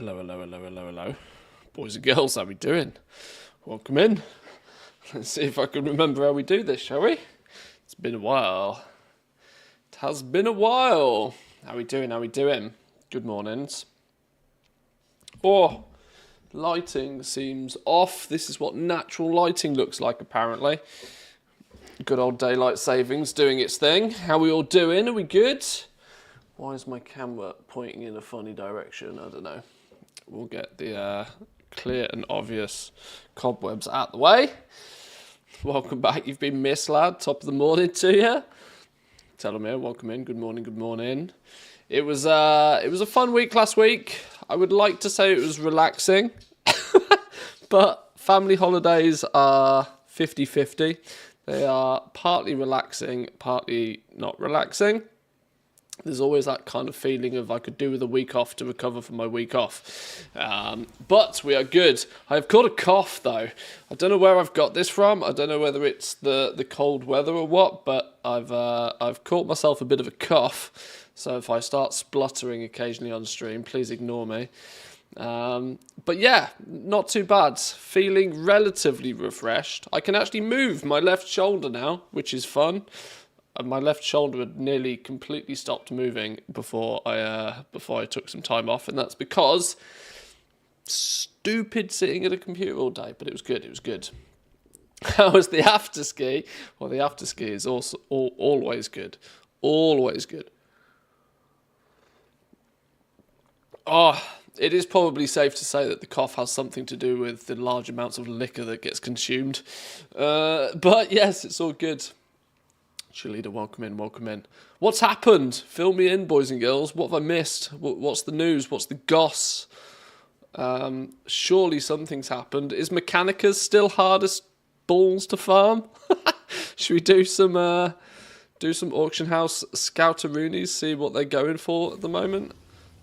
Hello, hello, hello, hello, hello. Boys and girls, how we doing? Welcome in. Let's see if I can remember how we do this, shall we? It's been a while. It has been a while. How we doing, how we doing? Good mornings. Oh, lighting seems off. This is what natural lighting looks like, apparently. Good old daylight savings doing its thing. How we all doing? Are we good? Why is my camera pointing in a funny direction? I don't know. We'll get the clear and obvious cobwebs out the way. Welcome back. You've been missed, lad. Top of the morning to you. Tell them here. Welcome in. Good morning. Good morning. It was a fun week last week. I would like to say it was relaxing, but family holidays are 50-50. They are partly relaxing, partly not relaxing. There's always that kind of feeling of I could do with a week off to recover from my week off. But we are good. I've caught a cough, though. I don't know where I've got this from. I don't know whether it's the cold weather or what, but I've caught myself a bit of a cough. So if I start spluttering occasionally on stream, please ignore me. But yeah, not too bad. Feeling relatively refreshed. I can actually move my left shoulder now, which is fun. My left shoulder had nearly completely stopped moving before I took some time off, and that's because stupid sitting at a computer all day. But it was good. It was good. How was the after ski? Well, the after ski is also always good. Always good. Oh, it is probably safe to say that the cough has something to do with the large amounts of liquor that gets consumed. But yes, it's all good. Cheerleader, welcome in, welcome in. What's happened? Fill me in, boys and girls. What have I missed? What's the news? What's the goss? Surely something's happened. Is Mechanicus still hardest balls to farm? Should we do some auction house scouteroonies, see what they're going for at the moment?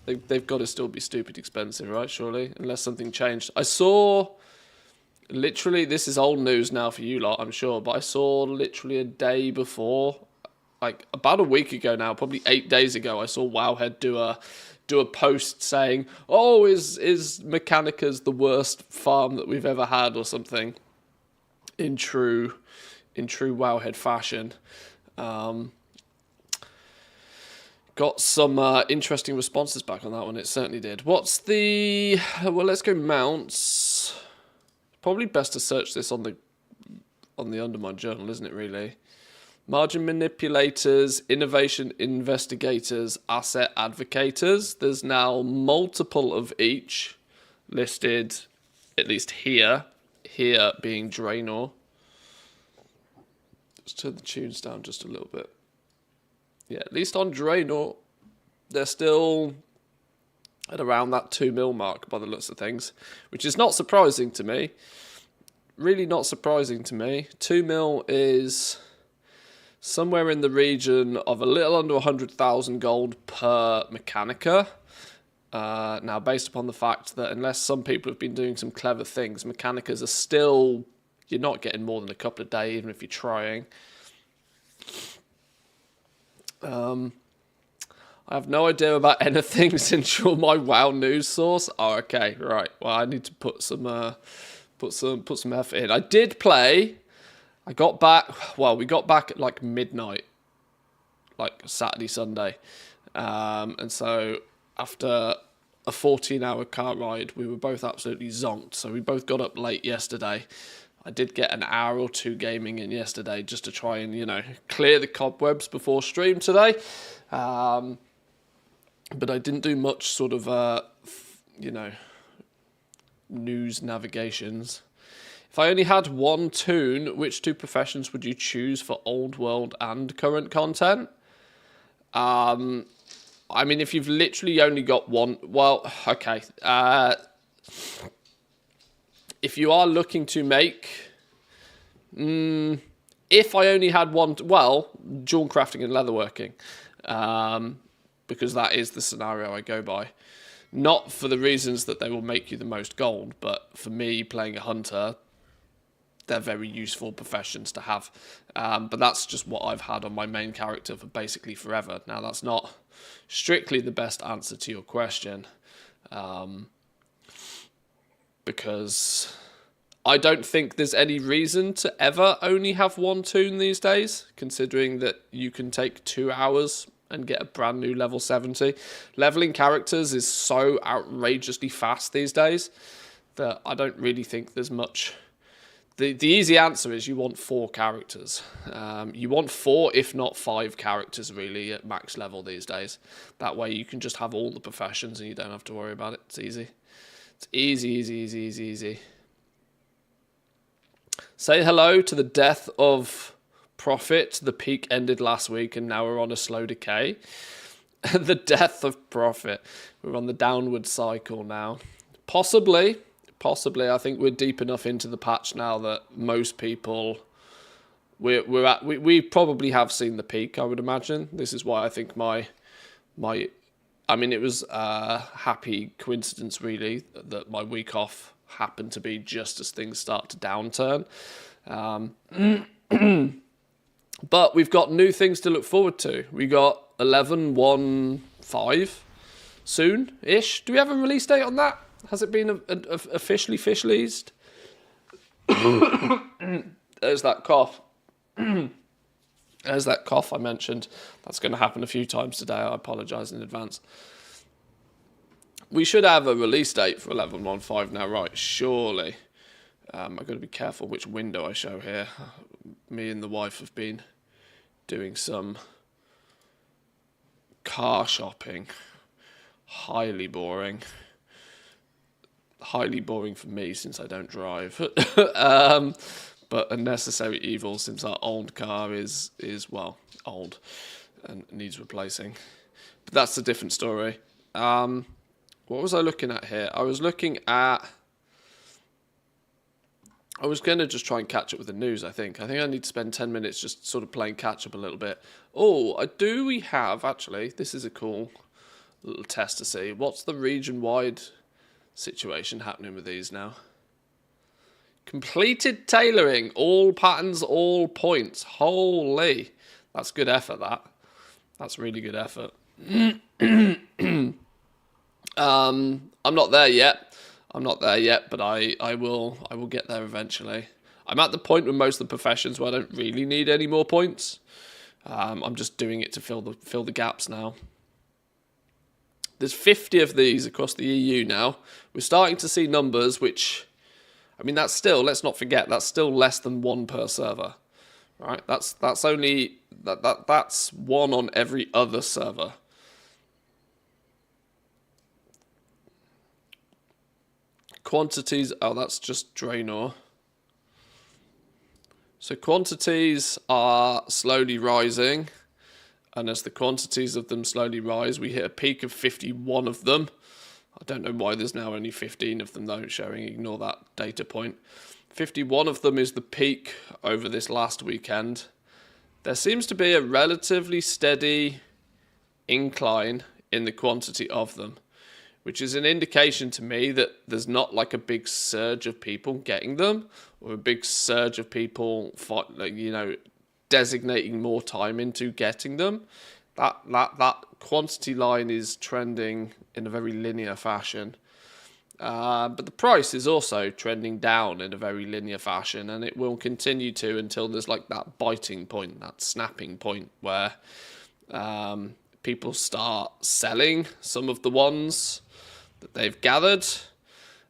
They've got to still be stupid expensive, right? Surely, unless something changed. I saw. Literally, this is old news now for you lot, I'm sure, but I saw literally a day before, like about a week ago now, probably 8 days ago, I saw Wowhead do a post saying, "Oh, is Mechanicus the worst farm that we've ever had," or something, in true Wowhead fashion. Got some interesting responses back on that one. It certainly did. What's the? Well, let's go mounts. Probably best to search this on the Undermine journal, isn't it, really? Margin manipulators, innovation investigators, asset advocators. There's now multiple of each listed, at least here. Here being Draenor. Let's turn the tunes down just a little bit. Yeah, at least on Draenor, they're still at around that 2 mil mark by the looks of things, which is not surprising to me. Really not surprising to me. 2 mil is somewhere in the region of a little under 100,000 gold per Mechanica. Now, based upon the fact that unless some people have been doing some clever things, Mechanicas are still, you're not getting more than a couple of days, even if you're trying. I have no idea about anything since you're my WoW news source. Oh, okay, right. Well, I need to put some effort in. I did play. I got back. Well, we got back at like midnight, like Saturday, Sunday, and so after a 14-hour car ride, we were both absolutely zonked. So we both got up late yesterday. I did get an hour or two gaming in yesterday just to try and, clear the cobwebs before stream today. But I didn't do much sort of, news navigations. If I only had one toon, which two professions would you choose for old world and current content? I mean, if you've literally only got one, well, okay. If you are looking to make, if I only had one, well, jewel crafting and leatherworking, because that is the scenario I go by. Not for the reasons that they will make you the most gold, but for me, playing a hunter, they're very useful professions to have. But that's just what I've had on my main character for basically forever. Now, that's not strictly the best answer to your question. because I don't think there's any reason to ever only have one toon these days, considering that you can take 2 hours and get a brand new level 70. Leveling characters is so outrageously fast these days that I don't really think there's much. The easy answer is you want 4 characters. You want 4, if not 5 characters, really, at max level these days. That way you can just have all the professions and you don't have to worry about it. It's easy. It's easy, easy, easy, easy, easy. Say hello to the death of Profit. The peak ended last week and now we're on a slow decay. The death of Profit. We're on the downward cycle now. Possibly, I think we're deep enough into the patch now that most people, we probably have seen the peak, I would imagine. This is why I think I mean, it was a happy coincidence, really, that my week off happened to be just as things start to downturn. But we've got new things to look forward to. We got 11.1.5 soon-ish. Do we have a release date on that? Has it been officially released? There's that cough. There's that cough I mentioned. That's going to happen a few times today. I apologise in advance. We should have a release date for 11.1.5 now, right? Surely. I've got to be careful which window I show here. Me and the wife have been doing some car shopping. Highly boring. Highly boring for me since I don't drive. But a necessary evil since our old car is well, old and needs replacing. But that's a different story. What was I looking at here? I was going to just try and catch up with the news, I think. I need to spend 10 minutes just sort of playing catch up a little bit. We have, actually, this is a cool little test to see. What's the region-wide situation happening with these now? Completed tailoring, all patterns, all points. Holy, that's good effort, that. That's really good effort. I'm not there yet. But I will get there eventually. I'm at the point with most of the professions where I don't really need any more points. I'm just doing it to fill the gaps now. There's 50 of these across the EU now. We're starting to see numbers which, I mean, that's still, let's not forget, that's still less than 1 per server, right? That's only that's 1 on every other server. Quantities, that's just Draenor. So quantities are slowly rising, and as the quantities of them slowly rise, we hit a peak of 51 of them. I don't know why there's now only 15 of them though showing, ignore that data point. 51 of them is the peak over this last weekend. There seems to be a relatively steady incline in the quantity of them, which is an indication to me that there's not like a big surge of people getting them, or a big surge of people, designating more time into getting them. That quantity line is trending in a very linear fashion. But the price is also trending down in a very linear fashion, and it will continue to until there's like that biting point, that snapping point where people start selling some of the ones that they've gathered.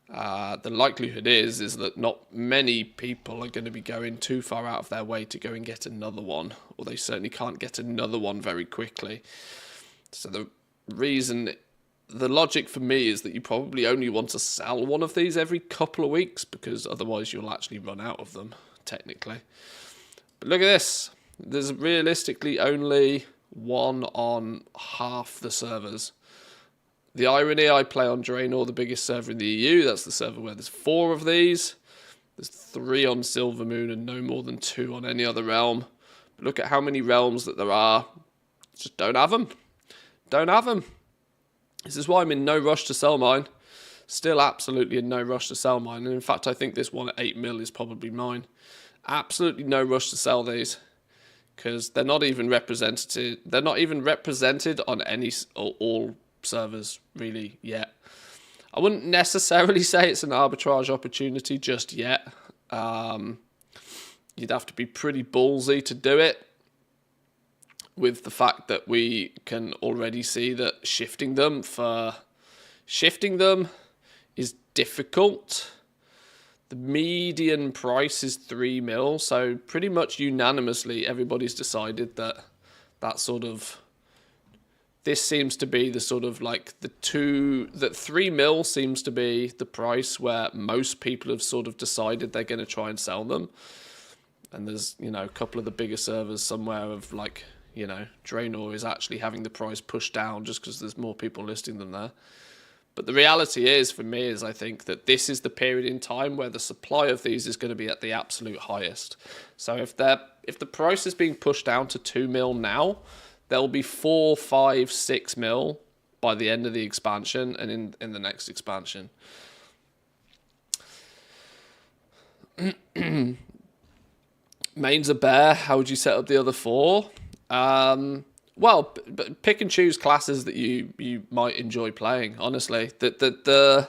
The likelihood is that not many people are going to be going too far out of their way to go and get another one, or they certainly can't get another one very quickly. So the logic for me is that you probably only want to sell one of these every couple of weeks, because otherwise you'll actually run out of them, technically. But look at this. There's realistically only 1 on half the servers. The irony, I play on Draenor, the biggest server in the EU. That's the server where there's 4 of these. There's 3 on Silvermoon and no more than 2 on any other realm. But look at how many realms that there are. Just don't have them. Don't have them. This is why I'm in no rush to sell mine. Still absolutely in no rush to sell mine. And in fact, I think this one at 8 mil is probably mine. Absolutely no rush to sell these, because they're not even represented. They're not even represented on any or all servers really yet. I wouldn't necessarily say it's an arbitrage opportunity just yet. You'd have to be pretty ballsy to do it, with the fact that we can already see that shifting them is difficult. The median price is 3 mil, so pretty much unanimously everybody's decided that this seems to be the sort of like that 3 mil seems to be the price where most people have sort of decided they're going to try and sell them. And there's, a couple of the bigger servers somewhere of like, Draenor is actually having the price pushed down just because there's more people listing them there. But the reality is, for me, I think that this is the period in time where the supply of these is going to be at the absolute highest. So if the price is being pushed down to 2 mil now, there'll be 4, 5, 6 mil by the end of the expansion and in the next expansion. Main's a bear. How would you set up the other 4? Well, pick and choose classes that you might enjoy playing. Honestly, the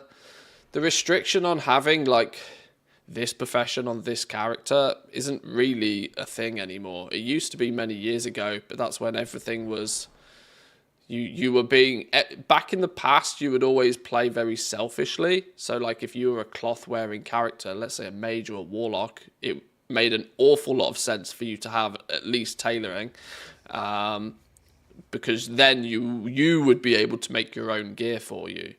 restriction on having like this profession on this character isn't really a thing anymore. It used to be many years ago, but that's when everything was. You were being back in the past. You would always play very selfishly. So, like if you were a cloth-wearing character, let's say a mage or a warlock, it made an awful lot of sense for you to have at least tailoring. Because then you would be able to make your own gear for you.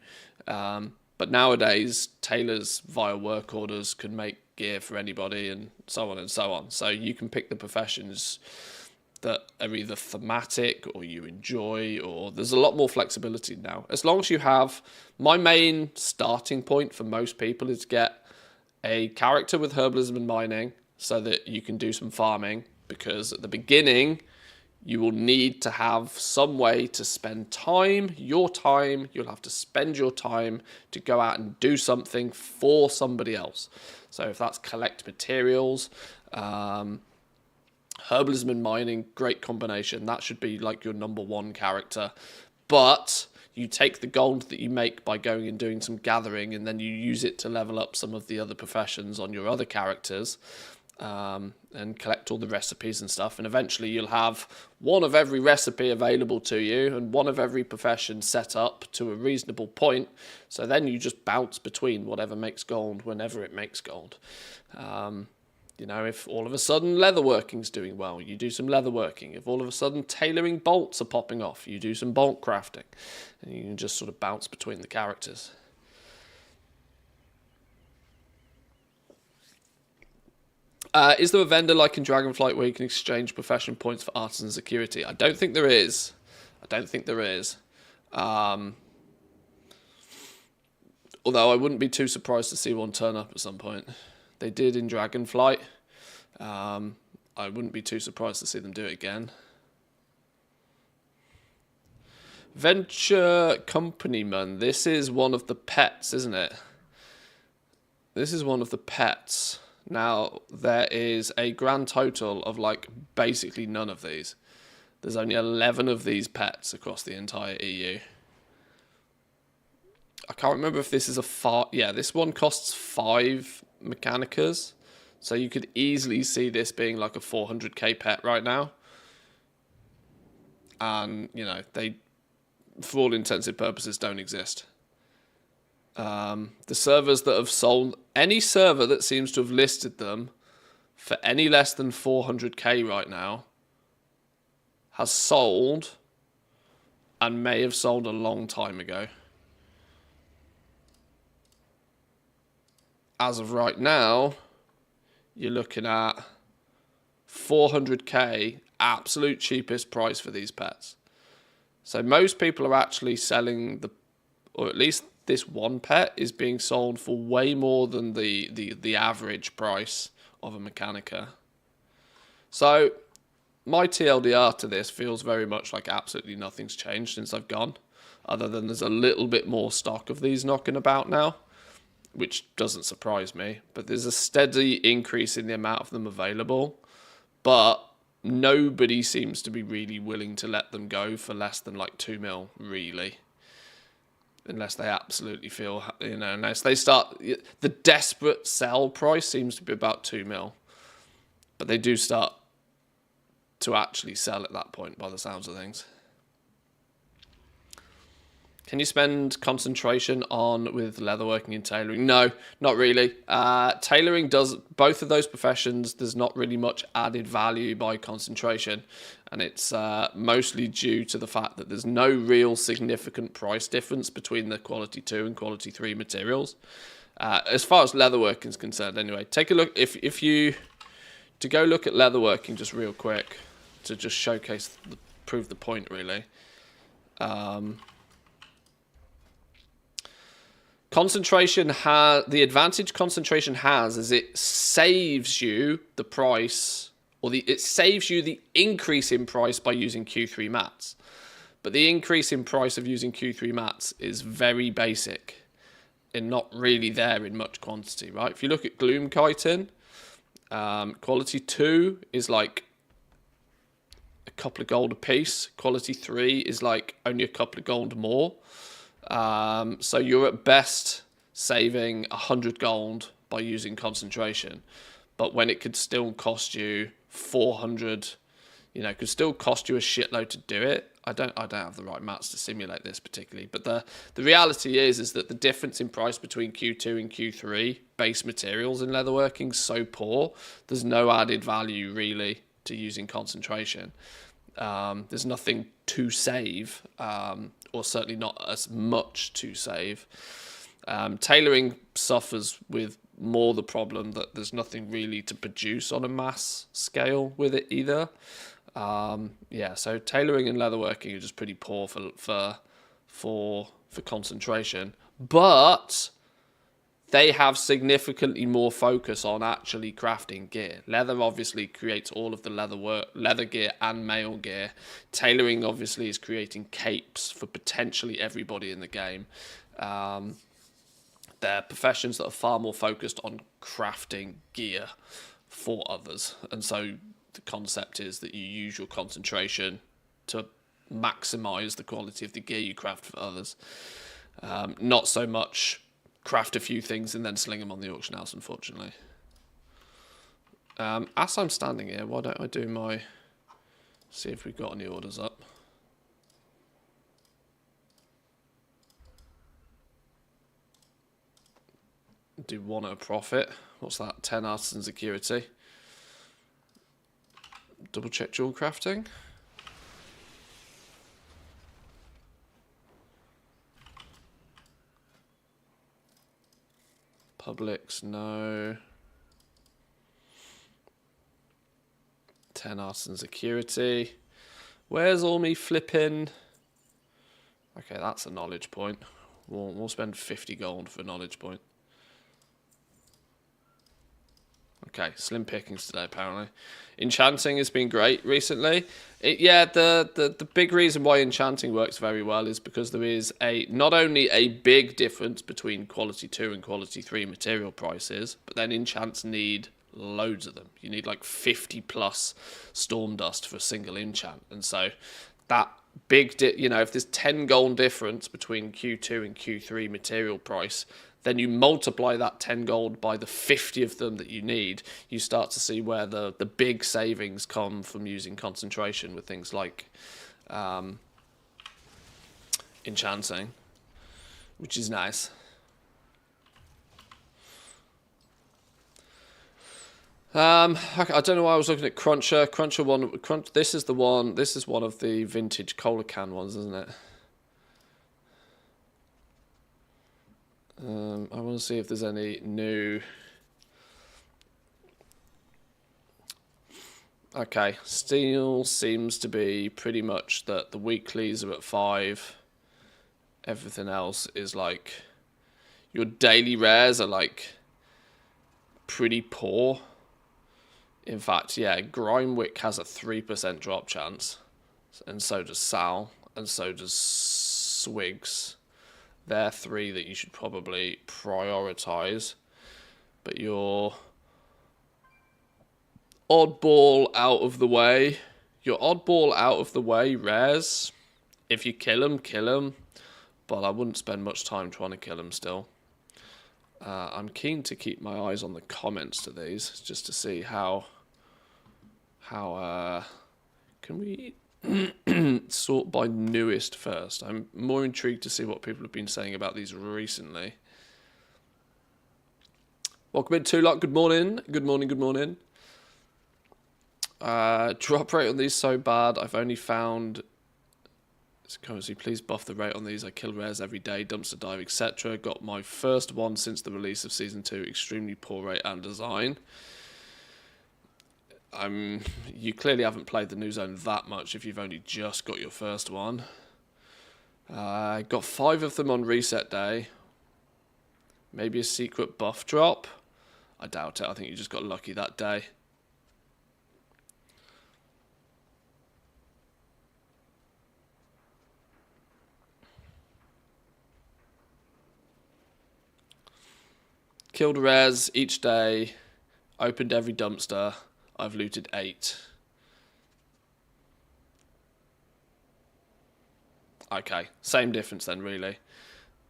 But nowadays, tailors via work orders can make gear for anybody and so on and so on. So you can pick the professions that are either thematic or you enjoy, or there's a lot more flexibility now. As long as you have, my main starting point for most people is to get a character with herbalism and mining so that you can do some farming, because at the beginning, you will need to have some way to spend time, you'll have to spend your time to go out and do something for somebody else. So if that's collect materials, herbalism and mining, great combination. That should be like your number 1 character. But you take the gold that you make by going and doing some gathering, and then you use it to level up some of the other professions on your other characters. And collect all the recipes and stuff, and eventually you'll have one of every recipe available to you and one of every profession set up to a reasonable point. So then you just bounce between whatever makes gold whenever it makes gold. If all of a sudden leatherworking's doing well, you do some leatherworking. If all of a sudden tailoring bolts are popping off, you do some bolt crafting, and you can just sort of bounce between the characters. Is there a vendor like in Dragonflight where you can exchange profession points for artisan security? I don't think there is. Although I wouldn't be too surprised to see one turn up at some point. They did in Dragonflight. I wouldn't be too surprised to see them do it again. Venture Companyman. This is one of the pets, isn't it? This is one of the pets. Now, there is a grand total of, like, basically none of these. There's only 11 of these pets across the entire EU. I can't remember if this is yeah, this one costs 5 Mechanicas. So you could easily see this being like a 400k pet right now. And, they, for all intensive purposes, don't exist. The servers that have sold, any server that seems to have listed them for any less than 400k right now has sold and may have sold a long time ago. As of right now, you're looking at 400k, absolute cheapest price for these pets. So most people are actually selling or at least this one pet is being sold for way more than the average price of a Mechanica. So my TLDR to this feels very much like absolutely nothing's changed since I've gone, other than there's a little bit more stock of these knocking about now, which doesn't surprise me. But there's a steady increase in the amount of them available, but nobody seems to be really willing to let them go for less than like 2 mil, really. unless they absolutely feel, unless they start, the desperate sell price seems to be about 2 mil, but they do start to actually sell at that point by the sounds of things. Can you spend concentration on with leatherworking and tailoring? No, not really. Tailoring does both of those professions. There's not really much added value by concentration, and it's mostly due to the fact that there's no real significant price difference between the quality 2 and quality 3 materials. As far as leatherworking is concerned, anyway, take a look. If you to go look at leatherworking just real quick to just showcase, prove the point really. Concentration the advantage concentration has is it saves you the price, or it saves you the increase in price by using Q3 mats. But the increase in price of using Q3 mats is very basic and not really there in much quantity, right? If you look at gloom chitin, quality 2 is like a couple of gold a piece. Quality 3 is like only a couple of gold more. So you're at best saving 100 gold by using concentration, but when it could still cost you 400, could still cost you a shitload to do it. I don't have the right mats to simulate this particularly, but the reality is that the difference in price between Q2 and Q3 base materials in leatherworking is so poor. There's no added value really to using concentration. There's nothing to save, or certainly not as much to save. Tailoring suffers with more the problem that there's nothing really to produce on a mass scale with it either. So tailoring and leatherworking are just pretty poor for concentration, but they have significantly more focus on actually crafting gear. Leather obviously creates all of the leather gear and mail gear. Tailoring obviously is creating capes for potentially everybody in the game. They're professions that are far more focused on crafting gear for others. And so the concept is that you use your concentration to maximize the quality of the gear you craft for others. Not so much craft a few things and then sling them on the auction house, unfortunately. As I'm standing here, why don't I do see if we've got any orders up. Do one at a profit. What's that? 10 artisan security. Double check jewel crafting. Publix, no. 10 artisan security. Where's all me flipping? Okay, that's a knowledge point. We'll spend 50 gold for a knowledge point. Okay, slim pickings today apparently. Enchanting has been great recently. The big reason why enchanting works very well is because there is not only a big difference between quality 2 and quality 3 material prices, but then enchants need loads of them. You need like 50 plus storm dust for a single enchant, and so that big if there's 10 gold difference between Q2 and Q3 material price, then you multiply that 10 gold by the 50 of them that you need, you start to see where the big savings come from using concentration with things like enchanting, which is nice. I don't know why I was looking at Cruncher. This is one of the vintage cola can ones, isn't it? I want to see if there's any new. Okay, steel seems to be pretty much that the weeklies are at 5. Everything else is like your daily rares are like pretty poor. In fact, yeah, Grimewick has a 3% drop chance, and so does Sal, and so does Swigs. They're 3 that you should probably prioritize. But your oddball out of the way rares, if you kill them, but I wouldn't spend much time trying to kill him still. I'm keen to keep my eyes on the comments to these, just to see how can we sort by newest first. I'm more intrigued to see what people have been saying about these recently. Welcome in, Tulok. Good morning. Good morning. Good morning. Drop rate on these so bad. I've only found. Currency, please buff the rate on these. I kill rares every day, dumpster dive, etc. Got my first one since the release of Season 2. Extremely poor rate and design. You clearly haven't played the new zone that much if you've only just got your first one. Got 5 of them on reset day. Maybe a secret buff drop. I doubt it. I think you just got lucky that day. Killed rares each day, opened every dumpster. I've looted 8. Okay, same difference then, really.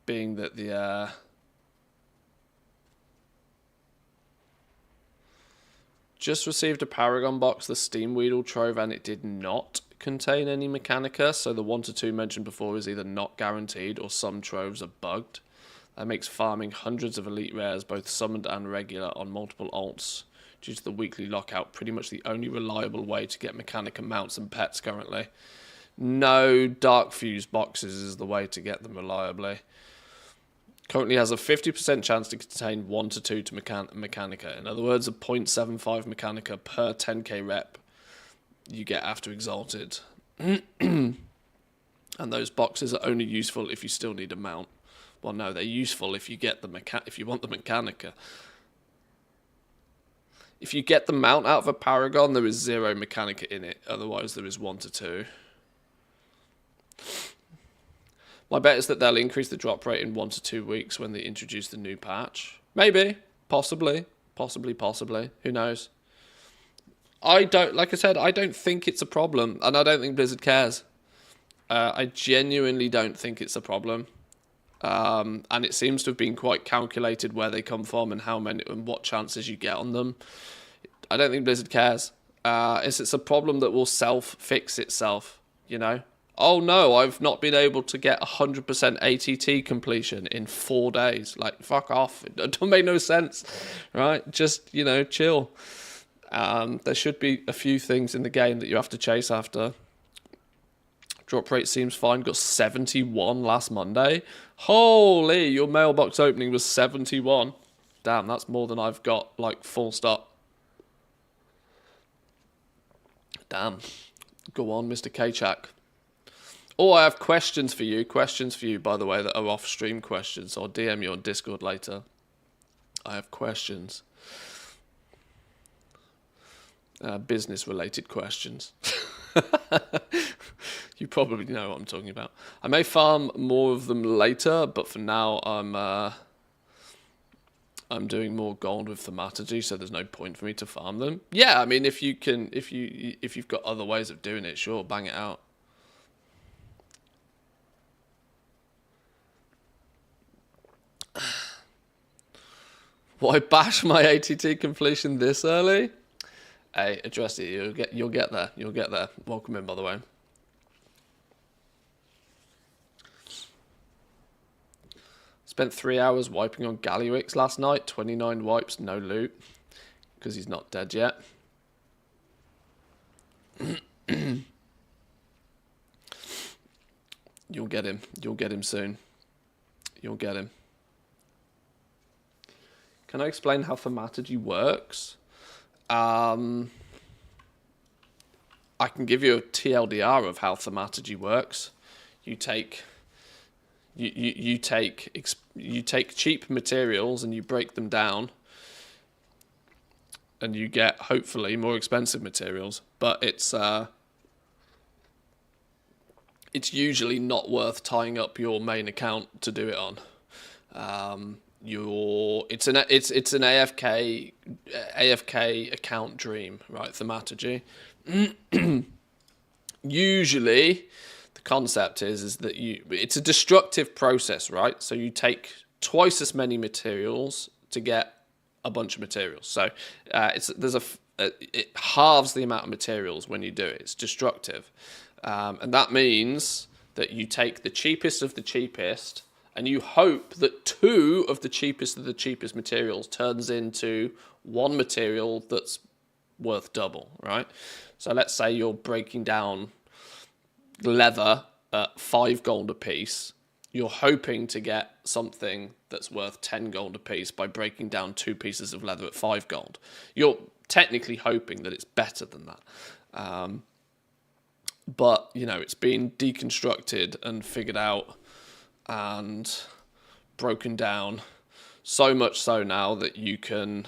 Being that the just received a Paragon box, the Steam Weedle Trove, and it did not contain any Mechanica, so the 1 to 2 mentioned before is either not guaranteed or some troves are bugged. That makes farming hundreds of elite rares, both summoned and regular, on multiple alts due to the weekly lockout pretty much the only reliable way to get Mechanica mounts and pets currently. No Dark Fuse boxes is the way to get them reliably. Currently has a 50% chance to contain 1 to 2 to Mechanica. In other words, a 0.75 Mechanica per 10k rep you get after Exalted. And those boxes are only useful if you still need a mount. Well, no, they're useful if you get the if you want the Mechanica. If you get the mount out of a Paragon, there is 0 Mechanica in it. Otherwise, there is 1 to 2. My bet is that they'll increase the drop rate in 1 to 2 weeks when they introduce the new patch. Maybe. Possibly. Possibly. Who knows? Like I said, I don't think it's a problem. And I don't think Blizzard cares. I genuinely don't think it's a problem. And it seems to have been quite calculated where they come from and how many and what chances you get on them. I don't think Blizzard cares. It's a problem that will self-fix itself, you know? Oh no, I've not been able to get 100% ATT completion in 4 days. Like, fuck off. It don't make no sense, right? Just, you know, chill. There should be a few things in the game that you have to chase after. Drop rate seems fine. Got 71 last Monday. Holy, your mailbox opening was 71. Damn, that's more than I've got, like, full stop. Damn. Go on, Mr. K-Chak. Oh, I have questions for you. Questions for you, by the way, that are off-stream questions. So I'll DM you on Discord later. I have questions. Business-related questions. You probably know what I'm talking about. I may farm more of them later, but for now I'm doing more gold with Thaumaturgy, so there's no point for me to farm them. Yeah, I mean, if you've got other ways of doing it, sure, bang it out. Why bash my ATT completion this early? Hey, address it. You'll get there. You'll get there. Welcome in, by the way. Spent 3 hours wiping on Gallywix last night. 29 wipes, no loot, because he's not dead yet. You'll get him. You'll get him soon. You'll get him. Can I explain how Thaumaturgy works? I can give you a TLDR of how Thaumaturgy works. You take cheap materials and you break them down, and you get hopefully more expensive materials. But it's usually not worth tying up your main account to do it on. It's an AFK account dream, right? Thaumaturgy. Usually, the concept is that it's a destructive process, right? So you take twice as many materials to get a bunch of materials. So it halves the amount of materials when you do it. It's destructive, and that means that you take the cheapest of the cheapest, and you hope that two of the cheapest materials turns into one material that's worth double, right? So let's say you're breaking down leather at 5 gold a piece. You're hoping to get something that's worth 10 gold a piece by breaking down 2 pieces of leather at 5 gold. You're technically hoping that it's better than that. But, it's been deconstructed and figured out and broken down so much so now that you can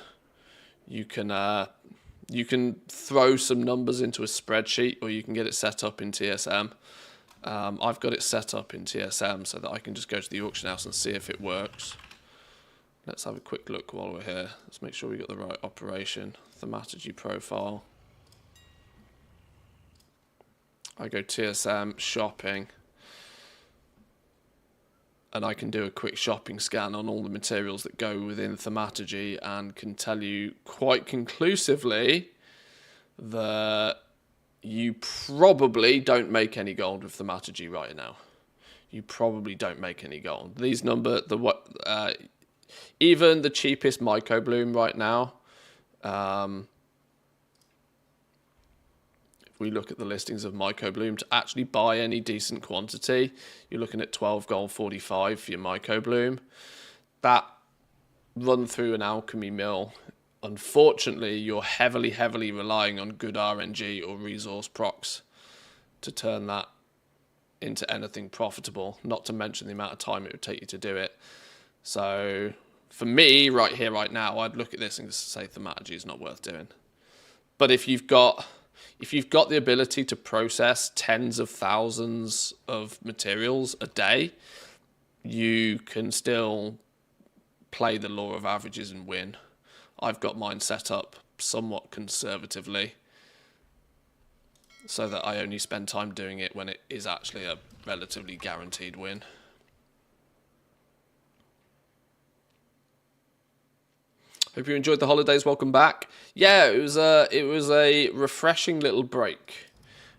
throw some numbers into a spreadsheet, or you can get it set up in TSM. I've got it set up in TSM so that I can just go to the auction house and see if it works. Let's have a quick look while we're here. Let's make sure we got the right operation. Thaumaturgy profile. I go TSM, shopping. And I can do a quick shopping scan on all the materials that go within thaumaturgy and can tell you quite conclusively that you probably don't make any gold with thaumaturgy right now. You probably don't make any gold. These even the cheapest microbloom right now, if we look at the listings of microbloom, to actually buy any decent quantity, you're looking at 12 gold 45 for your microbloom. That run through an alchemy mill. Unfortunately, you're heavily relying on good RNG or resource procs to turn that into anything profitable, not to mention the amount of time it would take you to do it. So for me, right here, right now, I'd look at this and just say thaumaturgy is not worth doing. But if you've got the ability to process tens of thousands of materials a day, you can still play the law of averages and win. I've got mine set up somewhat conservatively so that I only spend time doing it when it is actually a relatively guaranteed win. Hope you enjoyed the holidays. Welcome back. Yeah, it was a refreshing little break.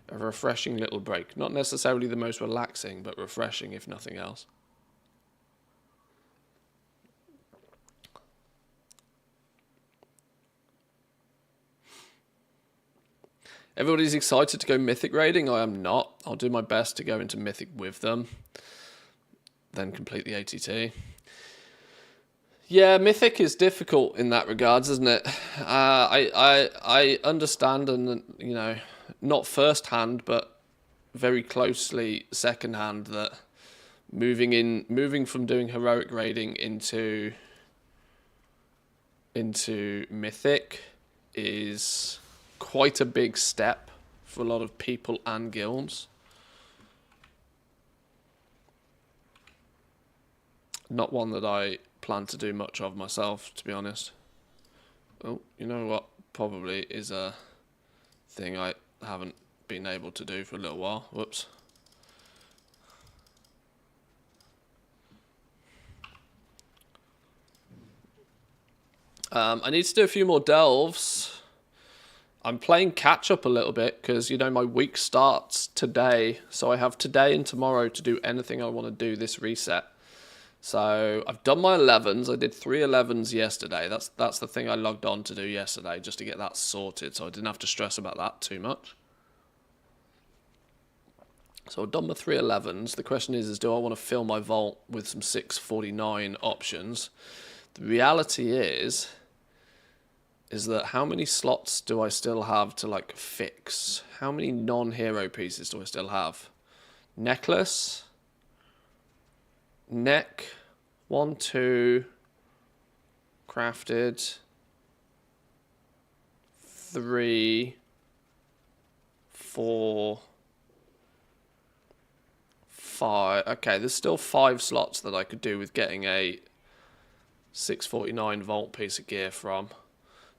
A refreshing little break. Not necessarily the most relaxing, but refreshing if nothing else. Everybody's excited to go Mythic raiding. I am not. I'll do my best to go into Mythic with them. Then complete the ATT. Yeah, Mythic is difficult in that regards, isn't it? I understand, and not first hand, but very closely second hand, that moving from doing heroic raiding into Mythic is quite a big step for a lot of people and guilds. Not one that I plan to do much of myself, to be honest. Oh, you know what? Probably is a thing I haven't been able to do for a little while. Whoops. I need to do a few more delves. I'm playing catch up a little bit because, my week starts today. So I have today and tomorrow to do anything I want to do this reset. So I've done my 11s. I did 3 11s yesterday. That's the thing I logged on to do yesterday, just to get that sorted, so I didn't have to stress about that too much. So I've done my 3 11s. The question is do I want to fill my vault with some 649 options? The reality is that how many slots do I still have to fix? How many non-hero pieces do I still have? Necklace, neck, 1, 2, crafted, 3, 4, 5. Okay, there's still 5 slots that I could do with getting a 649 vault piece of gear from.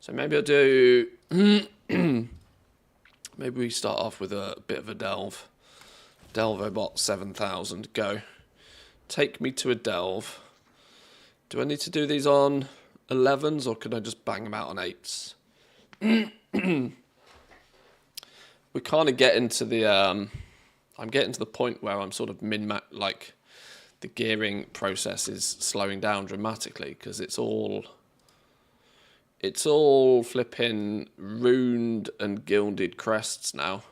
So maybe I'll do... maybe we start off with a bit of a delve. Delvobot 7000, go. Take me to a delve. Do I need to do these on 11s or can I just bang them out on 8s? We're kind of getting to the... I'm getting to the point where I'm sort of like the gearing process is slowing down dramatically because it's all flipping runed and gilded crests now.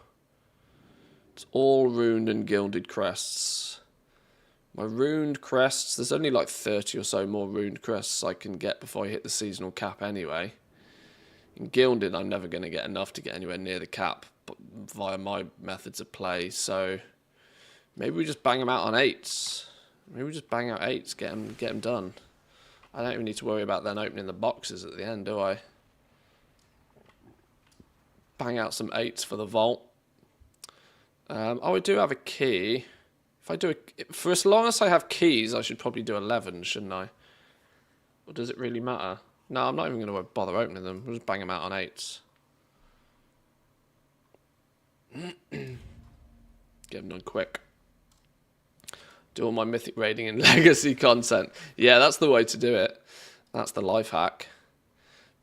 It's all runed and gilded crests. My runed crests, there's only like 30 or so more runed crests I can get before I hit the seasonal cap anyway. In gilded, I'm never going to get enough to get anywhere near the cap but via my methods of play, so maybe we just bang them out on 8s. Maybe we just bang out 8s, get them done. I don't even need to worry about then opening the boxes at the end, do I? Bang out some 8s for the vault. Oh, I do have a key. If I do for as long as I have keys, I should probably do 11, shouldn't I? Or does it really matter? No, I'm not even going to bother opening them. We'll just bang them out on 8s. Get them done quick. Do all my mythic raiding and legacy content. Yeah, that's the way to do it. That's the life hack.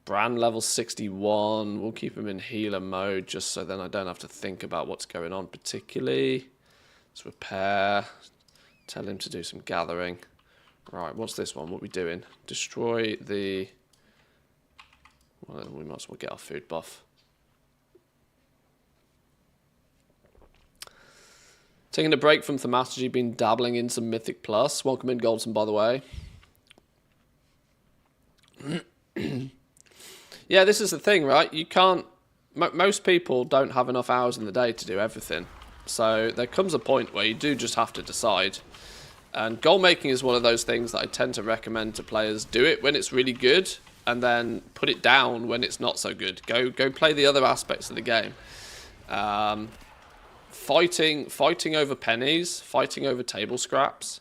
Brand level 61. We'll keep him in healer mode just so then I don't have to think about what's going on particularly. Let's repair. Tell him to do some gathering. Right, what's this one? What are we doing? Destroy the... Well, we might as well get our food buff. Taking a break from thaumaturgy, been dabbling in some Mythic Plus. Welcome in, Goldson, by the way. Yeah, this is the thing, right? You can't... most people don't have enough hours in the day to do everything. So there comes a point where you do just have to decide. And goal making is one of those things that I tend to recommend to players. Do it when it's really good, and then put it down when it's not so good. Go play the other aspects of the game. Fighting over pennies, fighting over table scraps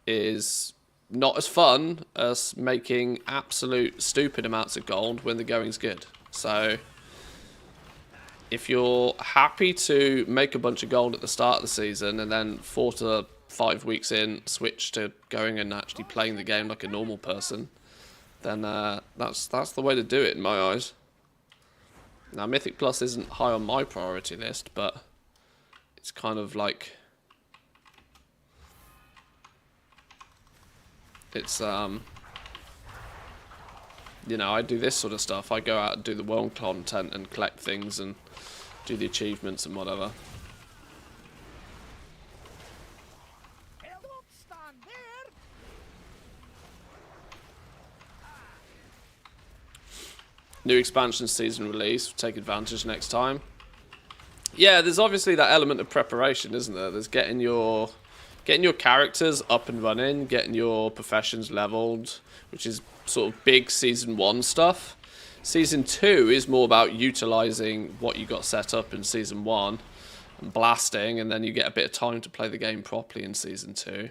is not as fun as making absolute stupid amounts of gold when the going's good. So if you're happy to make a bunch of gold at the start of the season and then 4 to 5 weeks in switch to going and actually playing the game like a normal person, then that's the way to do it in my eyes. Now Mythic Plus isn't high on my priority list, but it's kind of like it's you know, I do this sort of stuff. I go out and do the world content and collect things and do the achievements and whatever. New expansion season release. Take advantage next time. Yeah, there's obviously that element of preparation, isn't there? There's getting your characters up and running, getting your professions leveled, which is sort of big Season 1 stuff. Season 2 is more about utilising what you got set up in Season 1 and blasting, and then you get a bit of time to play the game properly in Season 2.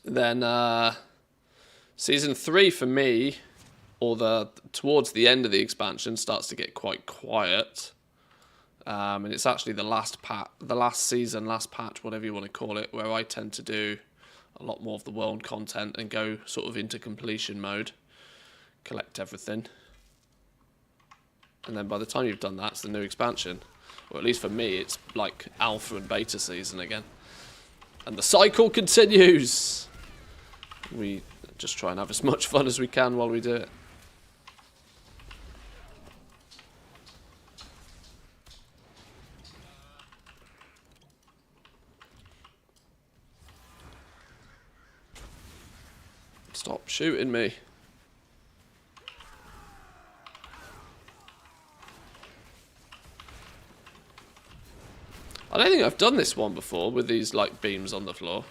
Then Season 3 for me, or towards the end of the expansion, starts to get quite quiet. And it's actually the last season, last patch, whatever you want to call it, where I tend to do a lot more of the world content and go sort of into completion mode, collect everything. And then by the time you've done that, it's the new expansion. Or at least for me, it's like alpha and beta season again. And the cycle continues. We just try and have as much fun as we can while we do it. Stop shooting me. I don't think I've done this one before with these like beams on the floor.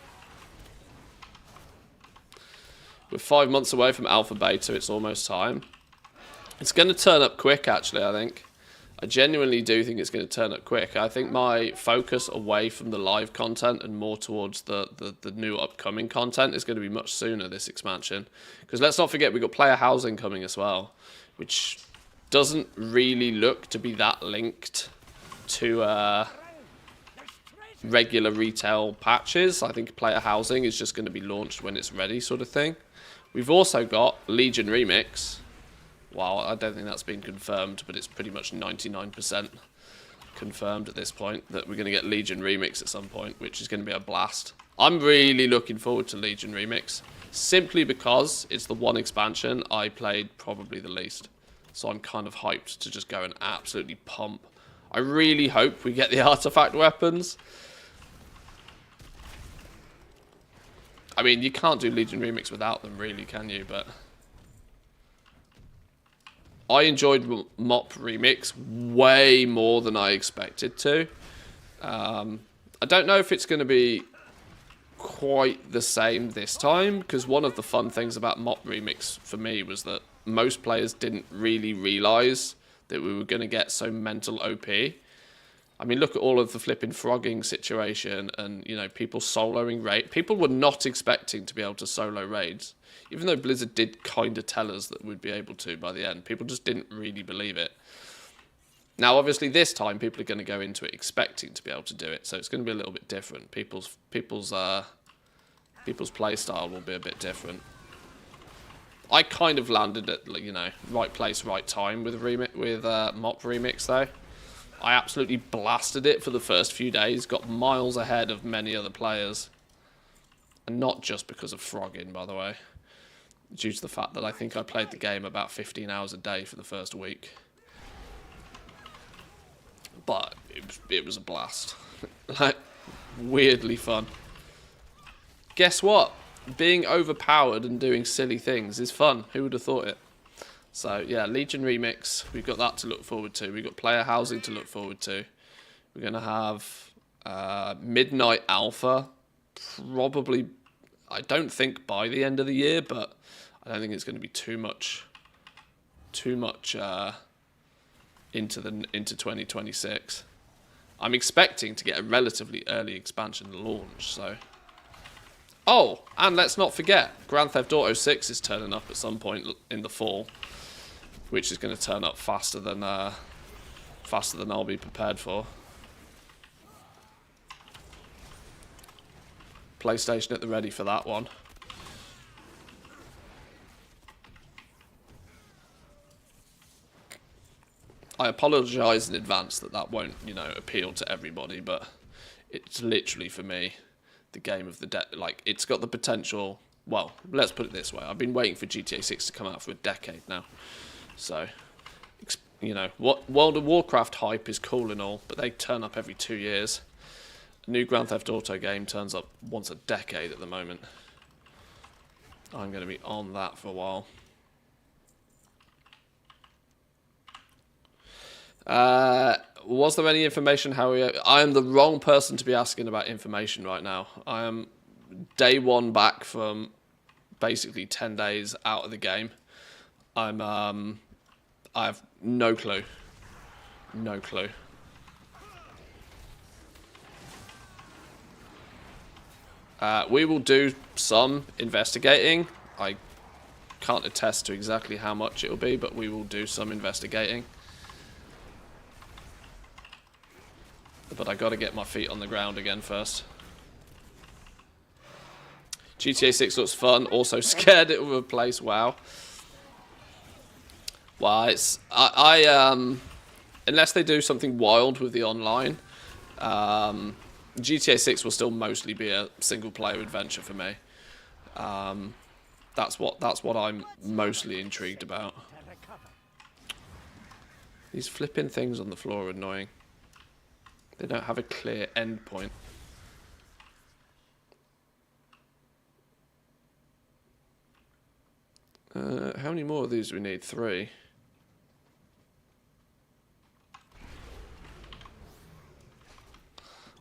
We're 5 months away from alpha beta, it's almost time. It's going to turn up quick actually, I think. I genuinely do think it's going to turn up quick. I think my focus away from the live content and more towards the new upcoming content is going to be much sooner this expansion. Because let's not forget we've got player housing coming as well, which doesn't really look to be that linked to regular retail patches. I think player housing is just going to be launched when it's ready, sort of thing. We've also got Legion Remix. Well, I don't think that's been confirmed, but it's pretty much 99% confirmed at this point that we're going to get Legion Remix at some point, which is going to be a blast. I'm really looking forward to Legion Remix, simply because it's the one expansion I played probably the least. So I'm kind of hyped to just go and absolutely pump. I really hope we get the artifact weapons. I mean, you can't do Legion Remix without them, really, can you? But I enjoyed Mop Remix way more than I expected to. I don't know if it's going to be quite the same this time, because one of the fun things about Mop Remix for me was that most players didn't really realise that we were going to get so mental OP. I mean, look at all of the flipping frogging situation and, you know, people soloing raid. People were not expecting to be able to solo raids. Even though Blizzard did kind of tell us that we'd be able to by the end. People just didn't really believe it. Now, obviously, this time, people are going to go into it expecting to be able to do it. So it's going to be a little bit different. People's play style will be a bit different. I kind of landed at, you know, right place, right time with Mop Remix, though. I absolutely blasted it for the first few days, got miles ahead of many other players. And not just because of frogging, by the way. Due to the fact that I think I played the game about 15 hours a day for the first week. But it was a blast. Like, weirdly fun. Guess what? Being overpowered and doing silly things is fun. Who would have thought it? So, yeah, Legion Remix. We've got that to look forward to. We've got player housing to look forward to. We're going to have Midnight Alpha. Probably, I don't think by the end of the year, but I don't think it's going to be too much into 2026. I'm expecting to get a relatively early expansion launch, so... Oh, and let's not forget, Grand Theft Auto 6 is turning up at some point in the fall, which is going to turn up faster than I'll be prepared for. PlayStation at the ready for that one. I apologise in advance that won't, you know, appeal to everybody, but it's literally, for me, the game of the like, it's got the potential. Well, let's put it this way: I've been waiting for GTA 6 to come out for a decade now. So, you know, what World of Warcraft hype is cool and all, but they turn up every 2 years. A new Grand Theft Auto game turns up once a decade at the moment. I'm going to be on that for a while. Was there any information how I am the wrong person to be asking about information right now. I am day one back from basically 10 days out of the game. I have no clue. No clue. We will do some investigating. I can't attest to exactly how much it will be, but we will do some investigating. But I got to get my feet on the ground again first. GTA 6 looks fun. Also scared it will replace WoW. Well, it's unless they do something wild with the online, GTA 6 will still mostly be a single player adventure for me. That's what I'm mostly intrigued about. These flipping things on the floor are annoying. They don't have a clear end point. How many more of these do we need? 3.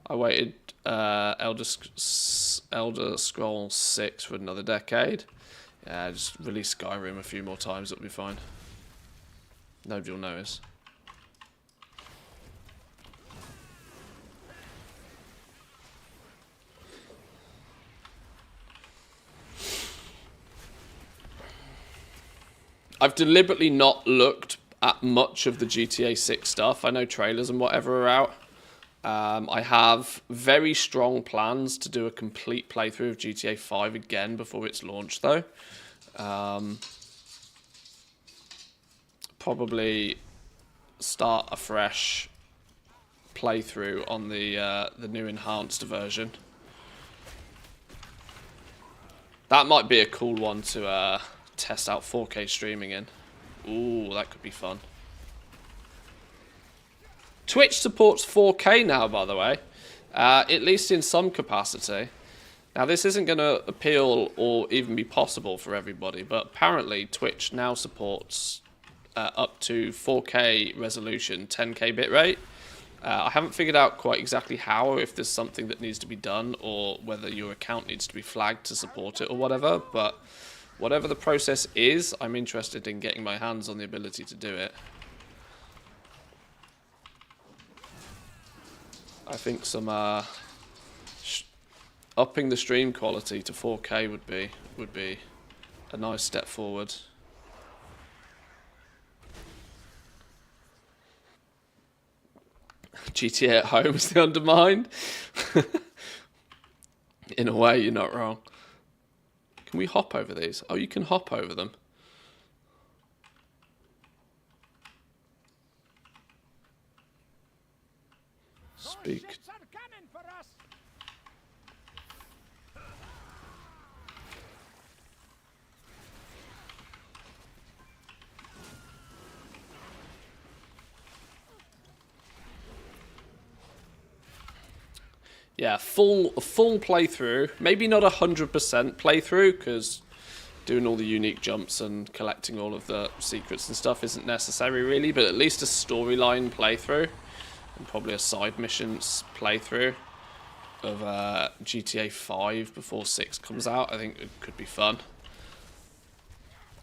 I waited Elder Scrolls 6 for another decade. Yeah, just release Skyrim a few more times, it'll be fine. Nobody will notice. I've deliberately not looked at much of the GTA 6 stuff. I know trailers and whatever are out. I have very strong plans to do a complete playthrough of GTA 5 again before its launch, though. Probably start a fresh playthrough on the new enhanced version. That might be a cool one to test out 4K streaming in. Ooh, that could be fun. Twitch supports 4K now, by the way, at least in some capacity. Now, this isn't going to appeal or even be possible for everybody, but apparently Twitch now supports up to 4K resolution, 10K bitrate. I haven't figured out quite exactly how, or if there's something that needs to be done, or whether your account needs to be flagged to support it or whatever, but whatever the process is, I'm interested in getting my hands on the ability to do it. I think some upping the stream quality to 4K would be a nice step forward. GTA at home is the undermined. In a way, you're not wrong. Can we hop over these? Oh, you can hop over them. Speak. Yeah, full playthrough. Maybe not 100% playthrough, because doing all the unique jumps and collecting all of the secrets and stuff isn't necessary really, but at least a storyline playthrough and probably a side missions playthrough of GTA 5 before 6 comes out. I think it could be fun.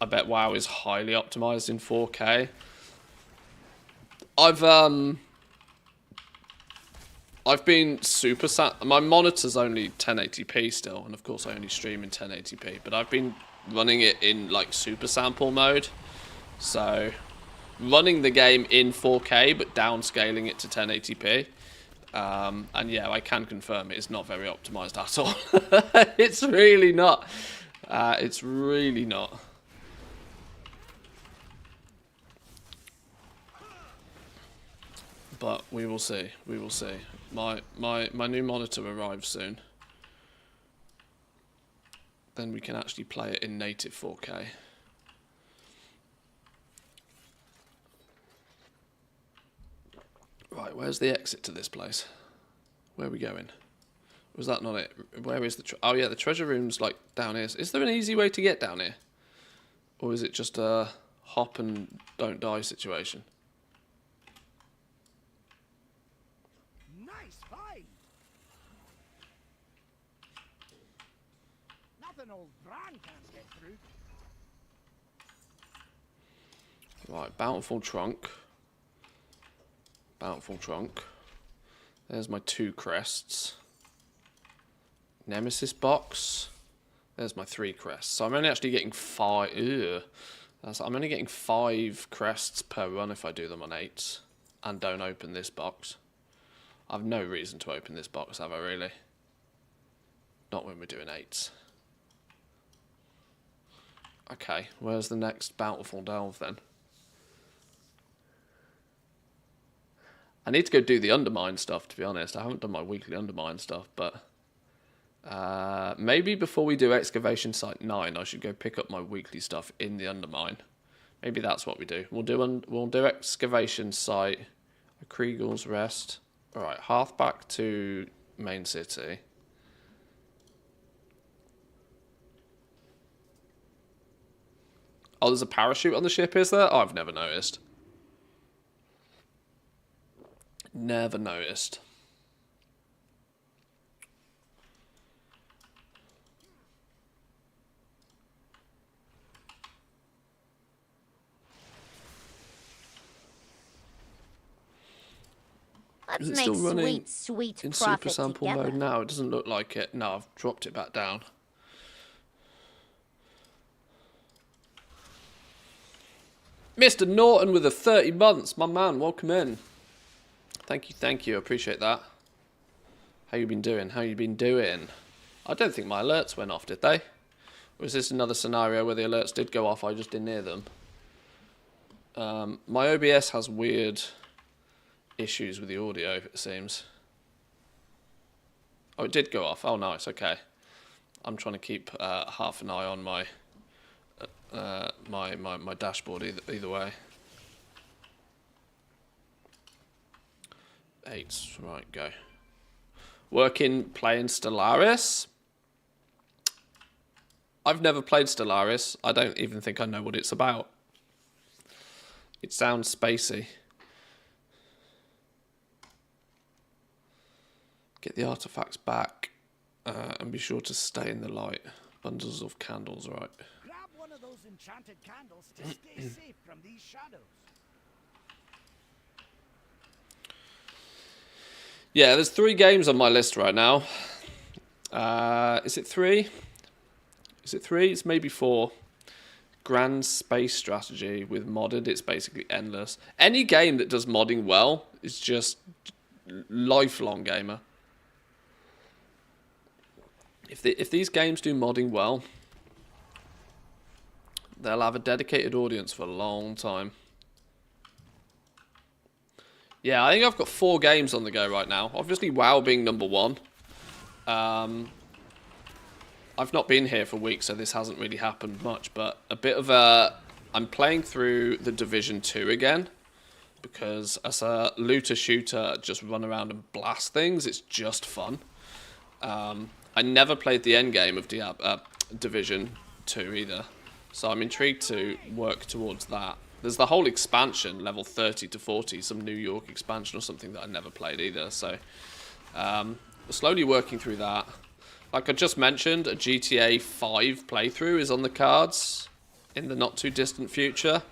I bet WoW is highly optimized in 4K. I've been my monitor's only 1080p still, and of course I only stream in 1080p, but I've been running it in like super sample mode. So running the game in 4K but downscaling it to 1080p. And yeah, I can confirm it is not very optimized at all. It's really not. It's really not. But we will see. We will see. My new monitor arrives soon. Then we can actually play it in native 4K. Right, where's the exit to this place? Where are we going? Was that not it? Where is the... oh yeah, the treasure room's like down here. Is there an easy way to get down here? Or is it just a hop and don't die situation? Nice find. Nothing old Bran can't get through. Right, bountiful trunk. Bountiful trunk. There's my 2 crests. Nemesis box. There's my 3 crests. So I'm only actually getting 5. I'm only getting 5 crests per run if I do them on 8s and don't open this box. I've no reason to open this box, have I really? Not when we're doing 8s. Okay, where's the next bountiful delve then? I need to go do the undermine stuff, to be honest. I haven't done my weekly undermine stuff, but maybe before we do excavation site 9, I should go pick up my weekly stuff in the undermine. Maybe that's what we do. We'll do excavation site, Kriegel's Rest. All right, half back to main city. Oh, there's a parachute on the ship, is there? Oh, I've never noticed. Never noticed. Is it still running sweet in super sample mode now? It doesn't look like it. No, I've dropped it back down. Mr. Norton with the 30 months. My man, welcome in. Thank you, thank you. I appreciate that. How you been doing? How you been doing? I don't think my alerts went off, did they? Or is this another scenario where the alerts did go off, I just didn't hear them? My OBS has weird issues with the audio, it seems. Oh, it did go off. Oh, nice. Okay. I'm trying to keep half an eye on my my dashboard either way. 8. Right, go. Working, playing Stellaris. I've never played Stellaris. I don't even think I know what it's about. It sounds spacey. Get the artifacts back and be sure to stay in the light. Bundles of candles, right. Grab one of those enchanted candles to stay safe from these shadows. Yeah, there's 3 games on my list right now. Is it 3? Is it 3? It's maybe 4. Grand Space Strategy with modded. It's basically endless. Any game that does modding well is just lifelong gamer. If these games do modding well, they'll have a dedicated audience for a long time. Yeah, I think I've got 4 games on the go right now. Obviously, WoW being number 1. I've not been here for weeks, so this hasn't really happened much. But a bit of a... I'm playing through the Division 2 again. Because as a looter-shooter, just run around and blast things, it's just fun. I never played the endgame of Division 2 either. So I'm intrigued to work towards that. There's the whole expansion, level 30 to 40, some New York expansion or something that I never played either. So slowly working through that. Like I just mentioned, a GTA 5 playthrough is on the cards in the not too distant future.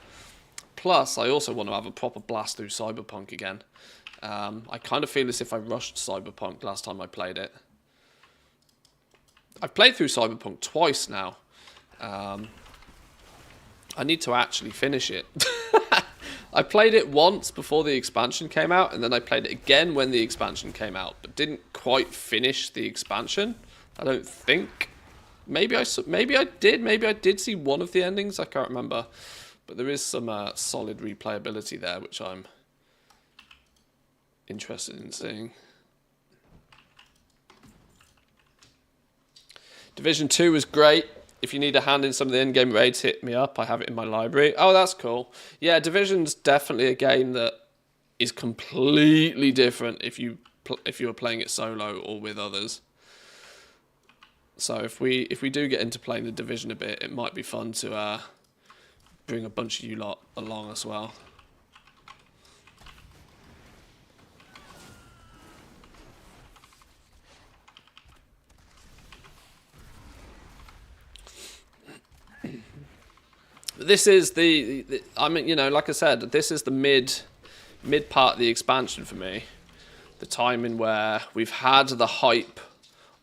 Plus, I also want to have a proper blast through Cyberpunk again. I kind of feel as if I rushed Cyberpunk last time I played it. I've played through Cyberpunk twice now. I need to actually finish it. I played it once before the expansion came out, and then I played it again when the expansion came out, but didn't quite finish the expansion. I don't think. Maybe I did. Maybe I did see one of the endings. I can't remember. But there is some solid replayability there, which I'm interested in seeing. Division 2 was great. If you need a hand in some of the endgame raids, hit me up. I have it in my library. Oh, that's cool. Yeah, Division's definitely a game that is completely different if you are playing it solo or with others. So if we do get into playing the Division a bit, it might be fun to bring a bunch of you lot along as well. This is the I mean, you know, like I said, this is the mid part of the expansion for me. The time in where we've had the hype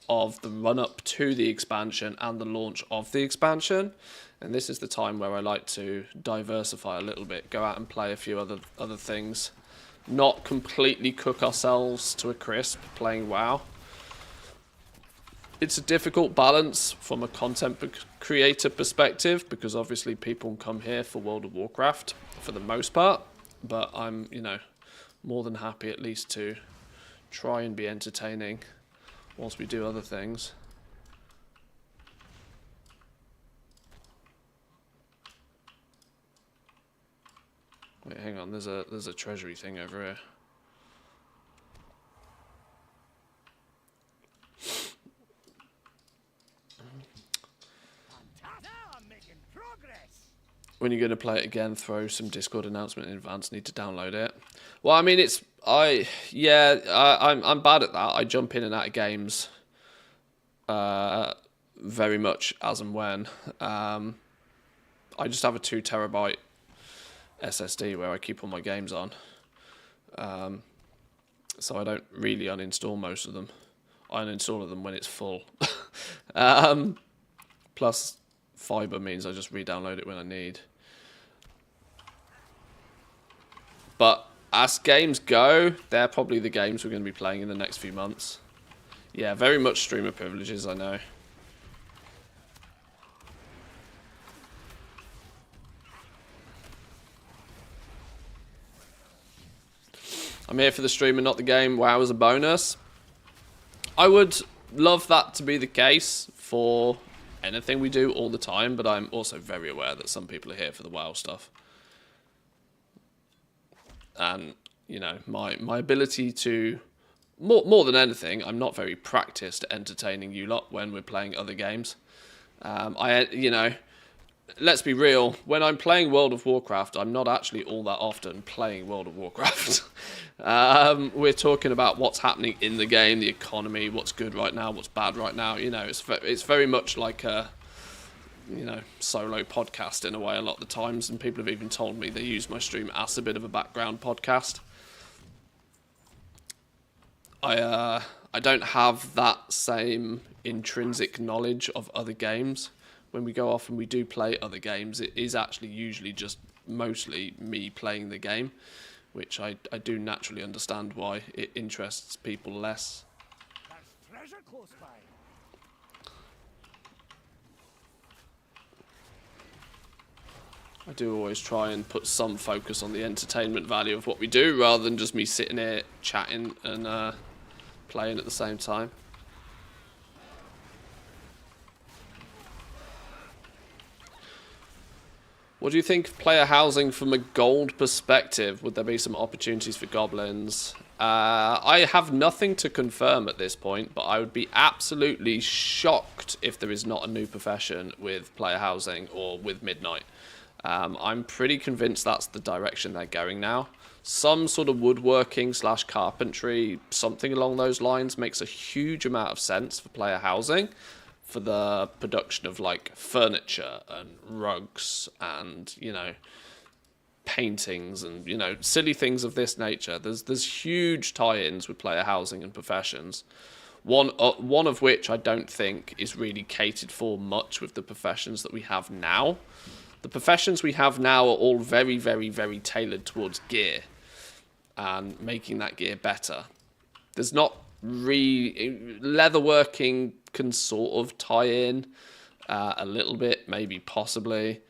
of the run up to the expansion and the launch of the expansion, and this is the time where I like to diversify a little bit, go out and play a few other things, not completely cook ourselves to a crisp playing WoW. It's a difficult balance from a content creator perspective, because obviously people come here for World of Warcraft for the most part, but I'm, you know, more than happy at least to try and be entertaining whilst we do other things. Wait, hang on, there's a treasury thing over here. When you're going to play it again, throw some Discord announcement in advance. Need to download it. Well, I mean, I'm bad at that. I jump in and out of games very much as and when. I just have a 2 terabyte SSD where I keep all my games on. So I don't really uninstall most of them. I uninstall them when it's full. Plus, fiber means I just re-download it when I need. But as games go, they're probably the games we're going to be playing in the next few months. Yeah, very much streamer privileges, I know. I'm here for the stream and not the game. WoW is a bonus. I would love that to be the case for anything we do all the time, but I'm also very aware that some people are here for the WoW stuff. And, you know, my ability to... More than anything, I'm not very practiced at entertaining you lot when we're playing other games. You know, let's be real, when I'm playing World of Warcraft, I'm not actually all that often playing World of Warcraft. We're talking about what's happening in the game, the economy, what's good right now, what's bad right now. You know, it's very much like a, you know, solo podcast in a way a lot of the times, and people have even told me they use my stream as a bit of a background podcast. I don't have that same intrinsic knowledge of other games. When we go off and we do play other games, it is actually usually just mostly me playing the game, which I do naturally understand why it interests people less. There's treasure close by. I do always try and put some focus on the entertainment value of what we do, rather than just me sitting here chatting and playing at the same time. What do you think of player housing from a gold perspective? Would there be some opportunities for goblins? I have nothing to confirm at this point, but I would be absolutely shocked if there is not a new profession with player housing or with Midnight. I'm pretty convinced that's the direction they're going now. Some sort of woodworking / carpentry, something along those lines, makes a huge amount of sense for player housing, for the production of like furniture and rugs and, you know, paintings and, you know, silly things of this nature. There's huge tie-ins with player housing and professions. One of which I don't think is really catered for much with the professions that we have now. The professions we have now are all very, very, very tailored towards gear and making that gear better. There's not leatherworking can sort of tie in a little bit, maybe possibly.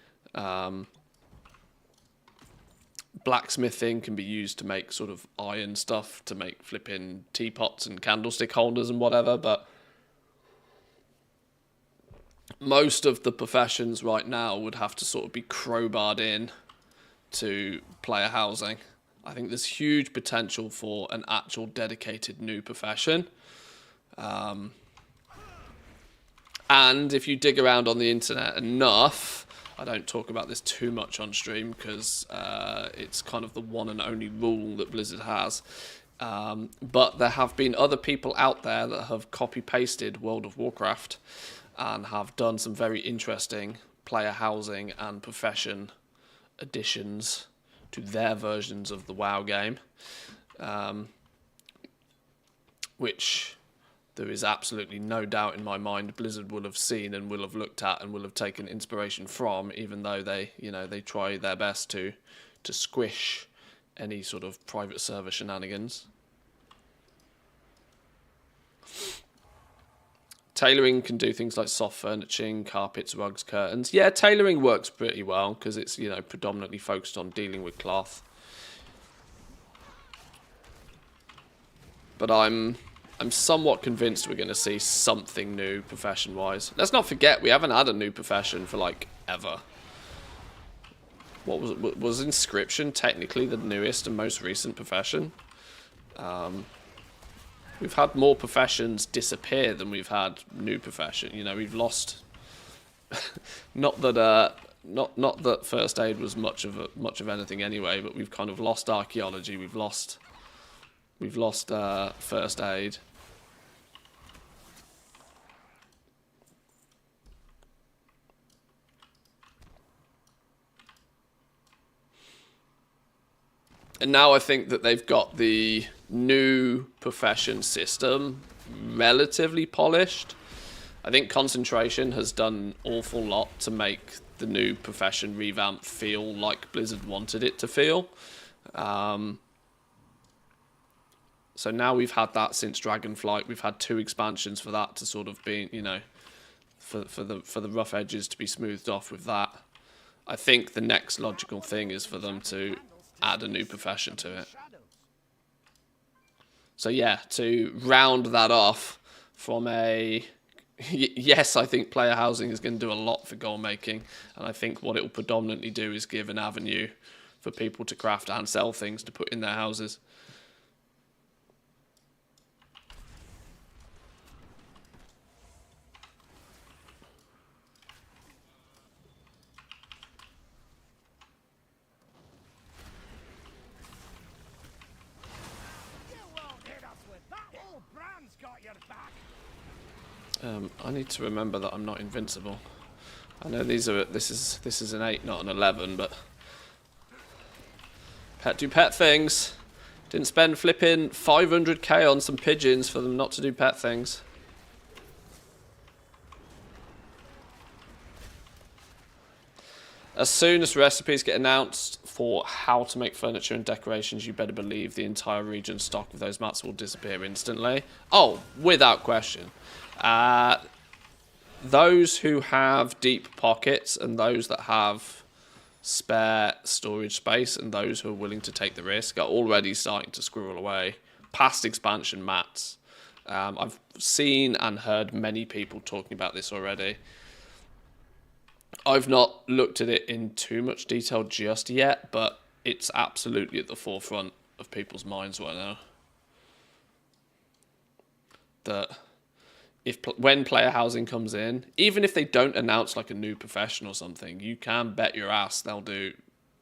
Blacksmithing can be used to make sort of iron stuff, to make flipping teapots and candlestick holders and whatever, but most of the professions right now would have to sort of be crowbarred in to player housing. I think there's huge potential for an actual dedicated new profession. And if you dig around on the internet enough, I don't talk about this too much on stream because it's kind of the one and only rule that Blizzard has. But there have been other people out there that have copy-pasted World of Warcraft and have done some very interesting player housing and profession additions to their versions of the WoW game, which there is absolutely no doubt in my mind Blizzard will have seen and will have looked at and will have taken inspiration from, even though they, you know, they try their best to squish any sort of private server shenanigans. Tailoring can do things like soft furnishing, carpets, rugs, curtains. Yeah, tailoring works pretty well because it's, you know, predominantly focused on dealing with cloth. But I'm somewhat convinced we're going to see something new profession-wise. Let's not forget we haven't had a new profession for like ever. What was Inscription technically the newest and most recent profession? We've had more professions disappear than we've had new profession. You know, we've lost. not that first aid was much of anything anyway, but we've kind of lost archaeology. We've lost first aid. And now I think that they've got the new profession system relatively polished. I think Concentration has done an awful lot to make the new profession revamp feel like Blizzard wanted it to feel. So now we've had that since Dragonflight. We've had 2 expansions for that to sort of be, you know, for the rough edges to be smoothed off with that. I think the next logical thing is for them to add a new profession to it. So yeah, to round that off from a... Yes, I think player housing is going to do a lot for goal making. And I think what it will predominantly do is give an avenue for people to craft and sell things to put in their houses. I need to remember that I'm not invincible. I know this is an 8, not an 11, but do pet things. Didn't spend flipping 500k on some pigeons for them not to do pet things. As soon as recipes get announced for how to make furniture and decorations, you better believe the entire region's stock of those mats will disappear instantly. Oh, without question. Those who have deep pockets and those that have spare storage space and those who are willing to take the risk are already starting to squirrel away past expansion mats. I've seen and heard many people talking about this already. I've not looked at it in too much detail just yet, but it's absolutely at the forefront of people's minds right now. That when player housing comes in, even if they don't announce like a new profession or something, you can bet your ass they'll do,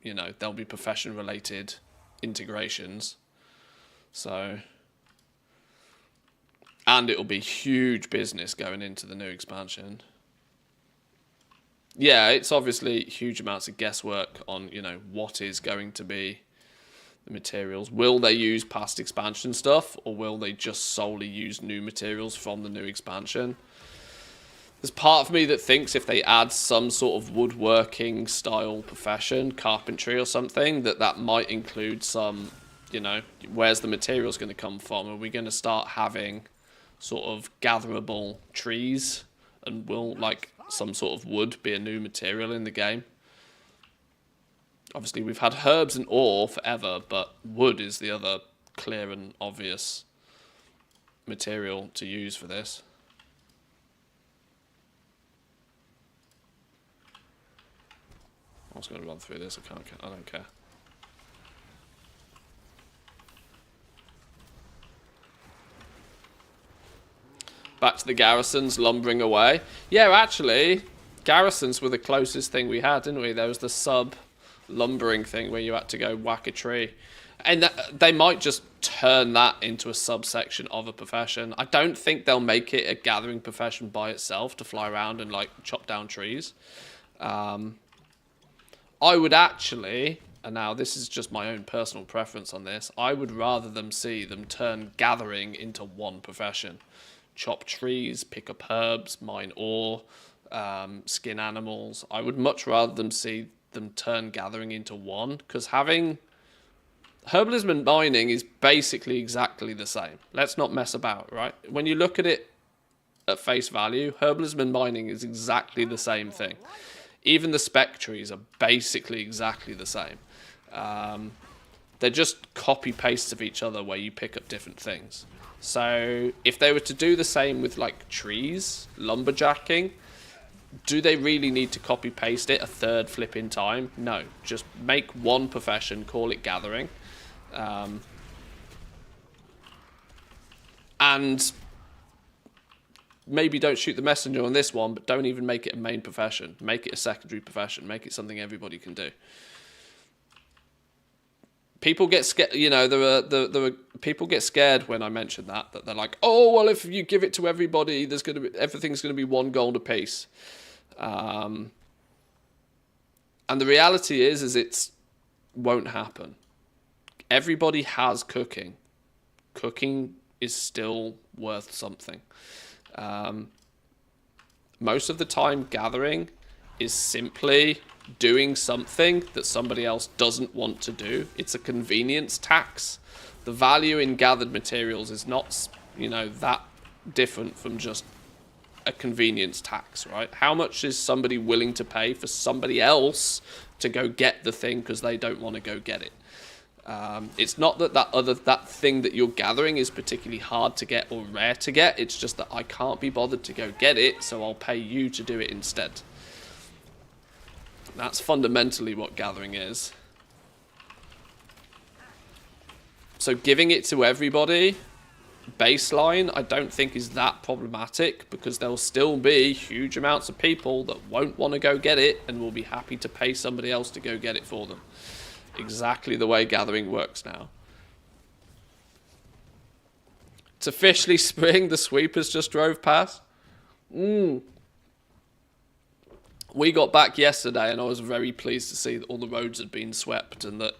you know, there'll be profession related integrations. So, and it'll be huge business going into the new expansion. Yeah, it's obviously huge amounts of guesswork on, you know, what is going to be the materials. Will they use past expansion stuff, or will they just solely use new materials from the new expansion? There's part of me that thinks if they add some sort of woodworking style profession, carpentry or something, that might include some, you know, where's the materials going to come from? Are we going to start having sort of gatherable trees, and will like some sort of wood be a new material in the game? Obviously, we've had herbs and ore forever, but wood is the other clear and obvious material to use for this. I'm just going to run through this. I don't care. Back to the garrisons, lumbering away. Yeah, actually, garrisons were the closest thing we had, didn't we? There was the sub-lumbering thing where you had to go whack a tree. And they might just turn that into a subsection of a profession. I don't think they'll make it a gathering profession by itself to fly around and, like, chop down trees. I would actually, and now this is just my own personal preference on this, I would rather them see them turn gathering into one profession. Chop trees, pick up herbs, mine ore, skin animals. I would much rather them see them turn gathering into one, because having herbalism and mining is basically exactly the same. Let's not mess about, right? When you look at it at face value, herbalism and mining is exactly the same thing. Even the spec trees are basically exactly the same. They're just copy pastes of each other where you pick up different things. So if they were to do the same with like trees, lumberjacking, do they really need to copy paste it a third flipping time? No, just make one profession, call it gathering. And maybe don't shoot the messenger on this one, but don't even make it a main profession. Make it a secondary profession. Make it something everybody can do. People get scared, you know, there were people get scared when I mention that they're like, oh, well, if you give it to everybody, everything's going to be one gold apiece. And the reality is it won't happen. Everybody has cooking. Cooking is still worth something. Most of the time, gathering is simply doing something that somebody else doesn't want to do. It's a convenience tax. The value in gathered materials is not, you know, that different from just a convenience tax, right? How much is somebody willing to pay for somebody else to go get the thing because they don't want to go get it? It's not that that thing that you're gathering is particularly hard to get or rare to get. It's just that I can't be bothered to go get it, so I'll pay you to do it instead. That's fundamentally what gathering is. So giving it to everybody, baseline, I don't think is that problematic, because there'll still be huge amounts of people that won't want to go get it and will be happy to pay somebody else to go get it for them. Exactly the way gathering works now. It's officially spring. The sweepers just drove past. We got back yesterday and I was very pleased to see that all the roads had been swept and that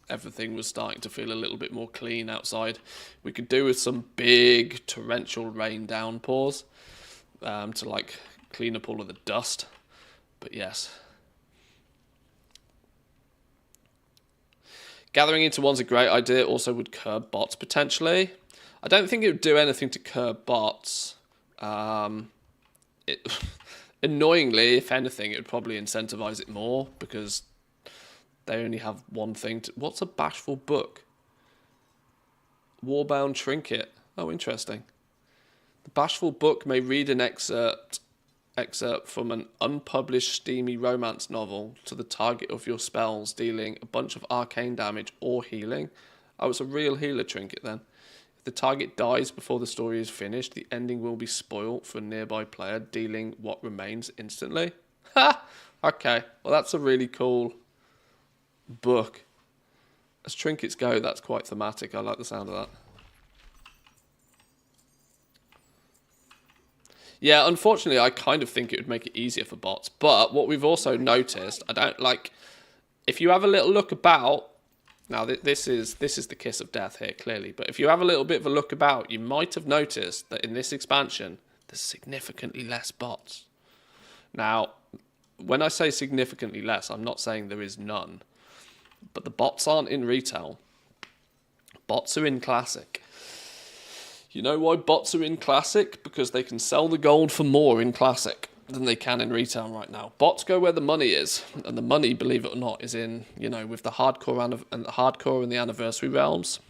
everything was starting to feel a little bit more clean outside. We could do with some big torrential rain downpours to like clean up all of the dust. But yes. Gathering into one's a great idea. Also would curb bots potentially. I don't think it would do anything to curb bots. Annoyingly, if anything, it would probably incentivize it more, because they only have one thing to... What's a bashful book? Warbound trinket. Oh, interesting. The bashful book may read an excerpt from an unpublished steamy romance novel to the target of your spells, dealing a bunch of arcane damage or healing. Oh, it's a real healer trinket then. If the target dies before the story is finished, the ending will be spoiled for a nearby player, dealing what remains instantly. Ha! Okay, well that's a really cool book. As trinkets go, that's quite thematic. I like the sound of that. Yeah, unfortunately, I kind of think it would make it easier for bots. But what we've also noticed, I don't like... If you have a little look about... Now, this is the kiss of death here, clearly. But if you have a little bit of a look about, you might have noticed that in this expansion, there's significantly less bots. Now, when I say significantly less, I'm not saying there is none. But the bots aren't in retail. Bots are in classic. You know why bots are in classic? Because they can sell the gold for more in classic than they can in retail right now. Bots go where the money is, and the money, believe it or not, is in, you know, with the hardcore and the anniversary realms.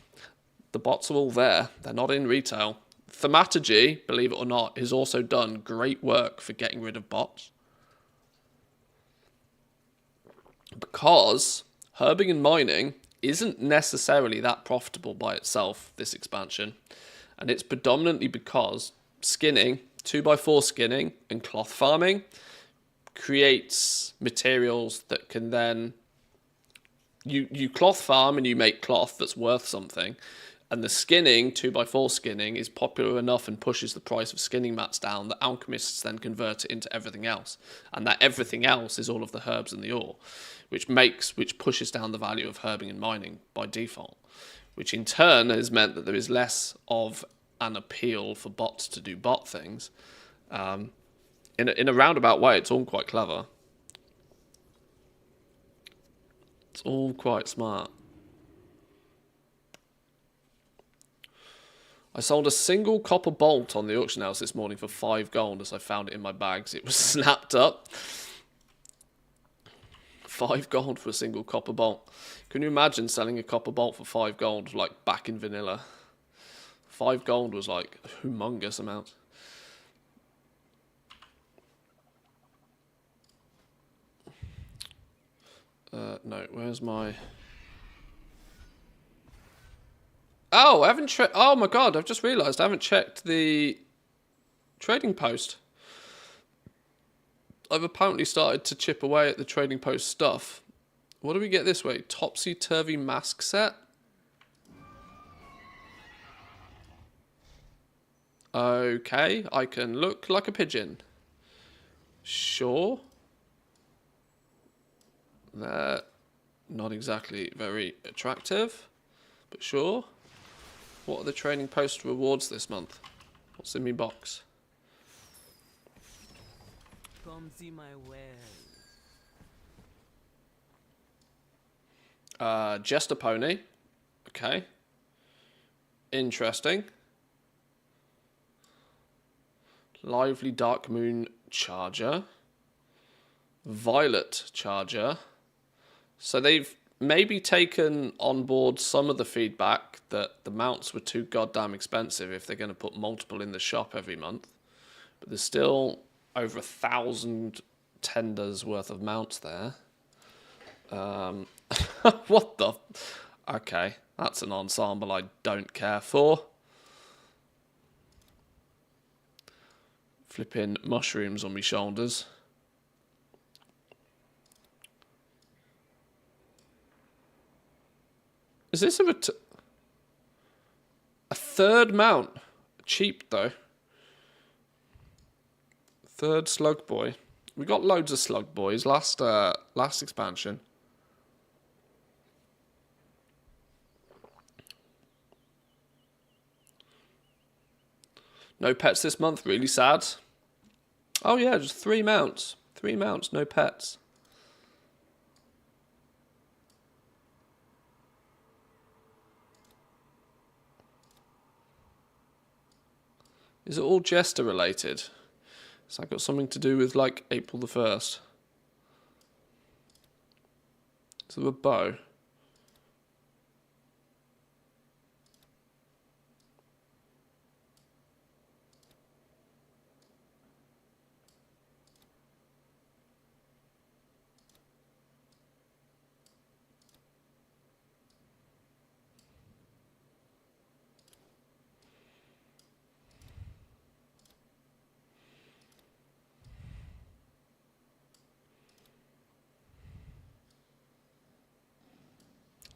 The bots are all there. They're not in retail. Thaumaturgy, believe it or not, has also done great work for getting rid of bots. Because herbing and mining isn't necessarily that profitable by itself, this expansion. And it's predominantly because skinning, 2x4 skinning and cloth farming creates materials that can then... You cloth farm and you make cloth that's worth something. And the skinning, 2x4 skinning, is popular enough and pushes the price of skinning mats down that alchemists then convert it into everything else. And that everything else is all of the herbs and the ore, which pushes down the value of herbing and mining by default. Which in turn has meant that there is less of an appeal for bots to do bot things. In a roundabout way, it's all quite clever. It's all quite smart. I sold a single copper bolt on the auction house this morning for 5 gold as I found it in my bags. It was snapped up. 5 gold for a single copper bolt. Can you imagine selling a copper bolt for 5 gold, like back in vanilla? 5 gold was like a humongous amount. No, where's my... Oh, I haven't oh my god, I've just realised I haven't checked the trading post. I've apparently started to chip away at the trading post stuff. What do we get this way? Topsy-turvy mask set? Okay, I can look like a pigeon. Sure. They're not exactly very attractive, but sure. What are the trading post rewards this month? What's in my box? Come see my well. Jester Pony. Okay. Interesting. Lively Dark Moon Charger. Violet Charger. So they've maybe taken on board some of the feedback that the mounts were too goddamn expensive if they're going to put multiple in the shop every month. But there's still over 1,000 tenders worth of mounts there. What the... Okay, that's an ensemble I don't care for. Flipping mushrooms on my shoulders. Is this a third mount? Cheap though. Third Slug Boy. We got loads of Slug Boys last expansion. No pets this month, really sad. Oh yeah, just 3 mounts. 3 mounts, no pets. Is it all Jester related? Has that got something to do with like April the 1st? Is there a bow?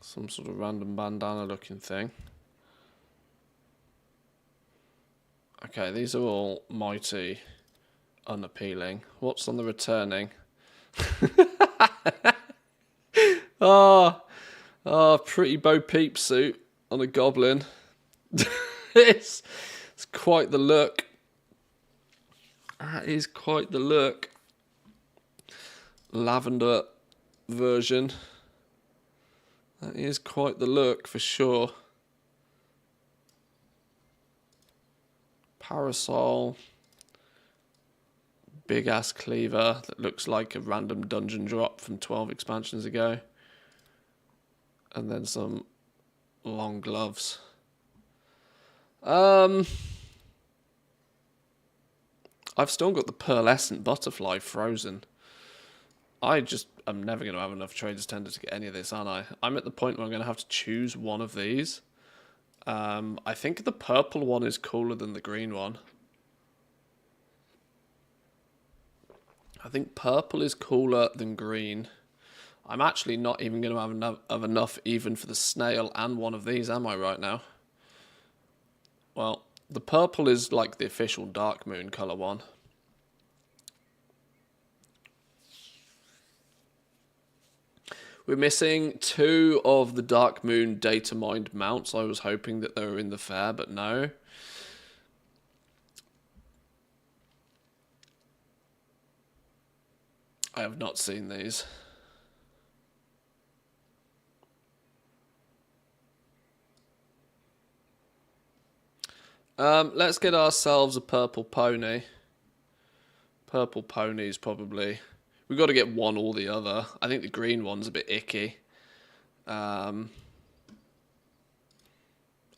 Some sort of random bandana looking thing. Okay, these are all mighty unappealing. What's on the returning? Pretty Bo Peep suit on a goblin. it's quite the look. That is quite the look. Lavender version. That is quite the look for sure. Parasol. Big ass cleaver that looks like a random dungeon drop from 12 expansions ago. And then some long gloves. I've still got the pearlescent butterfly frozen. I'm never going to have enough traders tender to get any of this, aren't I? I'm at the point where I'm going to have to choose one of these. I think the purple one is cooler than the green one. I think purple is cooler than green. I'm actually not even going to have enough even for the snail and one of these, am I, right now? Well, the purple is like the official Dark Moon colour one. We're missing 2 of the Dark Moon data mined mounts. I was hoping that they were in the fair, but no. I have not seen these. Let's get ourselves a purple pony. Purple ponies probably. We've got to get one or the other. I think the green one's a bit icky. I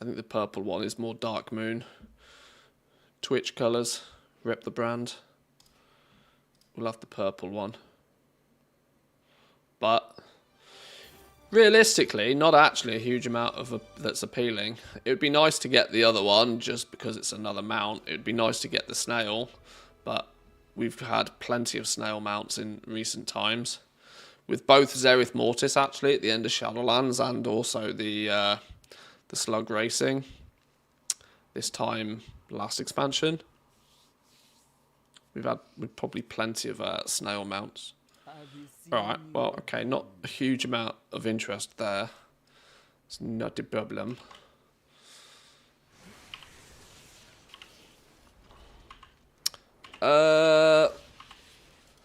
think the purple one is more Dark Moon. Twitch colours. Rep the brand. We'll have the purple one. But realistically, not actually a huge amount of that's appealing. It would be nice to get the other one just because it's another mount. It would be nice to get the snail, but we've had plenty of snail mounts in recent times. With both Zerith Mortis actually at the end of Shadowlands and also the Slug Racing. This time, last expansion. We've probably plenty of snail mounts. Alright, well, okay, not a huge amount of interest there. It's not a problem.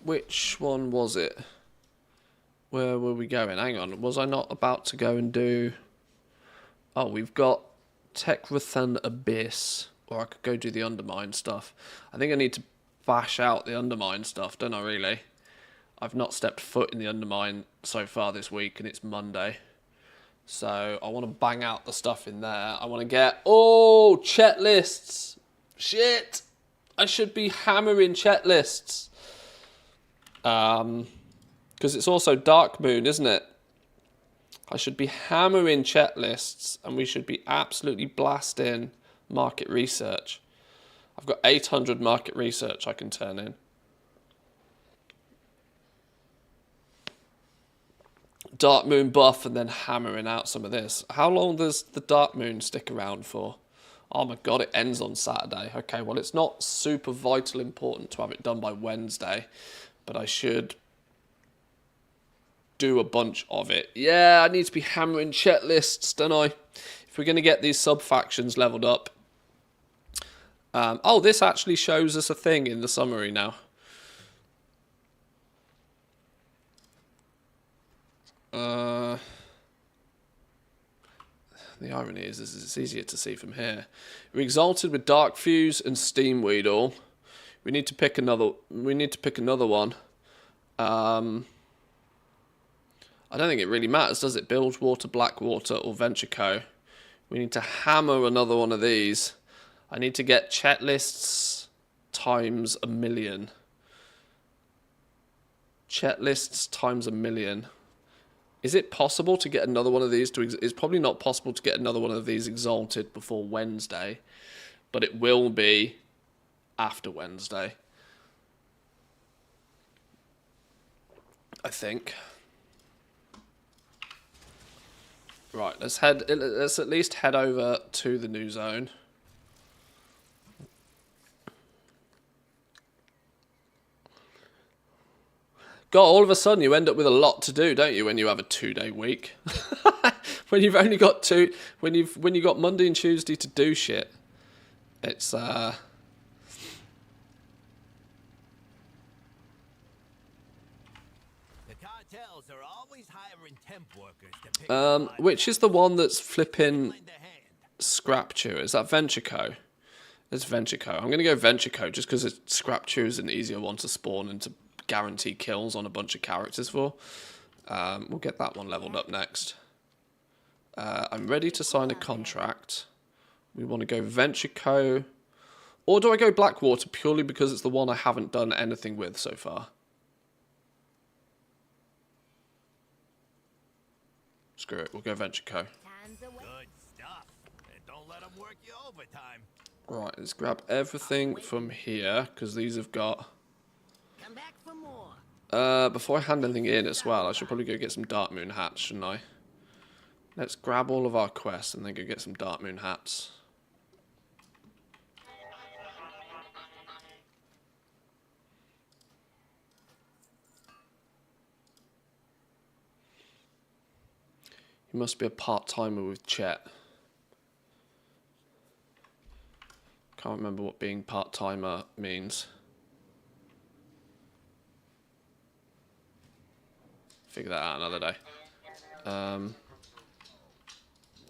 Which one was it? Where were we going? Hang on. Was I not about to go and do... Oh, we've got Techrathan Abyss. Or I could go do the Undermine stuff. I think I need to bash out the Undermine stuff, don't I, really? I've not stepped foot in the Undermine so far this week, and it's Monday. So I want to bang out the stuff in there. I want to get... Oh, chat lists. Shit. I should be hammering chat lists. Because it's also Dark Moon, isn't it? I should be hammering chat lists, and we should be absolutely blasting market research. I've got 800 market research I can turn in. Dark Moon buff and then hammering out some of this. How long does the Dark Moon stick around for? Oh my god, it ends on Saturday. Okay, well, it's not super vital important to have it done by Wednesday, but I should do a bunch of it. Yeah, I need to be hammering chat lists, don't I? If we're going to get these sub-factions leveled up. Oh, this actually shows us a thing in the summary now. The irony is it's easier to see from here. We're exalted with Dark Fuse and Steam Weedle. We need to pick another. We need to pick another one. I don't think it really matters, does it? Bilgewater, Blackwater, or Venture Co. We need to hammer another one of these. I need to get chat lists times 1,000,000. Chat lists times 1,000,000. Is it possible to get another one of these to... It's probably not possible to get another one of these exalted before Wednesday, but it will be after Wednesday, I think. Right, let's at least head over to the new zone. God, all of a sudden you end up with a lot to do, don't you, when you have a 2-day week? When you've only got when you've got Monday and Tuesday to do shit. It's The cartels are always hiring temp workers to pick which is the one that's flipping Scrap Chew? Is that Venture Co? It's Venture Co. I'm going to go Venture Co just because Scrap Chew is an easier one to spawn and to guarantee kills on a bunch of characters for. We'll get that one leveled up next. I'm ready to sign a contract. We want to go Venture Co. Or do I go Blackwater purely because it's the one I haven't done anything with so far? Screw it, we'll go Venture Co. Good stuff. And don't let them work you overtime. Right, let's grab everything from here because these have got... Come back for more. Before I hand anything in as well, I should probably go get some Dark Moon hats, shouldn't I? Let's grab all of our quests and then go get some Dark Moon hats. You must be a part-timer with Chet. Can't remember what being part-timer means. Figure that out another day.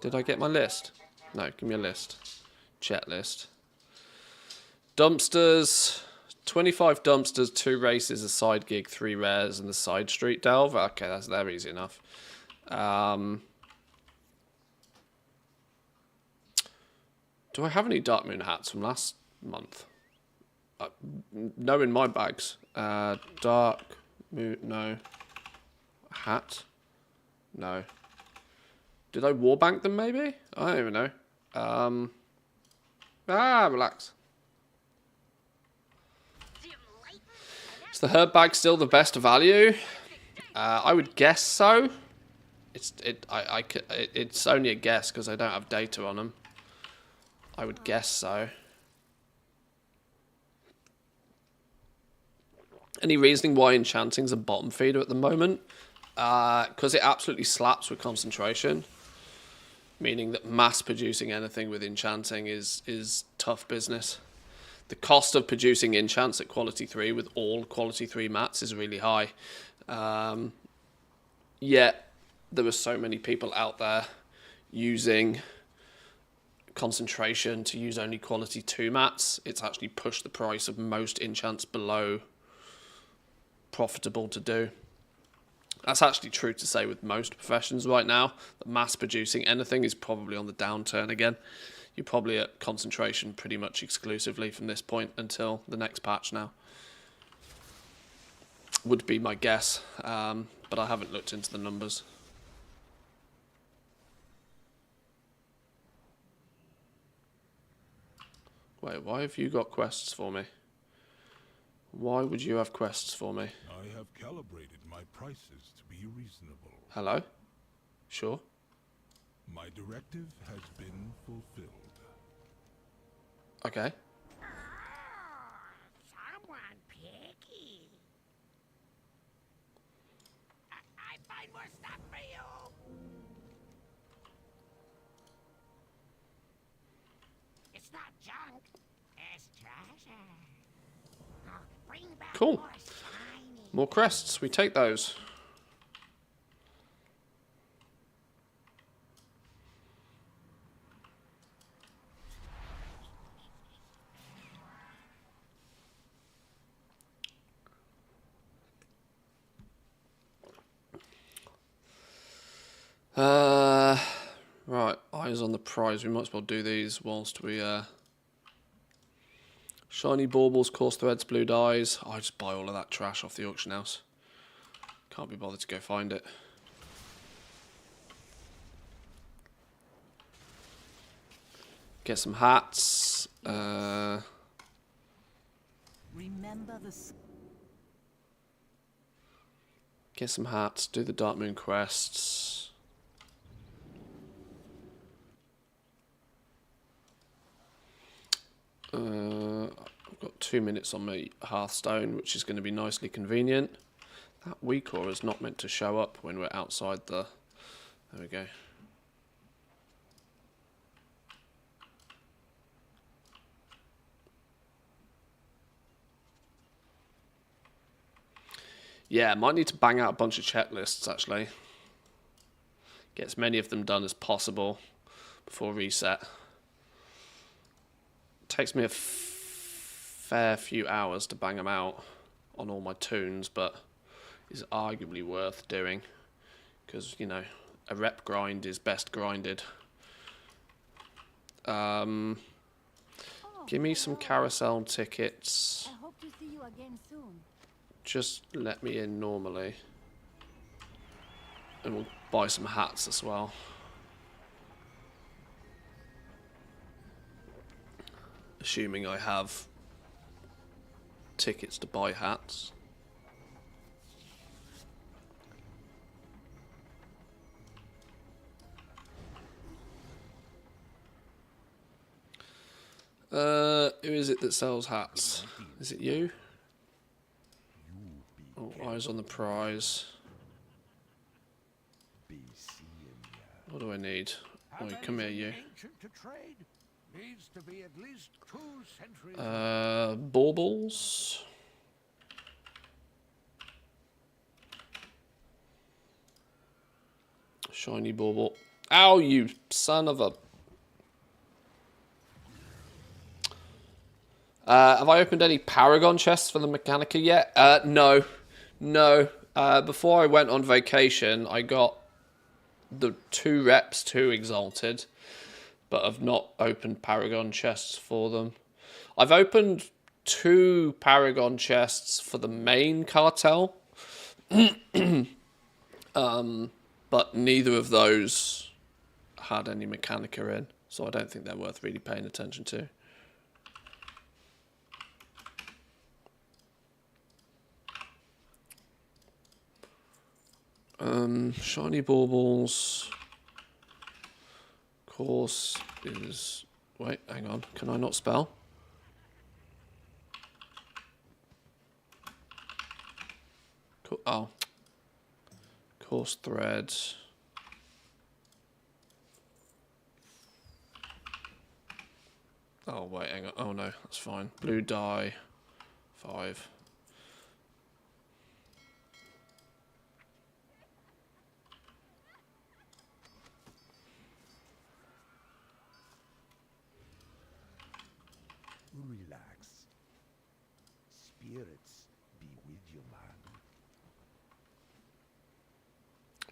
Did I get my list? No, give me a list. Chat list. Dumpsters. 25 dumpsters, 2 races, a side gig, 3 rares, and the side street delve. Okay, they're easy enough. Do I have any Dark Moon hats from last month? No in my bags. Dark Moon, no. Hat? No. Did I warbank them maybe? I don't even know. Relax. Is the herb bag still the best value? I would guess so. It's only a guess because I don't have data on them. I would guess so. Any reasoning why enchanting's a bottom feeder at the moment? Because it absolutely slaps with concentration. Meaning that mass producing anything with enchanting is tough business. The cost of producing enchants at quality 3 with all quality 3 mats is really high. yet there were so many people out there using concentration to use only quality 2 mats, it's actually pushed the price of most enchants below profitable to do. That's actually true to say with most professions right now, that mass producing anything is probably on the downturn again. You're probably at concentration pretty much exclusively from this point until the next patch now. Would be my guess, but I haven't looked into the numbers. Wait, why have you got quests for me? Why would you have quests for me? I have calibrated my prices to be reasonable. Hello? Sure. My directive has been fulfilled. Okay. Someone picky. I find more stuff for you. It's not junk. It's treasure. Oh, bring back Cool. more shiny. More crests. We take those. Right, eyes on the prize. We might as well do these whilst we, shiny baubles, coarse threads, blue dyes. I just buy all of that trash off the auction house. Can't be bothered to go find it. Get some hats. Remember the Get some hats. Do the Dark Moon quests. I've got 2 minutes on my Hearthstone, which is going to be nicely convenient. That weak aura is not meant to show up when we're outside the... There we go. Yeah, might need to bang out a bunch of checklists, actually. Get as many of them done as possible before reset. Takes me a fair few hours to bang them out on all my tunes, but is arguably worth doing because, you know, a rep grind is best grinded. Give me some carousel tickets. I hope to see you again soon. Just let me in normally. And we'll buy some hats as well. Assuming I have tickets to buy hats. Who is it that sells hats? Is it you? Oh, eyes on the prize. What do I need? Oh, come here, you. Ancient to trade needs to be at least 2 centuries. Baubles. Shiny bauble. Ow, you son of a... have I opened any Paragon chests for the Mechanica yet? No. No. Before I went on vacation, I got the 2 reps, 2 Exalted, but I've not opened Paragon chests for them. I've opened 2 Paragon chests for the main cartel, but neither of those had any Mechanica in, so I don't think they're worth really paying attention to. Shiny baubles. Course is... Wait, hang on. Can I not spell? Oh. Course thread. Oh, wait, hang on. Oh, no, that's fine. Blue dye. 5.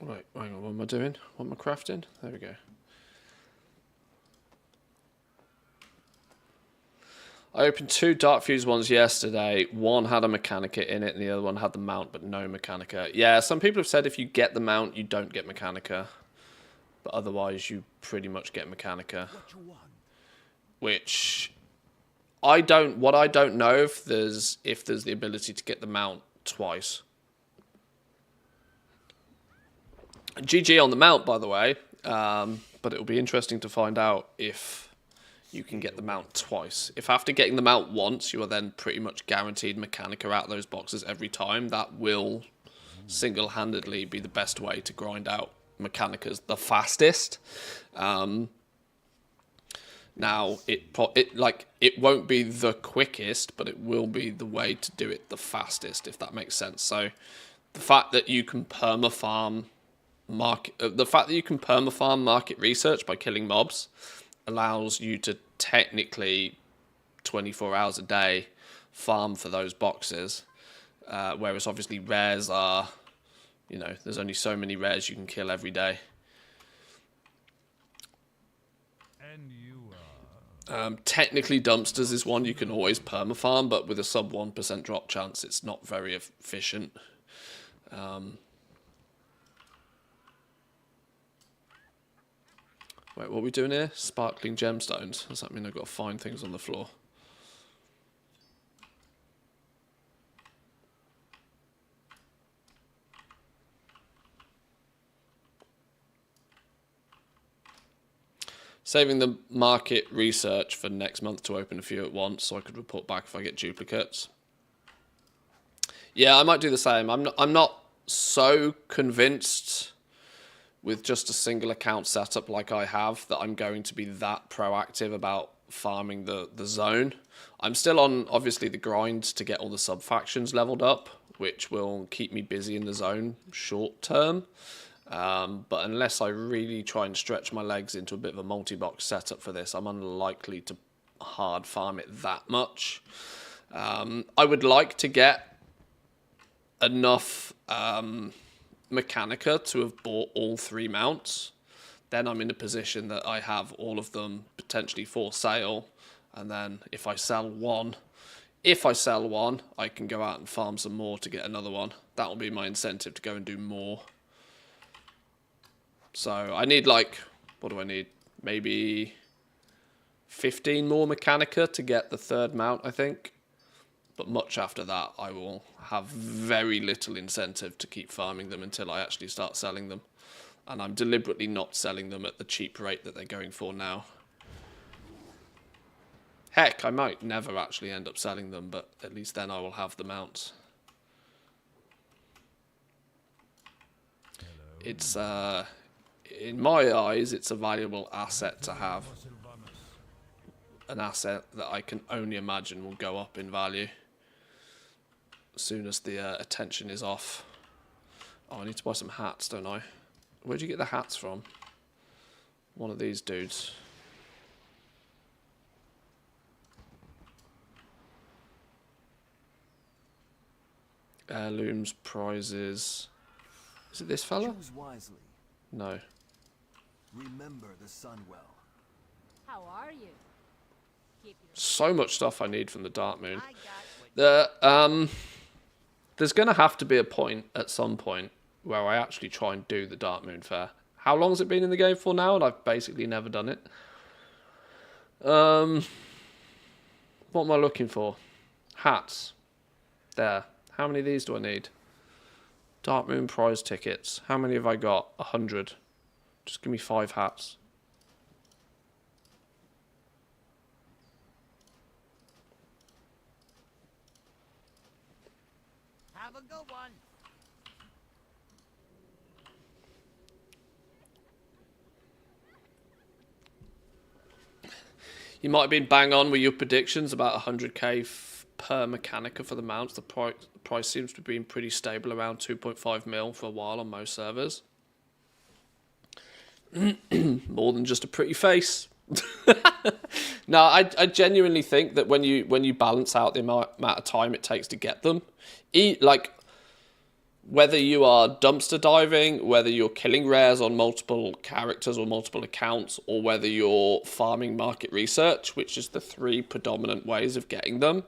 Right, hang on, what am I doing? What am I crafting? There we go. I opened 2 Dark Fuse ones yesterday. One had a Mechanica in it, and the other one had the mount, but no Mechanica. Yeah, some people have said if you get the mount, you don't get Mechanica. But otherwise, you pretty much get Mechanica. Which, I don't know if there's the ability to get the mount twice. GG on the mount, by the way. But it'll be interesting to find out if you can get the mount twice. If after getting the mount once, you are then pretty much guaranteed Mechanica out of those boxes every time, that will single-handedly be the best way to grind out Mechanicas the fastest. Now, it won't be the quickest, but it will be the way to do it the fastest, if that makes sense. So, the fact that you can perma-farm market research by killing mobs allows you to technically 24 hours a day farm for those boxes, whereas obviously rares are, there's only so many rares you can kill every day. And you Technically dumpsters is one you can always perma farm, but with a sub 1% drop chance it's not very efficient. Wait, what are we doing here? Sparkling gemstones. Does that mean I've got to find things on the floor? Saving the market research for next month to open a few at once so I could report back if I get duplicates. Yeah, I might do the same. I'm not so convinced with just a single account setup like I have that I'm going to be that proactive about farming the zone. I'm still on, obviously, the grind to get all the sub-factions leveled up, which will keep me busy in the zone short term. But unless I really try and stretch my legs into a bit of a multi-box setup for this, I'm unlikely to hard farm it that much. I would like to get enough Mechanica to have bought all 3 mounts. Then I'm in a position that I have all of them potentially for sale, and then if I sell one, I can go out and farm some more to get another one. That will be my incentive to go and do more. So I need, like, what do I need? Maybe 15 more Mechanica to get the 3rd mount, I think. But much after that, I will have very little incentive to keep farming them until I actually start selling them. And I'm deliberately not selling them at the cheap rate that they're going for now. Heck, I might never actually end up selling them, but at least then I will have the mounts. It's, in my eyes, it's a valuable asset to have. An asset that I can only imagine will go up in value as soon as the attention is off. Oh, I need to buy some hats, don't I? Where'd you get the hats from? One of these dudes. Heirlooms, prizes. Is it this fella? Choose wisely. No. Remember the sun well. How are you? Keep your So much stuff I need from the Dark Moon. I got There's going to have to be a point at some point where I actually try and do the Dark Moon Fair. How long has it been in the game for now? And I've basically never done it. What am I looking for? Hats. There. How many of these do I need? Dark Moon prize tickets. How many have I got? 100. Just give me 5 hats. Have a good one. You might have been bang on with your predictions about 100k per Mechanica for the mounts. The price seems to have been pretty stable around 2.5 mil for a while on most servers. More than just a pretty face. No, I genuinely think that when you balance out the amount of time it takes to get them, like whether you are dumpster diving, whether you're killing rares on multiple characters or multiple accounts, or whether you're farming market research, which is the three predominant ways of getting them,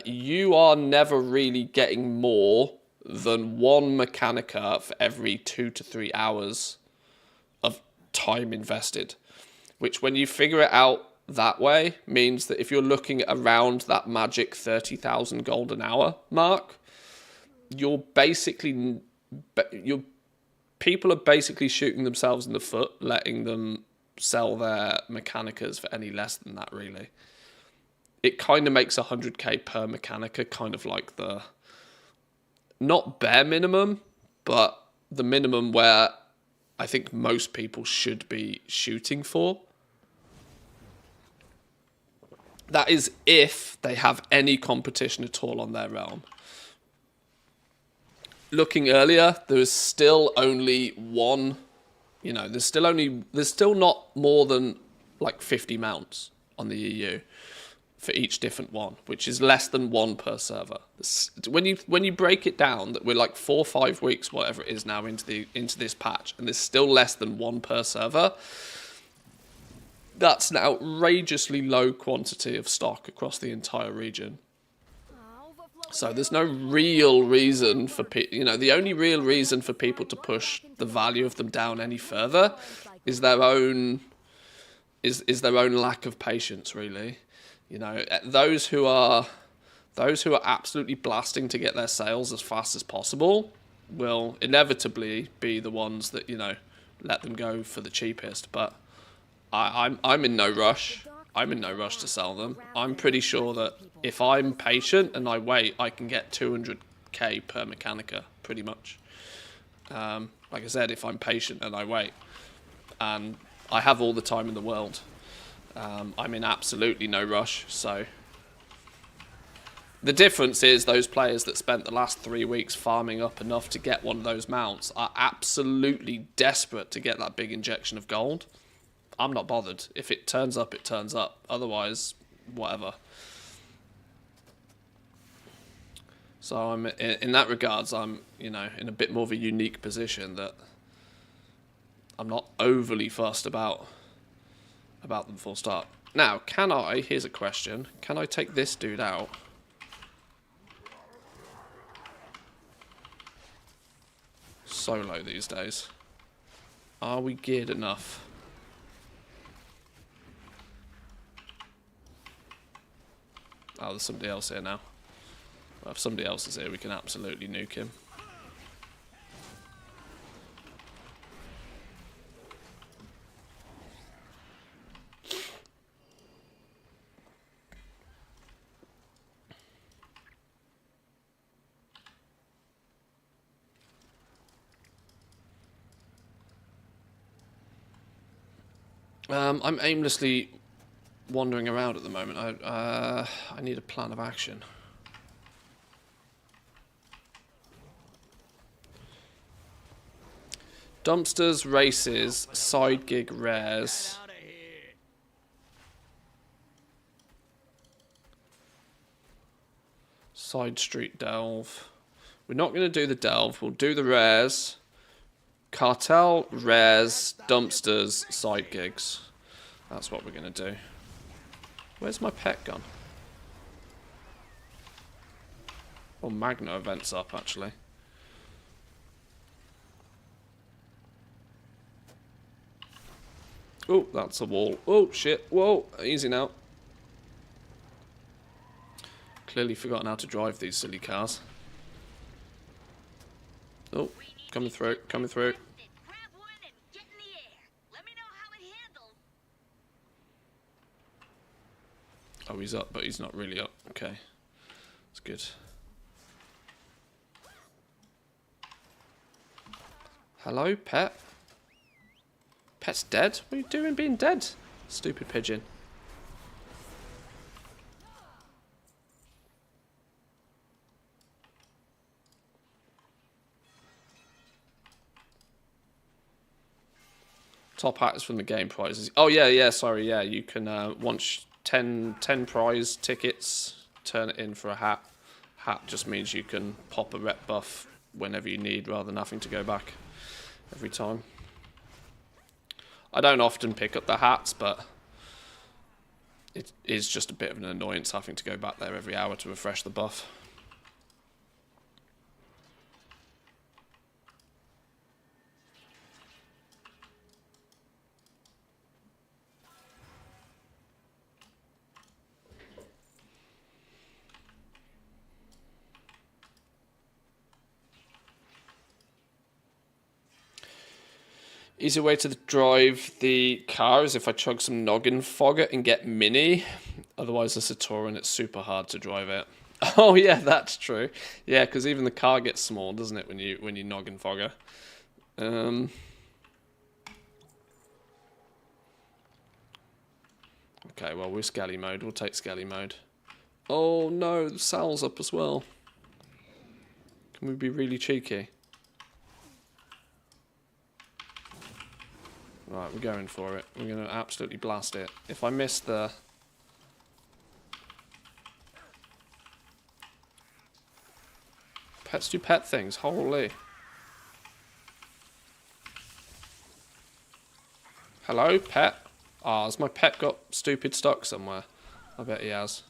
you are never really getting more than one Mechanica for every 2 to 3 hours of time invested. Which, when you figure it out that way, means that if you're looking around that magic 30,000 gold an hour mark, you're basically, people are basically shooting themselves in the foot, letting them sell their Mechanicas for any less than that, really. It kind of makes 100k per Mechanica kind of like the, not bare minimum, but the minimum where I think most people should be shooting for. That is if they have any competition at all on their realm. Looking earlier, there is still only one, there's still not more than like 50 mounts on the EU for each different one, which is less than one per server. When you break it down, that we're like 4 or 5 weeks, whatever it is now, into this patch, and there's still less than one per server. That's an outrageously low quantity of stock across the entire region. So there's no real reason for the only real reason for people to push the value of them down any further is their own lack of patience, really. Those who are absolutely blasting to get their sales as fast as possible will inevitably be the ones that let them go for the cheapest. But I'm in no rush. I'm in no rush to sell them. I'm pretty sure that if I'm patient and I wait, I can get 200k per Mechanica, pretty much. Like I said, if I'm patient and I wait, and I have all the time in the world. I'm in absolutely no rush, so the difference is those players that spent the last 3 weeks farming up enough to get one of those mounts are absolutely desperate to get that big injection of gold. I'm not bothered. If it turns up, it turns up. Otherwise, whatever. So I'm in that regards, I'm in a bit more of a unique position that I'm not overly fussed about them full start. Now, here's a question, can I take this dude out? Solo these days. Are we geared enough? Oh, there's somebody else here now. Well, if somebody else is here, we can absolutely nuke him. I'm aimlessly wandering around at the moment. I need a plan of action. Dumpsters, races, side gig rares. Side street delve. We're not going to do the delve. We'll do the rares. Cartel, rares, dumpsters, side gigs. That's what we're going to do. Where's my pet gone? Oh, Magna event's up, actually. Oh, that's a wall. Oh, shit. Whoa, easy now. Clearly forgotten how to drive these silly cars. Oh, coming through, coming through. Oh, he's up, but he's not really up. Okay. That's good. Hello, pet? Pet's dead? What are you doing being dead? Stupid pigeon. Top hat is from the game prizes. Oh, yeah, sorry, yeah. You can, once 10 prize tickets, turn it in for a hat. Hat just means you can pop a rep buff whenever you need, rather than having to go back every time. I don't often pick up the hats, but it is just a bit of an annoyance having to go back there every hour to refresh the buff. Easy way to drive the car is if I chug some noggin fogger and get mini. Otherwise, as a Tauren, it's super hard to drive it. Oh yeah, that's true. Yeah, because even the car gets small, doesn't it, when you noggin fogger? Okay, well, we're Skelly mode. We'll take Skelly mode. Oh no, the Sal's up as well. Can we be really cheeky? Right, we're going for it. We're going to absolutely blast it. If I miss the... Pets do pet things, holy. Hello, pet? Ah, has my pet got stupid stuck somewhere? I bet he has.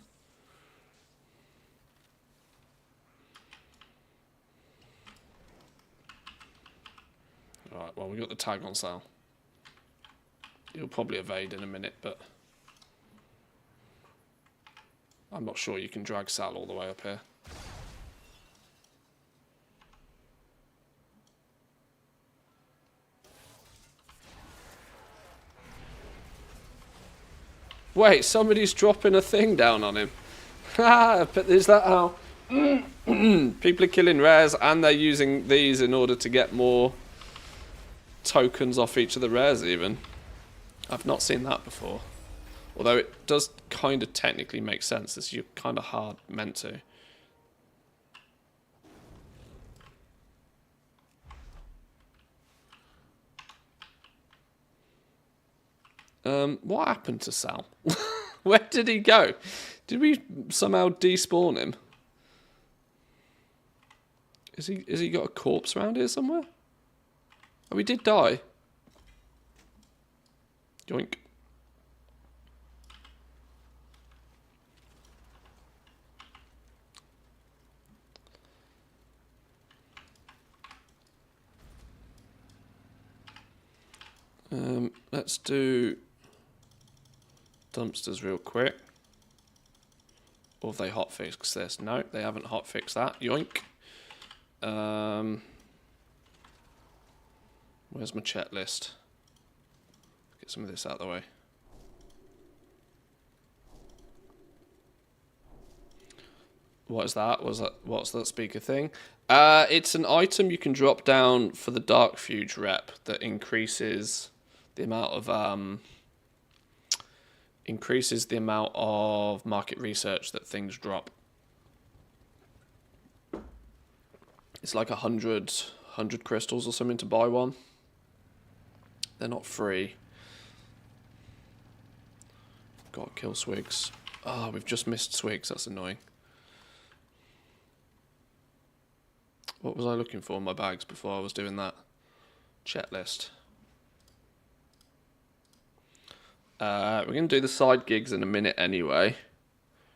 Alright, well, we got the tag on sale. He'll probably evade in a minute, but I'm not sure you can drag Sal all the way up here. Wait, somebody's dropping a thing down on him. But is that how people are killing rares and they're using these in order to get more tokens off each of the rares even? I've not seen that before. Although it does kind of technically make sense, as you're kind of hard meant to. What happened to Sal? Where did he go? Did we somehow despawn him? Is he got a corpse around here somewhere? Oh, he did die. Yoink. Let's do dumpsters real quick. Or have they hotfixed this? No, they haven't hotfixed that. Yoink. Where's my checklist? Get some of this out of the way. What is that? What's that speaker thing? It's an item you can drop down for the Dark Fuge rep that increases the amount of market research that things drop. It's like 100 crystals or something to buy one. They're not free. Gotta kill Swigs. Oh, we've just missed Swigs. That's annoying. What was I looking for in my bags before I was doing that? Checklist. We're going to do the side gigs in a minute anyway.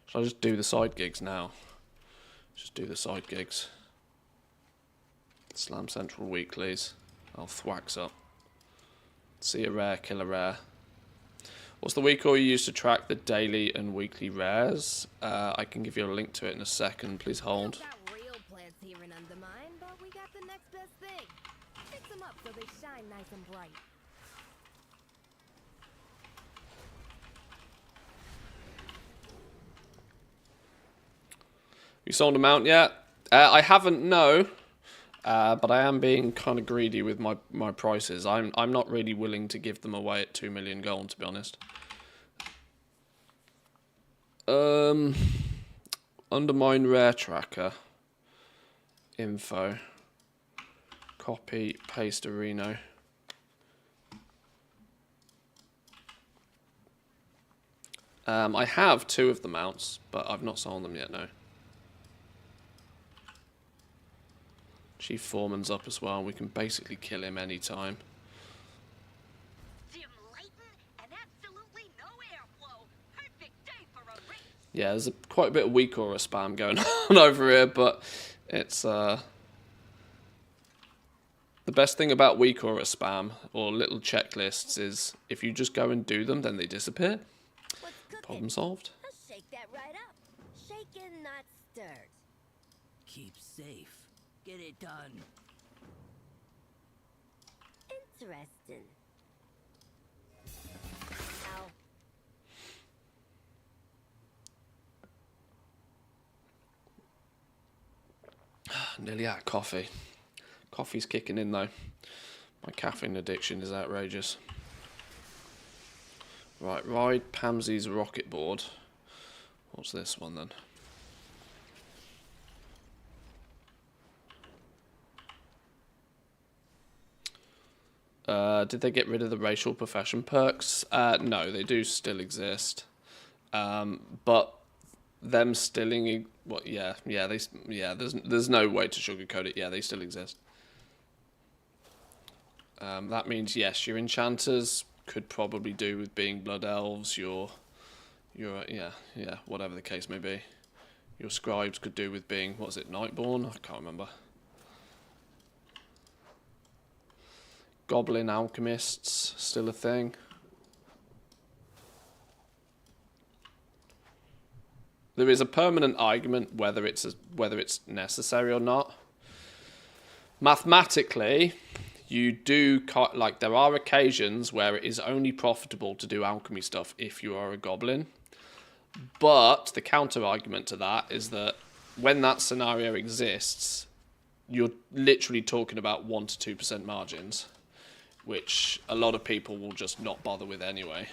Should I just do the side gigs now? Just do the side gigs. Slam Central Weeklies. I'll thwax up. See a rare, kill a rare. What's the week or you use to track the daily and weekly rares? I can give you a link to it in a second. Please hold. Got real plants here in Undermine, but we got the next best thing. Fix them up so they shine nice and bright. You sold a mount yet? I haven't, no. But I am being kind of greedy with my prices. I'm not really willing to give them away at 2 million gold, to be honest. Undermine rare tracker. Info. Copy, paste to Reno. I have 2 of the mounts, but I've not sold them yet, no. Chief Foreman's up as well. We can basically kill him anytime. Dim lightin' and absolutely no airflow. Perfect day for a race. Yeah, there's quite a bit of weak aura spam going on over here, but it's the best thing about weak aura spam or little checklists is if you just go and do them, then they disappear. What's cooking? Problem solved. I'll shake that right up. Shaken, not stirred. Keep safe. Get it done. Interesting. Ow. Nearly out of coffee. Coffee's kicking in though. My caffeine addiction is outrageous. Right, ride Pamsy's rocket board. What's this one then? Did they get rid of the racial profession perks? No, they do still exist. But them stilling, what? Yeah. There's no way to sugarcoat it. Yeah, they still exist. That means yes, your enchanters could probably do with being blood elves. Your whatever the case may be. Your scribes could do with being, what was it, Nightborn? I can't remember. Goblin alchemists still a thing. There is a permanent argument whether it's necessary or not. Mathematically, you do like there are occasions where it is only profitable to do alchemy stuff if you are a goblin. But the counter argument to that is that when that scenario exists, you're literally talking about 1 to 2% margins, which a lot of people will just not bother with anyway.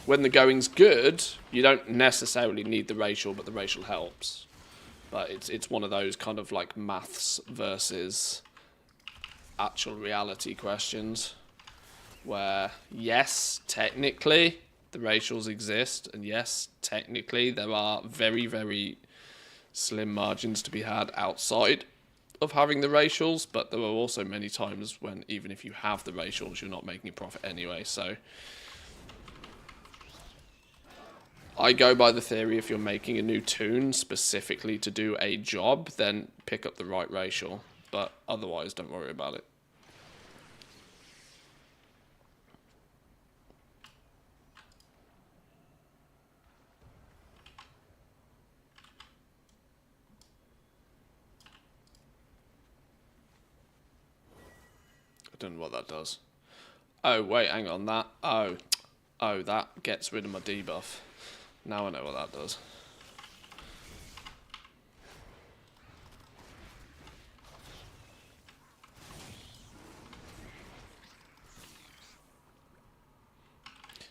When the going's good, you don't necessarily need the racial, but the racial helps. But it's one of those kind of like maths versus actual reality questions, where yes, technically the racials exist, and yes, technically there are very, very slim margins to be had outside of having the racials, but there are also many times when even if you have the racials, you're not making a profit anyway. So I go by the theory, if you're making a new toon specifically to do a job, then pick up the right racial, but otherwise don't worry about it. I don't know what that does. Oh, wait, hang on, that... Oh, that gets rid of my debuff. Now I know what that does.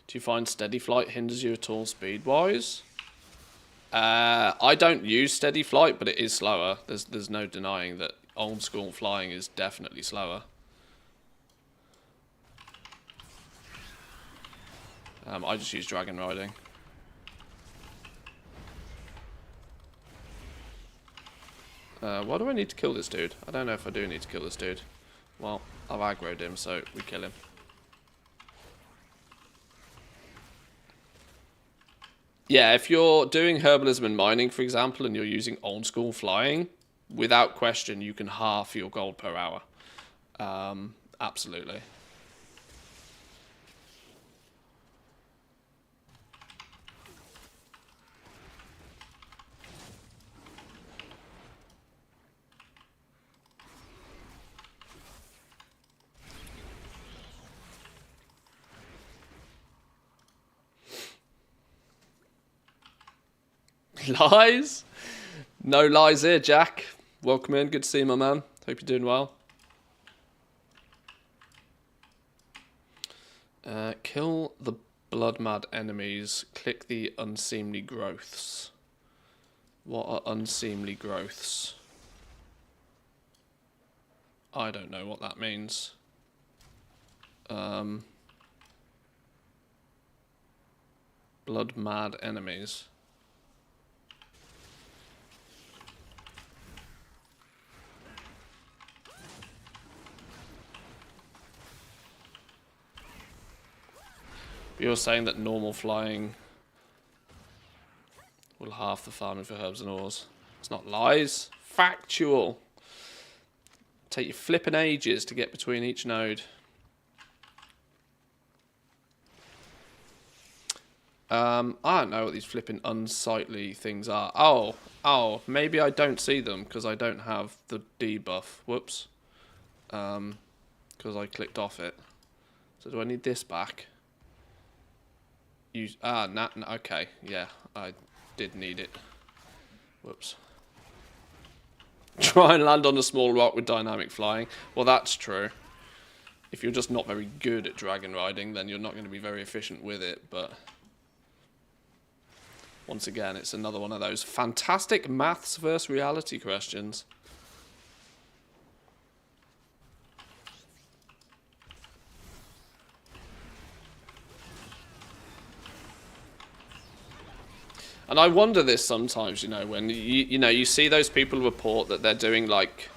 Do you find steady flight hinders you at all speed-wise? I don't use steady flight, but it is slower. There's no denying that old school flying is definitely slower. I just use dragon riding. Why do I need to kill this dude? I don't know if I do need to kill this dude. Well, I've aggroed him, so we kill him. Yeah, if you're doing herbalism and mining, for example, and you're using old school flying, without question, you can half your gold per hour. Absolutely. Lies? No lies here, Jack. Welcome in. Good to see you, my man. Hope you're doing well. Kill the blood mad enemies. Click the unseemly growths. What are unseemly growths? I don't know what that means. Blood mad enemies. You're saying that normal flying will halve the farming for herbs and ores. It's not lies. Factual. Take you flipping ages to get between each node. I don't know what these flipping unsightly things are. Oh, maybe I don't see them because I don't have the debuff. Whoops. Because I clicked off it. So do I need this back? Use okay, yeah, I did need it. Whoops. Try and land on a small rock with dynamic flying. Well, that's true. If you're just not very good at dragon riding, then you're not going to be very efficient with it, but once again, it's another one of those fantastic maths versus reality questions. And I wonder this sometimes, you know, when you see those people report that they're doing like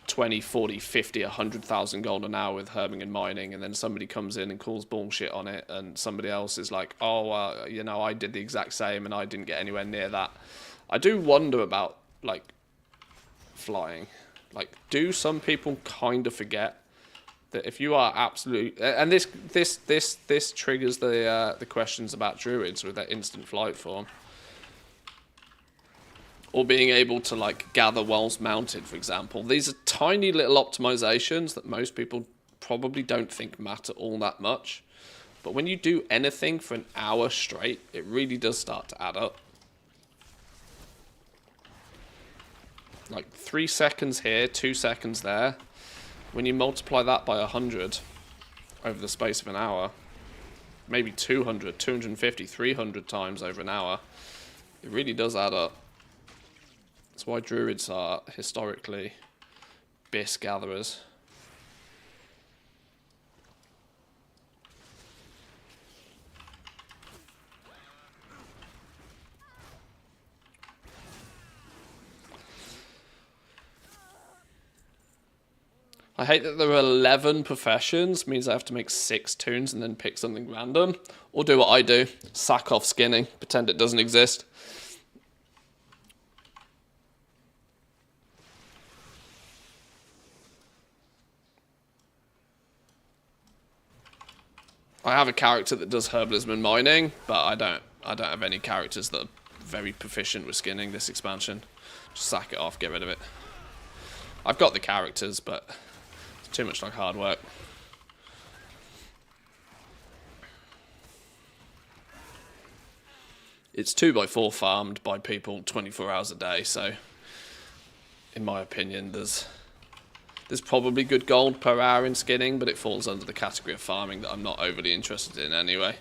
20, 40, 50, 100,000 gold an hour with herbing and mining, and then somebody comes in and calls bullshit on it, and somebody else is like, oh, you know, I did the exact same and I didn't get anywhere near that. I do wonder about, like, flying. Like, do some people kind of forget that if you are absolute, and this triggers the questions about druids with their instant flight form, or being able to like gather whilst mounted, for example. These are tiny little optimizations that most people probably don't think matter all that much, but when you do anything for an hour straight, it really does start to add up. Like 3 seconds here, 2 seconds there. When you multiply that by 100 over the space of an hour, maybe 200, 250, 300 times over an hour, it really does add up. That's why druids are historically bis gatherers. I hate that there are 11 professions, means I have to make 6 tunes and then pick something random. Or do what I do, sack off skinning, pretend it doesn't exist. I have a character that does herbalism and mining, but I don't have any characters that are very proficient with skinning this expansion. Just sack it off, get rid of it. I've got the characters, but it's too much like hard work. It's 2x4 farmed by people 24 hours a day, so in my opinion, there's probably good gold per hour in skinning, but it falls under the category of farming that I'm not overly interested in anyway.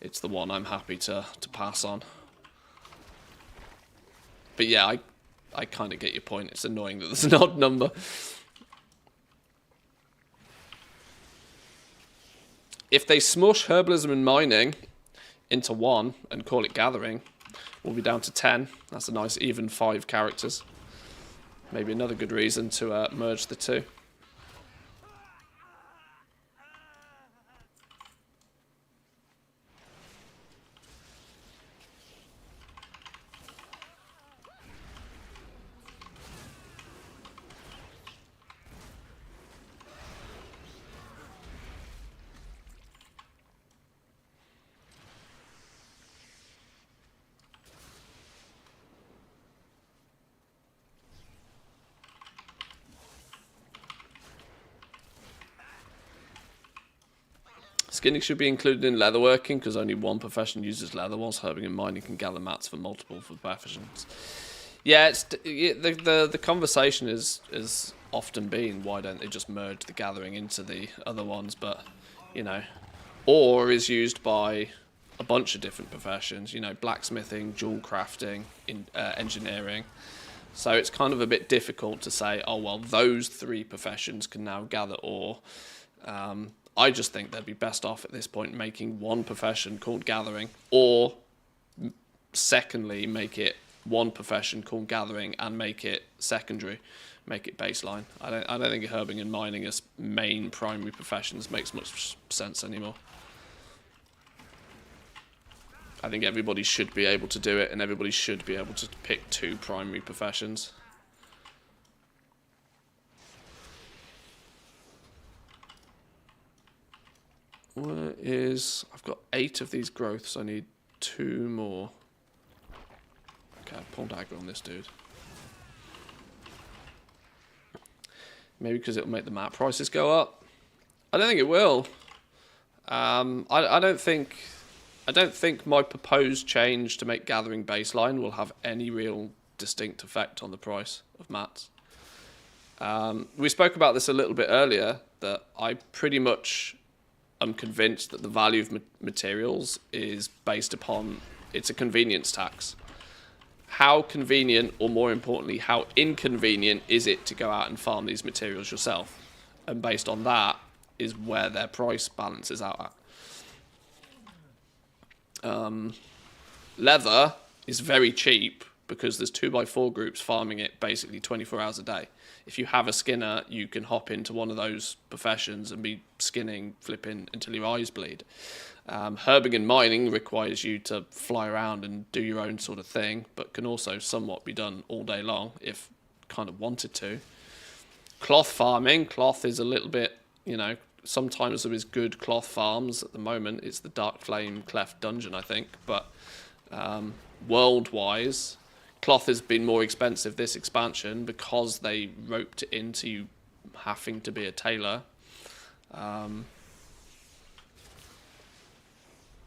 It's the one I'm happy to pass on. But yeah, I kind of get your point. It's annoying that there's an odd number. If they smush herbalism and mining into one and call it gathering, we'll be down to 10. That's a nice even 5 characters. Maybe another good reason to merge the two. Skinning should be included in leatherworking because only one profession uses leather, whilst herbing and mining can gather mats for multiple professions. Yeah, the conversation is often been, why don't they just merge the gathering into the other ones? But you know, ore is used by a bunch of different professions. You know, blacksmithing, jewel crafting, engineering. So it's kind of a bit difficult to say, oh well, those 3 professions can now gather ore. I just think they'd be best off at this point making one profession called gathering, or secondly, make it one profession called gathering and make it secondary, make it baseline. I don't think herbing and mining as main primary professions makes much sense anymore. I think everybody should be able to do it, and everybody should be able to pick 2 primary professions. Where is... I've got 8 of these growths. I need 2 more. Okay, I've pulled aggro on this dude. Maybe because it'll make the map prices go up. I don't think it will. I don't think my proposed change to make gathering baseline will have any real distinct effect on the price of mats. We spoke about this a little bit earlier, that I pretty much am convinced that the value of materials is based upon, it's a convenience tax. How convenient, or more importantly, how inconvenient is it to go out and farm these materials yourself? And based on that is where their price balances out at. Leather is very cheap because there's 2x4 groups farming it basically 24 hours a day. If you have a skinner, you can hop into one of those professions and be skinning, flipping until your eyes bleed. Herbing and mining requires you to fly around and do your own sort of thing, but can also somewhat be done all day long if kind of wanted to. Cloth farming, cloth is a little bit, you know, sometimes there is good cloth farms. At the moment it's the Dark Flame Cleft Dungeon, I think, but world-wise, cloth has been more expensive this expansion because they roped it into you having to be a tailor.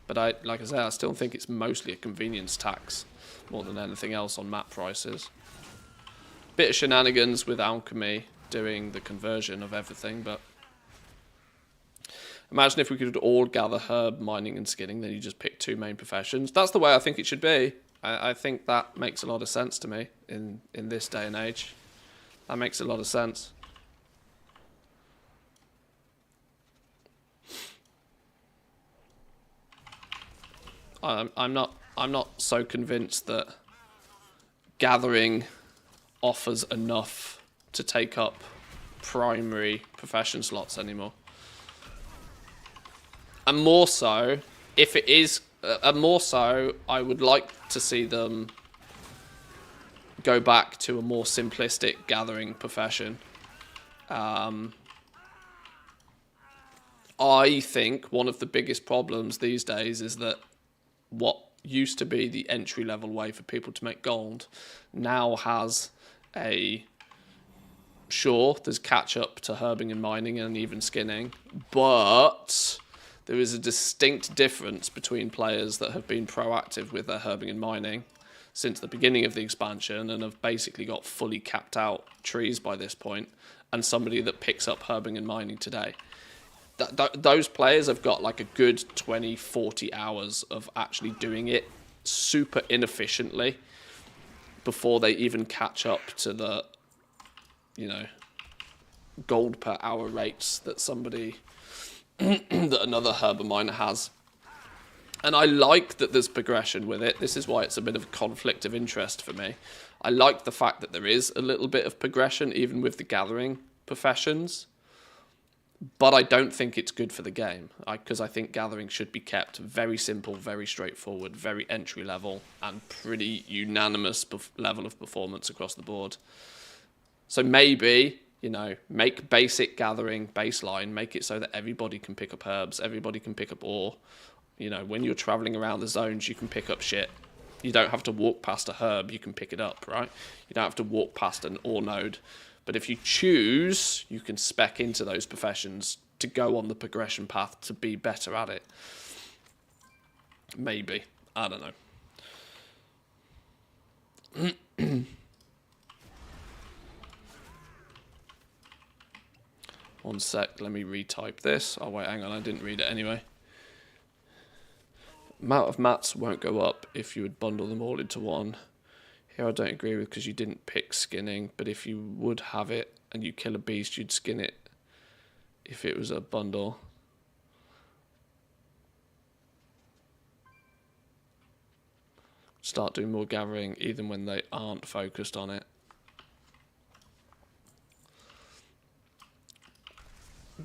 But like I said, I still think it's mostly a convenience tax more than anything else on map prices. Bit of shenanigans with alchemy doing the conversion of everything, but imagine if we could all gather herb, mining and skinning, then you just pick 2 main professions. That's the way I think it should be. I think that makes a lot of sense to me in this day and age. That makes a lot of sense. I'm not so convinced that gathering offers enough to take up primary profession slots anymore. And more so, if it is, more so, I would like to see them go back to a more simplistic gathering profession. I think one of the biggest problems these days is that what used to be the entry-level way for people to make gold now has a... Sure, there's catch-up to herbing and mining and even skinning, but there is a distinct difference between players that have been proactive with their herbing and mining since the beginning of the expansion and have basically got fully capped out trees by this point, and somebody that picks up herbing and mining today. Those players have got like a good 20, 40 hours of actually doing it super inefficiently before they even catch up to the, you know, gold per hour rates that somebody, that another herb miner has. And I like that there's progression with it. This is why it's a bit of a conflict of interest for me. I like the fact that there is a little bit of progression even with the gathering professions. But I don't think it's good for the game, because I think gathering should be kept very simple, very straightforward, very entry level, and pretty unanimous level of performance across the board. So maybe, you know, make basic gathering baseline, make it so that everybody can pick up herbs, everybody can pick up ore. You know, when you're traveling around the zones, you can pick up shit. You don't have to walk past a herb, you can pick it up, right? You don't have to walk past an ore node. But if you choose, you can spec into those professions to go on the progression path to be better at it. Maybe. I don't know. One sec, let me retype this. Oh wait, hang on, I didn't read it anyway. Amount of mats won't go up if you would bundle them all into one. Here I don't agree with because you didn't pick skinning, but if you would have it and you kill a beast, you'd skin it if it was a bundle. Start doing more gathering even when they aren't focused on it.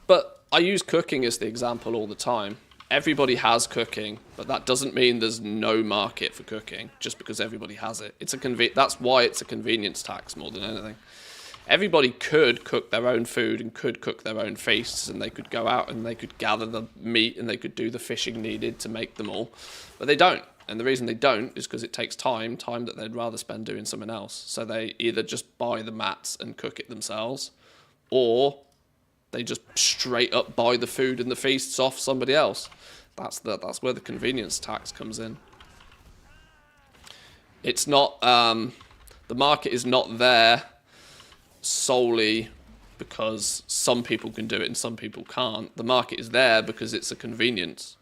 But I use cooking as the example all the time. everybody has cooking, but that doesn't mean there's no market for cooking just because everybody has it. It's a that's why it's a convenience tax more than anything. Everybody could cook their own food and could cook their own feasts, and they could go out and they could gather the meat and they could do the fishing needed to make them all, but they don't. And the reason they don't is because it takes time that they'd rather spend doing something else. So they either just buy the mats and cook it themselves, or they just straight up buy the food and the feasts off somebody else. That's where the convenience tax comes in. It's not the market is not there solely because some people can do it and some people can't. The market is there because it's a convenience.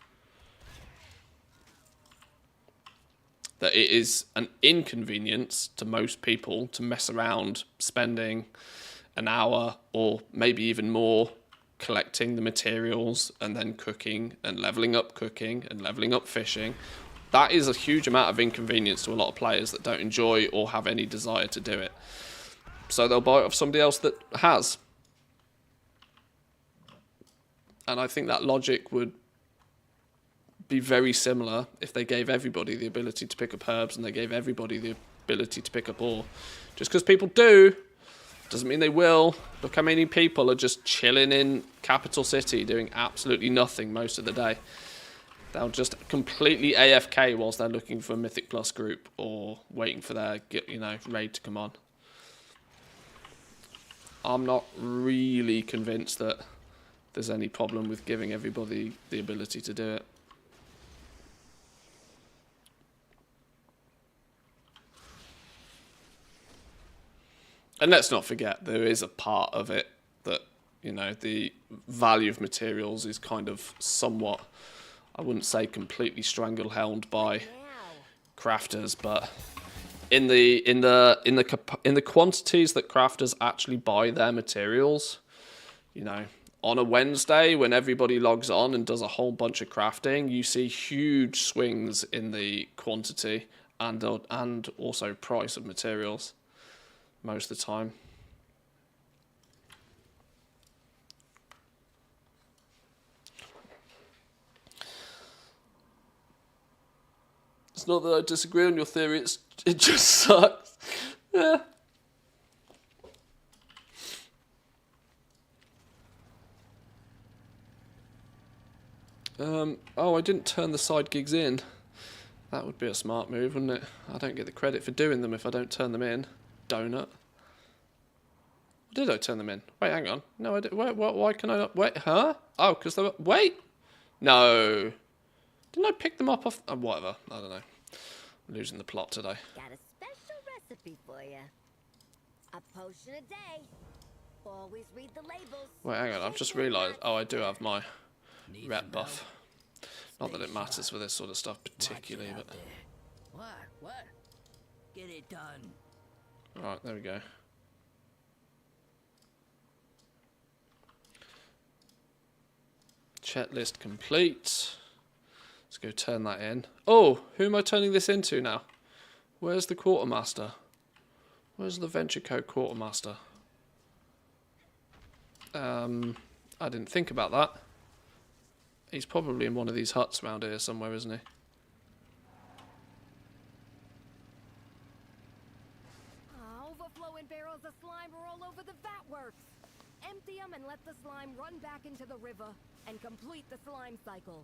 That it is an inconvenience to most people to mess around spending an hour or maybe even more collecting the materials and then cooking and leveling up cooking and leveling up fishing. That is a huge amount of inconvenience to a lot of players that don't enjoy or have any desire to do it. So they'll buy it off somebody else that has. And I think that logic would be very similar if they gave everybody the ability to pick up herbs and they gave everybody the ability to pick up ore. Just because people do doesn't mean they will. Look how many people are just chilling in Capital City doing absolutely nothing most of the day. They'll just completely AFK whilst they're looking for a Mythic Plus group or waiting for their raid to come on. I'm not really convinced that there's any problem with giving everybody the ability to do it. And let's not forget, there is a part of it that, the value of materials is kind of somewhat, I wouldn't say completely strangled by crafters, but in the quantities that crafters actually buy their materials, on a Wednesday when everybody logs on and does a whole bunch of crafting, you see huge swings in the quantity and also price of materials. Most of the time. It's not that I disagree on your theory, it just sucks. Yeah. Oh, I didn't turn the side gigs in. That would be a smart move, wouldn't it? I don't get the credit for doing them if I don't turn them in. Donut. Did I turn them in? Wait, hang on. No, I did. Why can I not? Wait, huh? Oh, because they were. Wait! No. Didn't I pick them up off. Whatever. I don't know. I'm losing the plot today. Got a special recipe for you. A potion a day. Always read the labels. Wait, hang on. I've just realised. Oh, I do have my rep buff. Not that it matters for this sort of stuff particularly, but. What? Get it done. Right, there we go. Checklist complete. Let's go turn that in. Oh, who am I turning this into now? Where's the quartermaster? Where's the Venture Co quartermaster? I didn't think about that. He's probably in one of these huts around here somewhere, isn't he? Overflowing barrels of slime are all over the vat works. Empty them and let the slime run back into the river and complete the slime cycle.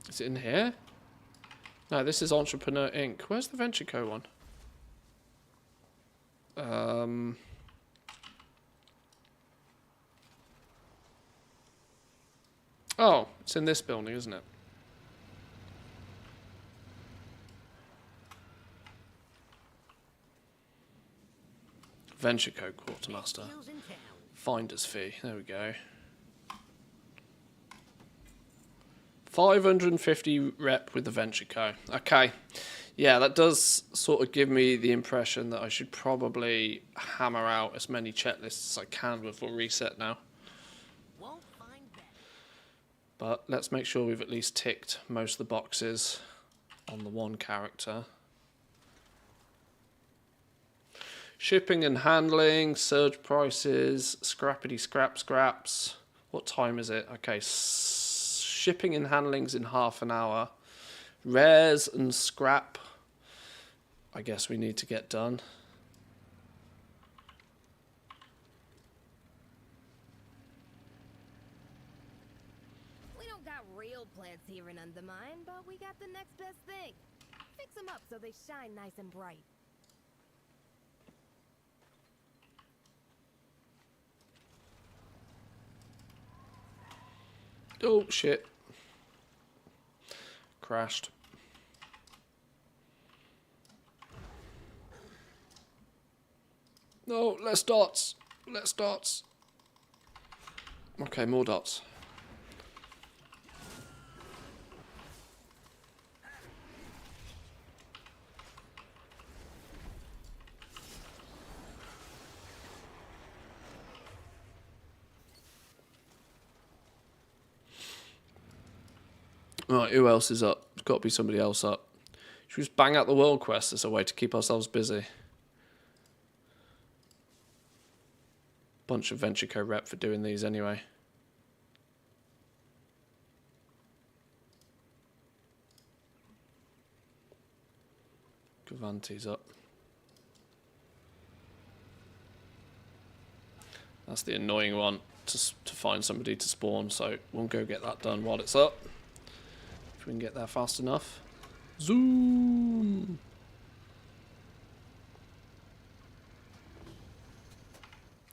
Is it in here? No, this is Entrepreneur Inc. Where's the Venture Co one? Oh, it's in this building, isn't it? Venture Co quartermaster. Finder's fee. There we go. 550 rep with the Venture Co. Okay. Yeah, that does sort of give me the impression that I should probably hammer out as many checklists as I can before reset now. But let's make sure we've at least ticked most of the boxes on the one character. Shipping and handling, surge prices, scrappity scraps. What time is it? Okay, shipping and handling's in half an hour. Rares and scrap, I guess we need to get done. We don't got real plants here in Undermine, but we got the next best thing. Fix them up so they shine nice and bright. Oh, shit. Crashed. No, less dots. Less dots. Okay, more dots. Right, who else is up? There's got to be somebody else up. Should we just bang out the world quest as a way to keep ourselves busy? Bunch of Venture Co rep for doing these anyway. Gavanti's up. That's the annoying one, to find somebody to spawn, so we'll go get that done while it's up. If we can get there fast enough. Zoom!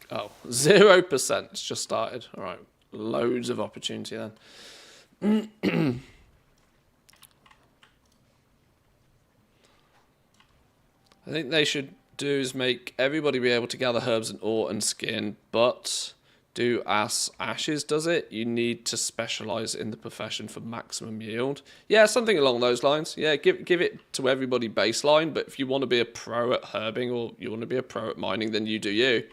Oh, 0%. It's just started. Alright, loads of opportunity then. I think they should do is make everybody be able to gather herbs and ore and skin, but do as Ashes does it. You need to specialise in the profession for maximum yield. Yeah, something along those lines. Yeah, give it to everybody baseline, but if you want to be a pro at herbing or you want to be a pro at mining, then you do you.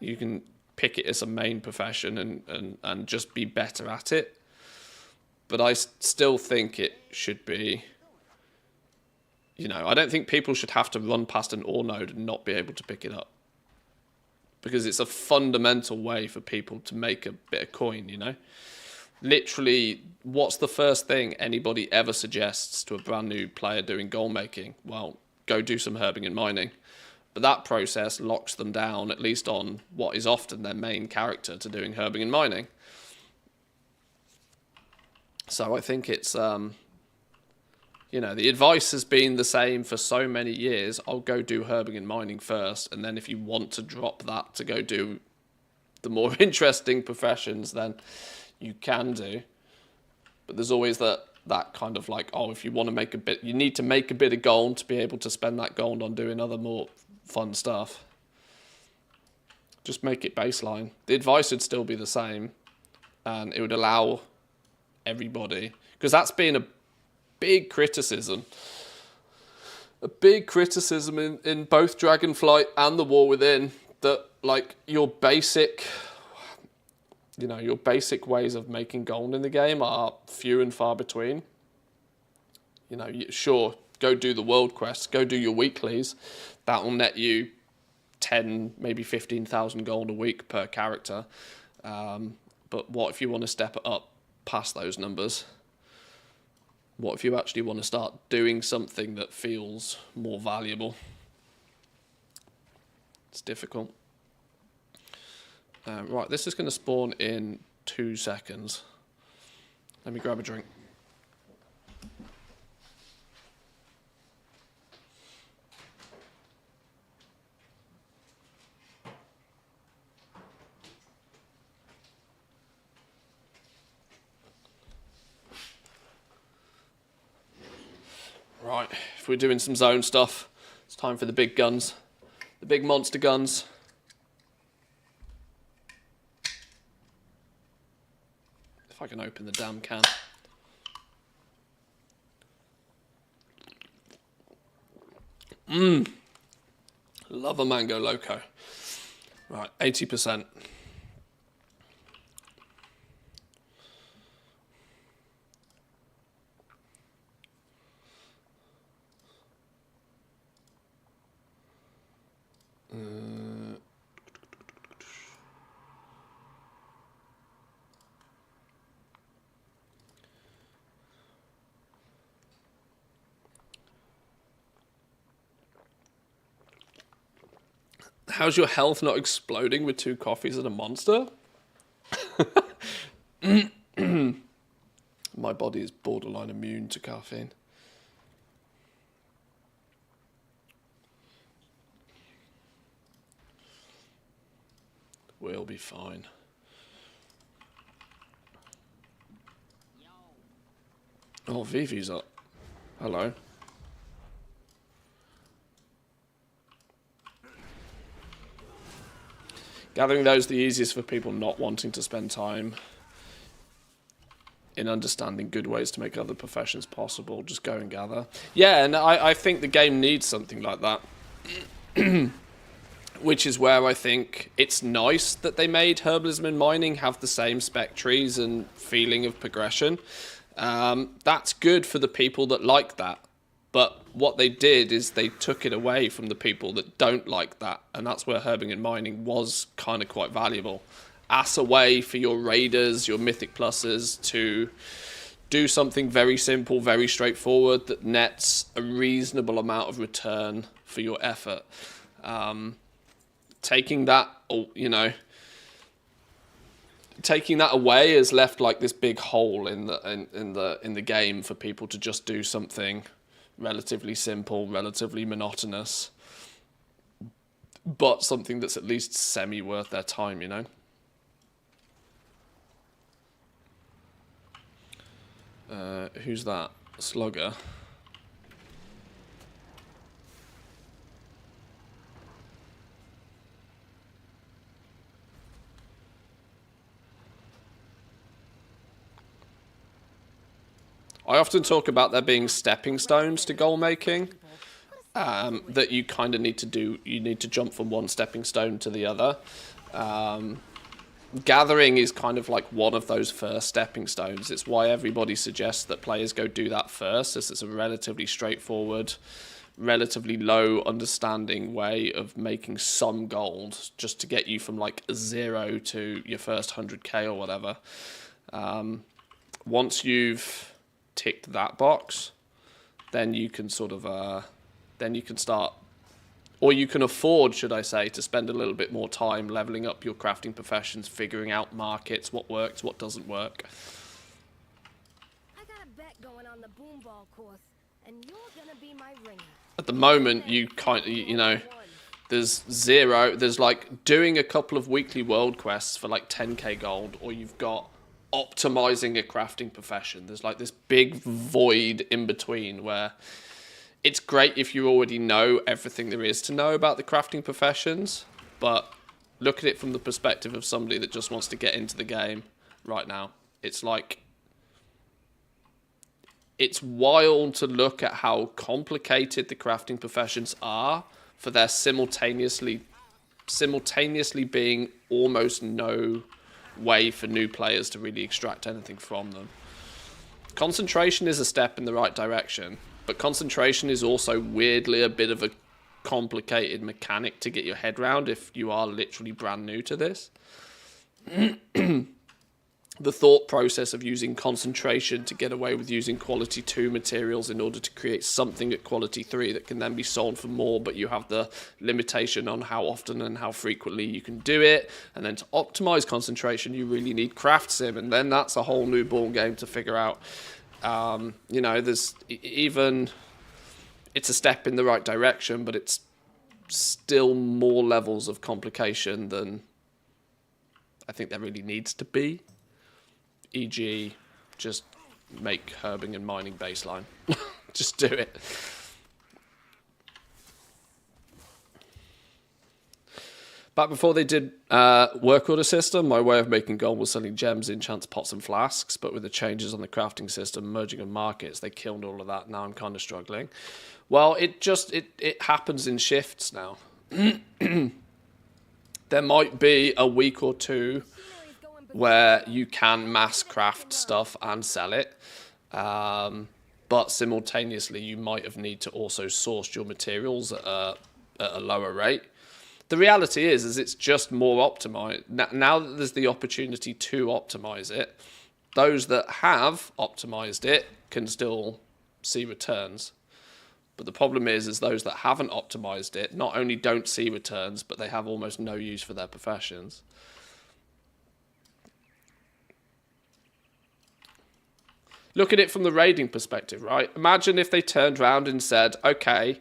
You can pick it as a main profession and just be better at it. But I still think it should be... You know, I don't think people should have to run past an ore node and not be able to pick it up. Because it's a fundamental way for people to make a bit of coin, you know? Literally, what's the first thing anybody ever suggests to a brand new player doing gold making? Well, go do some herbing and mining. But that process locks them down, at least on what is often their main character, to doing herbing and mining. So I think it's... You know, the advice has been the same for so many years. I'll go do herbing and mining first, and then if you want to drop that to go do the more interesting professions, then you can do. But there's always that kind of like, oh, if you want to make a bit, you need to make a bit of gold to be able to spend that gold on doing other more fun stuff. Just make it baseline. The advice would still be the same, and it would allow everybody, because that's been a big criticism. A big criticism in both Dragonflight and the War Within, that like your basic ways of making gold in the game are few and far between. You know, sure, go do the world quests, go do your weeklies. That will net you 10, maybe 15,000 gold a week per character. But what if you want to step it up past those numbers? What if you actually want to start doing something that feels more valuable? It's difficult. Right, this is going to spawn in 2 seconds. Let me grab a drink. Right, if we're doing some zone stuff, it's time for the big guns. The big monster guns. If I can open the damn can. Love a mango loco. Right, 80%. How's your health not exploding with 2 coffees and a monster? My body is borderline immune to caffeine. We'll be fine. Oh, Vivi's up. Hello. Gathering those the easiest for people not wanting to spend time in understanding good ways to make other professions possible. Just go and gather. Yeah, and I think the game needs something like that. Which is where I think it's nice that they made herbalism and mining have the same spec trees and feeling of progression. That's good for the people that like that. But what they did is they took it away from the people that don't like that. And that's where herbing and mining was kind of quite valuable. As a way for your raiders, your mythic pluses to do something very simple, very straightforward that nets a reasonable amount of return for your effort. Taking that, you know, taking that away has left like this big hole in the game for people to just do something relatively simple, relatively monotonous, but something that's at least semi worth their time, you know. Who's that? Slugger. I often talk about there being stepping stones to goal making, that you kind of need to do. You need to jump from one stepping stone to the other. Gathering is kind of like one of those first stepping stones. It's why everybody suggests that players go do that first, as it's a relatively straightforward, relatively low understanding way of making some gold, just to get you from like 0 to your first 100k or whatever. Once you've ticked that box, then you can sort of then you can start, or you can afford, should I say, to spend a little bit more time leveling up your crafting professions, figuring out markets, what works, what doesn't work. I got a bet going on the boom ball course, and you're gonna be my ringer. At the moment, you kind of, you know, there's like doing a couple of weekly world quests for like 10k gold, or you've got optimizing a crafting profession. There's like this big void in between where it's great if you already know everything there is to know about the crafting professions, but look at it from the perspective of somebody that just wants to get into the game right now. It's like, it's wild to look at how complicated the crafting professions are for there simultaneously being almost no way for new players to really extract anything from them. Concentration is a step in the right direction, but concentration is also weirdly a bit of a complicated mechanic to get your head around if you are literally brand new to this. The thought process of using concentration to get away with using quality 2 materials in order to create something at quality 3 that can then be sold for more, but you have the limitation on how often and how frequently you can do it. And then to optimize concentration, you really need craft sim, and then that's a whole new ball game to figure out. You know, there's even, it's a step in the right direction, but it's still more levels of complication than I think there really needs to be. E.g., just make herbing and mining baseline. Just do it. Back before they did work order system, my way of making gold was selling gems, enchants, pots and flasks, but with the changes on the crafting system, merging of markets, they killed all of that. Now I'm kind of struggling. Well, it happens in shifts now. There might be a week or two where you can mass craft stuff and sell it, but simultaneously you might have need to also source your materials at a lower rate. The reality is it's just more optimized. Now that there's the opportunity to optimize it, those that have optimized it can still see returns. But the problem is those that haven't optimized it not only don't see returns, but they have almost no use for their professions. Look at it from the raiding perspective, right? Imagine if they turned around and said, okay,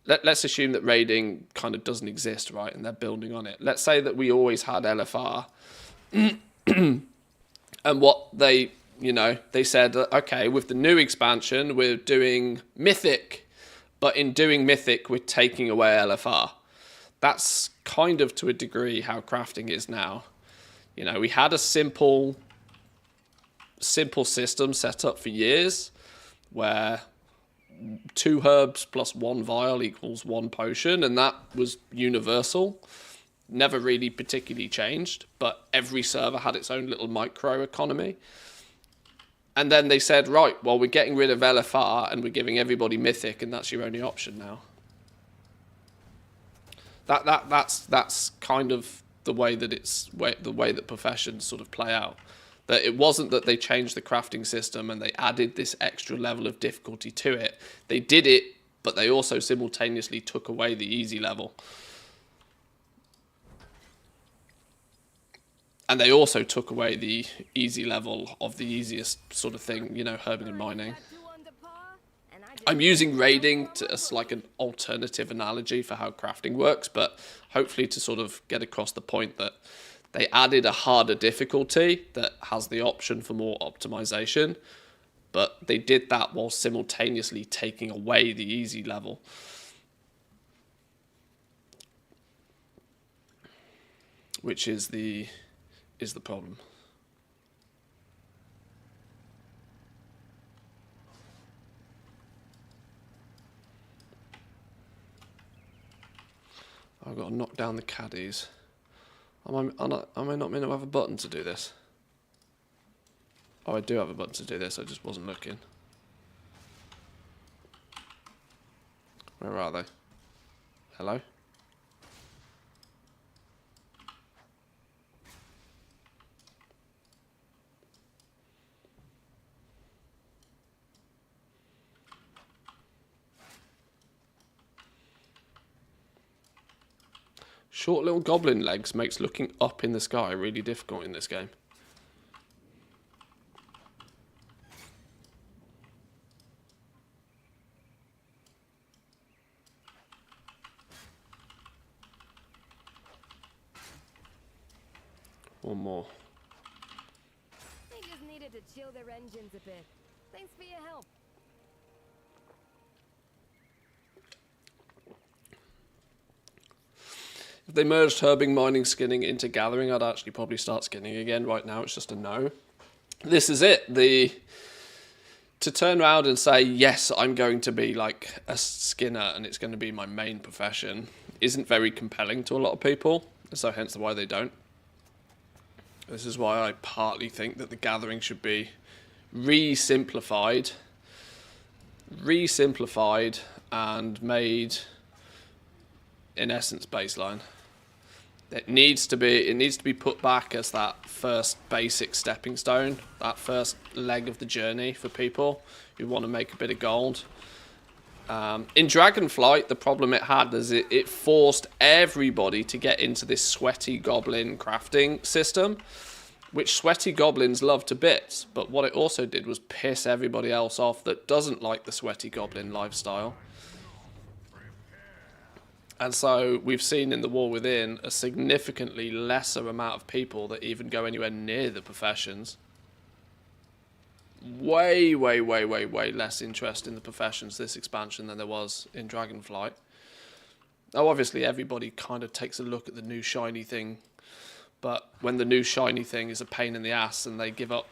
let's assume that raiding kind of doesn't exist, right? And they're building on it. Let's say that we always had LFR. And what they said, okay, with the new expansion, we're doing Mythic. But in doing Mythic, we're taking away LFR. That's kind of, to a degree, how crafting is now. You know, we had a simple system set up for years where 2 herbs plus 1 vial equals 1 potion, and that was universal. Never really particularly changed, but every server had its own little micro economy. And then they said, right, well, we're getting rid of LFR and we're giving everybody Mythic, and that's your only option now. That's kind of the way that professions sort of play out. That it wasn't that they changed the crafting system and they added this extra level of difficulty to it. They did it, but they also simultaneously took away the easy level. And they also took away the easy level of the easiest sort of thing, you know, herbing and mining. I'm using raiding as like an alternative analogy for how crafting works, but hopefully to sort of get across the point that they added a harder difficulty that has the option for more optimization, but they did that while simultaneously taking away the easy level. Which is the problem. I've got to knock down the caddies. Am I not meant to have a button to do this? Oh, I do have a button to do this, I just wasn't looking. Where are they? Hello? Short little goblin legs makes looking up in the sky really difficult in this game. One more. They just needed to chill their engines a bit. Thanks for your help. If they merged herbing, mining, skinning into gathering, I'd actually probably start skinning again. Right now, it's just a no. This is it. To turn around and say, yes, I'm going to be like a skinner and it's going to be my main profession, isn't very compelling to a lot of people. So hence why they don't. This is why I partly think that the gathering should be re-simplified and made, in essence, baseline. It needs to be put back as that first basic stepping stone, that first leg of the journey for people who want to make a bit of gold. In Dragonflight, the problem it had is it forced everybody to get into this sweaty goblin crafting system, which sweaty goblins love to bits. But what it also did was piss everybody else off that doesn't like the sweaty goblin lifestyle. And so we've seen in the War Within a significantly lesser amount of people that even go anywhere near the professions. Way less interest in the professions this expansion than there was in Dragonflight. Now, obviously, everybody kind of takes a look at the new shiny thing, but when the new shiny thing is a pain in the ass and they give up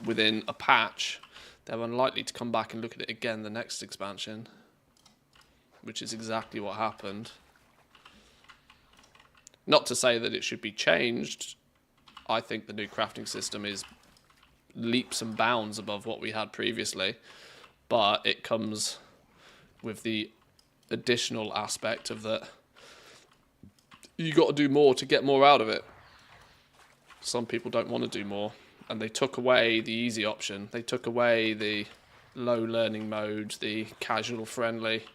within a patch, they're unlikely to come back and look at it again the next expansion, which is exactly what happened. Not to say that it should be changed. I think the new crafting system is leaps and bounds above what we had previously, but it comes with the additional aspect of that you got to do more to get more out of it. Some people don't want to do more, and they took away the easy option. They took away the low learning mode, the casual friendly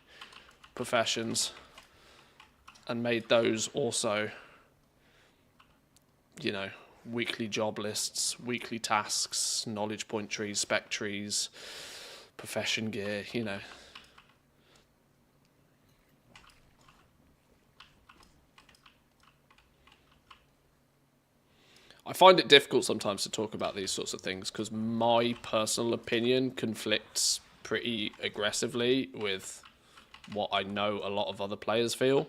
professions, and made those also, you know, weekly job lists, weekly tasks, knowledge point trees, spec trees, profession gear, you know. I find it difficult sometimes to talk about these sorts of things because my personal opinion conflicts pretty aggressively with what I know a lot of other players feel.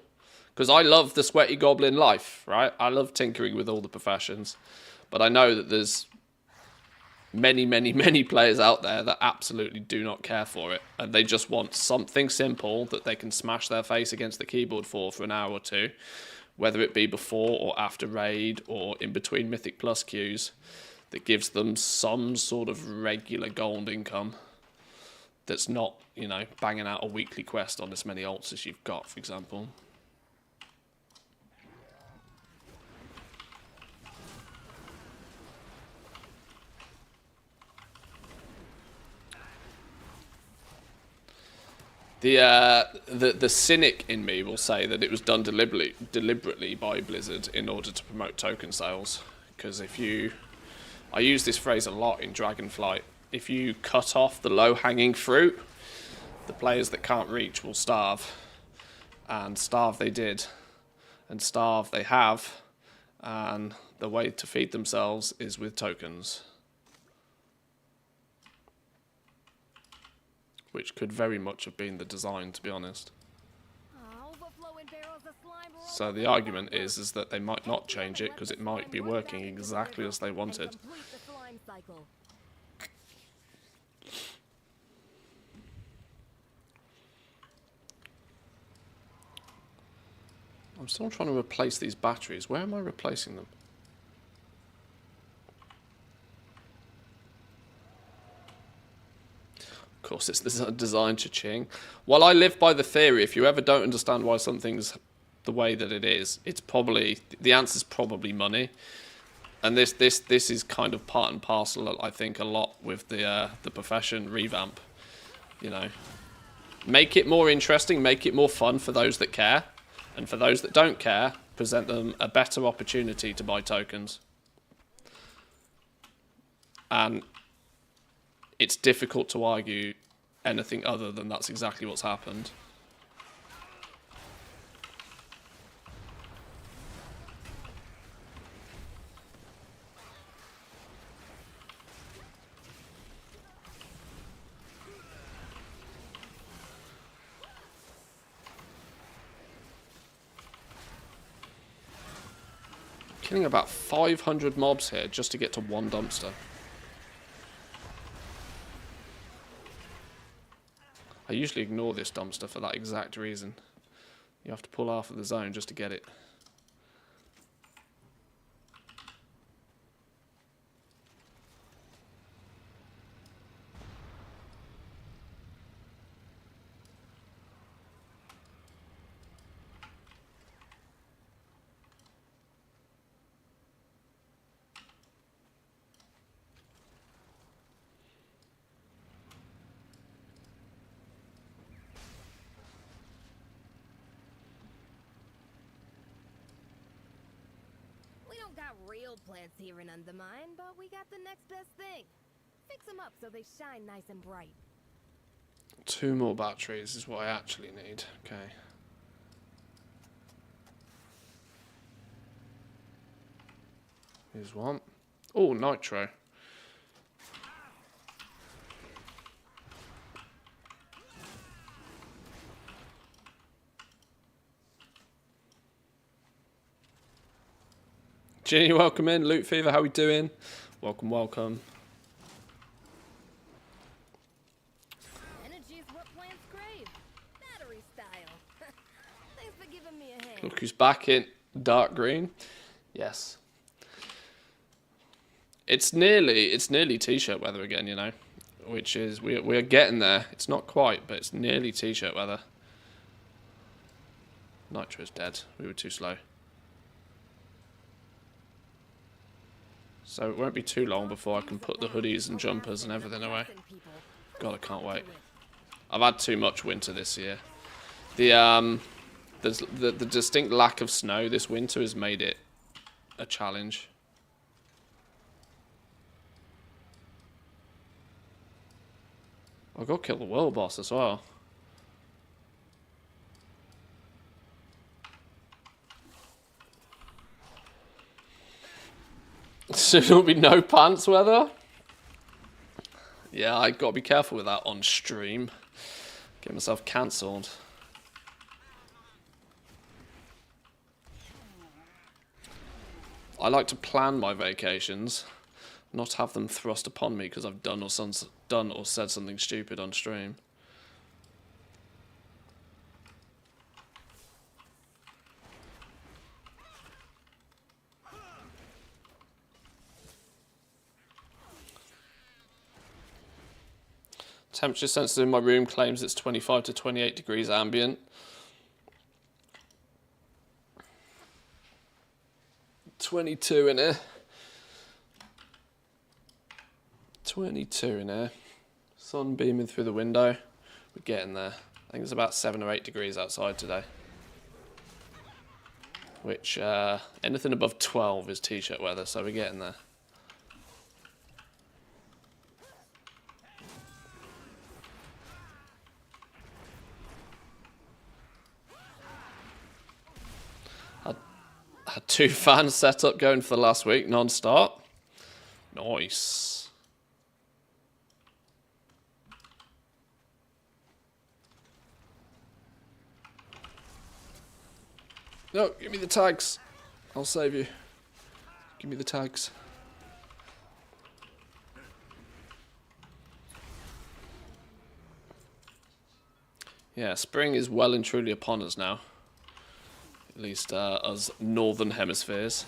Because I love the sweaty goblin life, right? I love tinkering with all the professions. But I know that there's many, many, many players out there that absolutely do not care for it. And they just want something simple that they can smash their face against the keyboard for an hour or two. Whether it be before or after raid or in between Mythic Plus queues, that gives them some sort of regular gold income that's not, you know, banging out a weekly quest on as many alts as you've got, for example. The cynic in me will say that it was done deliberately by Blizzard in order to promote token sales. Because I use this phrase a lot in Dragonflight. If you cut off the low-hanging fruit, the players that can't reach will starve. And starve they did. And starve they have. And the way to feed themselves is with tokens. Which could very much have been the design, to be honest. So the argument is that they might not change it because it might be working exactly as they wanted. I'm still trying to replace these batteries. Where am I replacing them? Of course, it's designed cha-ching. Well, I live by the theory, if you ever don't understand why something's the way that it is, it's probably, the answer's probably money. And this is kind of part and parcel, I think, a lot with the profession revamp. You know, make it more interesting, make it more fun for those that care. And for those that don't care, present them a better opportunity to buy tokens. And it's difficult to argue anything other than that's exactly what's happened. Killing about 500 mobs here just to get to one dumpster. I usually ignore this dumpster for that exact reason. You have to pull half of the zone just to get it. Got real plants here in Undermine, but we got the next best thing. Fix them up so they shine nice and bright. 2 more batteries is what I actually need. Okay. Here's one. Oh, nitro. Ginny, welcome in. Loot Fever, how we doing? Welcome, welcome. Energy is what plants crave. Battery style. Thanks for giving me a hand. Look who's back in dark green. Yes. It's nearly t-shirt weather again, you know. Which is, we're getting there. It's not quite, but it's nearly t-shirt weather. Nitro's dead. We were too slow. So it won't be too long before I can put the hoodies and jumpers and everything away. God, I can't wait. I've had too much winter this year. The distinct lack of snow this winter has made it a challenge. I've got to kill the world boss as well. Soon it'll be no pants weather. Yeah, I gotta be careful with that on stream. Get myself cancelled. I like to plan my vacations, not have them thrust upon me because I've done or said something stupid on stream. Temperature sensor in my room claims it's 25 to 28 degrees ambient. "22 in here. 22 in here. Sun beaming through the window. We're getting there. I think it's about 7 or 8 degrees outside today. Which, anything above 12 is t-shirt weather, so we're getting there. Had 2 fans set up going for the last week, non-stop. Nice. No, give me the tags. I'll save you. Give me the tags. Yeah, spring is well and truly upon us now. At least us northern hemispheres.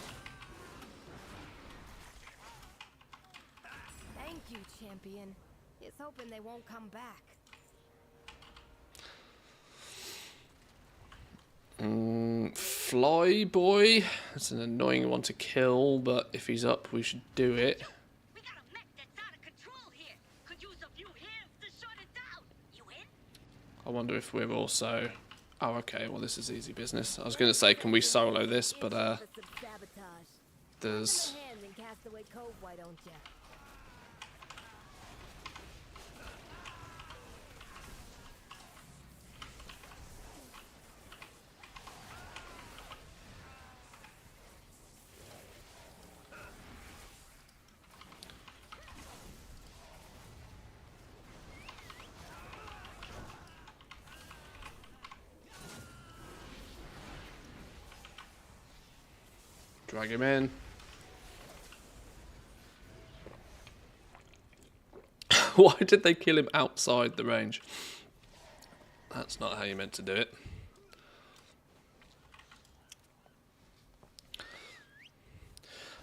Thank you, champion. He's hoping they won't come back. Fly boy. It's an annoying one to kill, but if he's up, we should do it. We got a mech that's out of control here. Could use a few hands to shut it down. You in? I wonder if we're also... Oh, okay. Well, this is easy business. I was going to say, can we solo this? But there's... Hands in Castaway Cove, why don't ya? Drag him in. Why did they kill him outside the range? That's not how you meant to do it.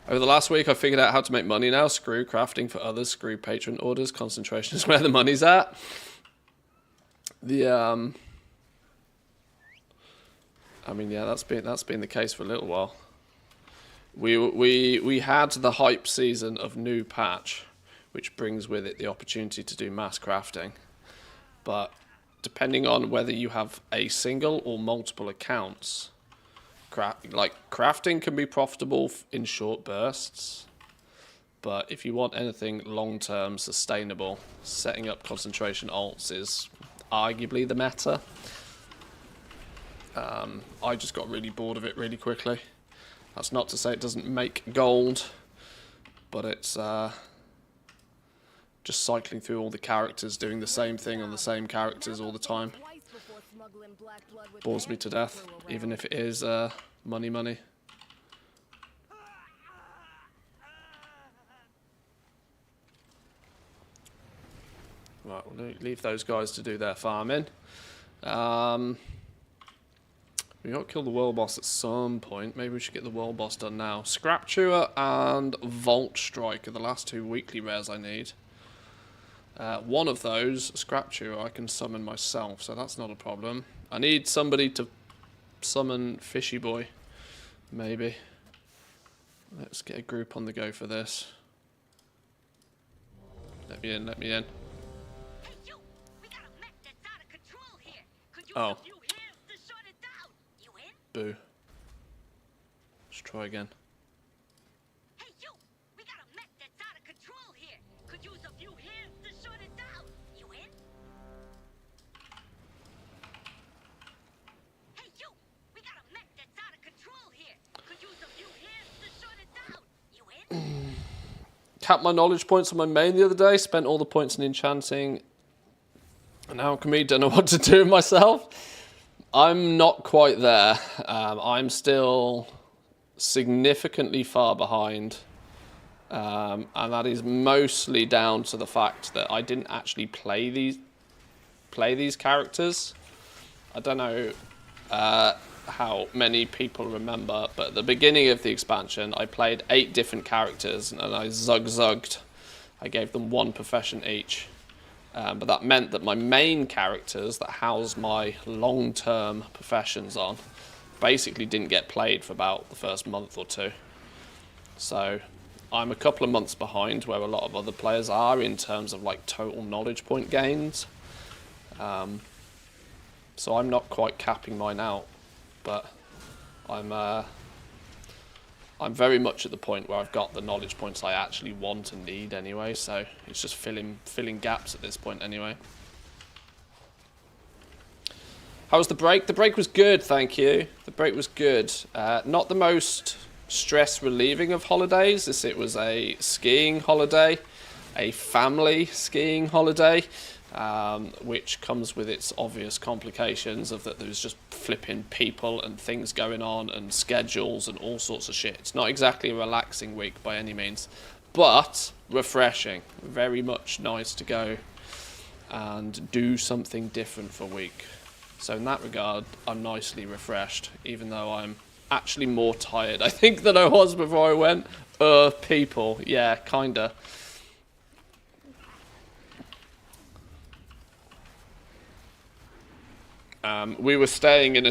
Over the last week, I figured out how to make money now. Screw crafting for others. Screw patron orders. Concentration is where the money's at. I mean, yeah, that's been the case for a little while. We had the hype season of new patch, which brings with it the opportunity to do mass crafting. But depending on whether you have a single or multiple accounts, crafting can be profitable in short bursts. But if you want anything long-term, sustainable, setting up concentration alts is arguably the meta. I just got really bored of it really quickly. That's not to say it doesn't make gold, but it's just cycling through all the characters, doing the same thing on the same characters all the time. Bores me to death, even if it is money. Right, we'll leave those guys to do their farming. We got to kill the world boss at some point. Maybe we should get the world boss done now. Scrap Chewer and Vault Strike are the last 2 weekly rares I need. One of those, Scrap Chewer, I can summon myself, so that's not a problem. I need somebody to summon Fishy Boy, maybe. Let's get a group on the go for this. Let me in. Hey, use Oh. a few hands to shut it down. You in? Boo. Let's try again. Hey, you! We got a mech that's out of control here. Could use a few hands to shut it down. You in? Hey, you! We got a mech that's out of control here. Could use a few hands to shut it down. You in? Capped my knowledge points on my main the other day. Spent all the points in enchanting. And now me don't know what to do with myself. I'm not quite there. I'm still significantly far behind. And that is mostly down to the fact that I didn't actually play these characters. I don't know how many people remember, but at the beginning of the expansion, I played 8 different characters, and I zug-zugged. I gave them 1 profession each. But that meant that my main characters that house my long-term professions on basically didn't get played for about the first month or 2. So I'm a couple of months behind where a lot of other players are in terms of like total knowledge point gains. So I'm not quite capping mine out, but I'm very much at the point where I've got the knowledge points I actually want and need anyway, so it's just filling gaps at this point anyway. How was the break? The break was good, thank you. The break was good. Not the most stress relieving of holidays. It was a skiing holiday, a family skiing holiday, which comes with its obvious complications of that there's just flipping people and things going on and schedules and all sorts of shit. It's not exactly a relaxing week by any means, but refreshing. Very much nice to go and do something different for a week. So in that regard, I'm nicely refreshed, even though I'm actually more tired, I think, than I was before I went. People, yeah, kinda. We were staying in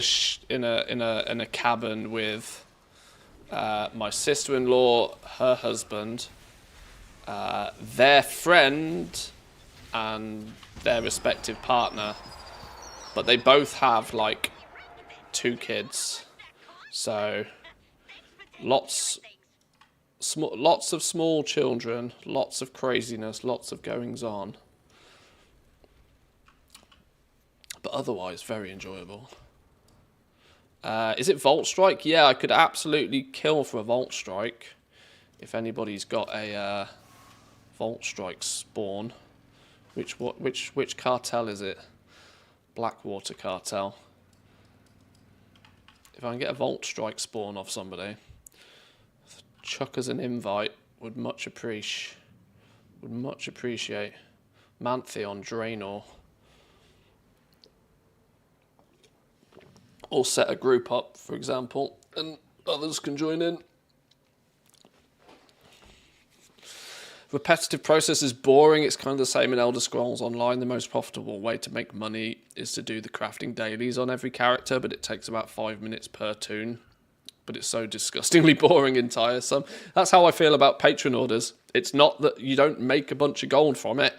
a cabin with my sister-in-law, her husband, their friend, and their respective partner. But they both have like 2 kids, so lots of small children, lots of craziness, lots of goings on. But otherwise, very enjoyable. Is it Volt Strike? Yeah, I could absolutely kill for a Volt Strike. If anybody's got a Volt Strike spawn. Which cartel is it? Blackwater Cartel. If I can get a Volt Strike spawn off somebody, chuck us an invite. Would much appreciate. Mantheon, Draenor. Or set a group up, for example, and others can join in. Repetitive process is boring. It's kind of the same in Elder Scrolls Online. The most profitable way to make money is to do the crafting dailies on every character, but it takes about 5 minutes per toon. But it's so disgustingly boring and tiresome. That's how I feel about patron orders. It's not that you don't make a bunch of gold from it.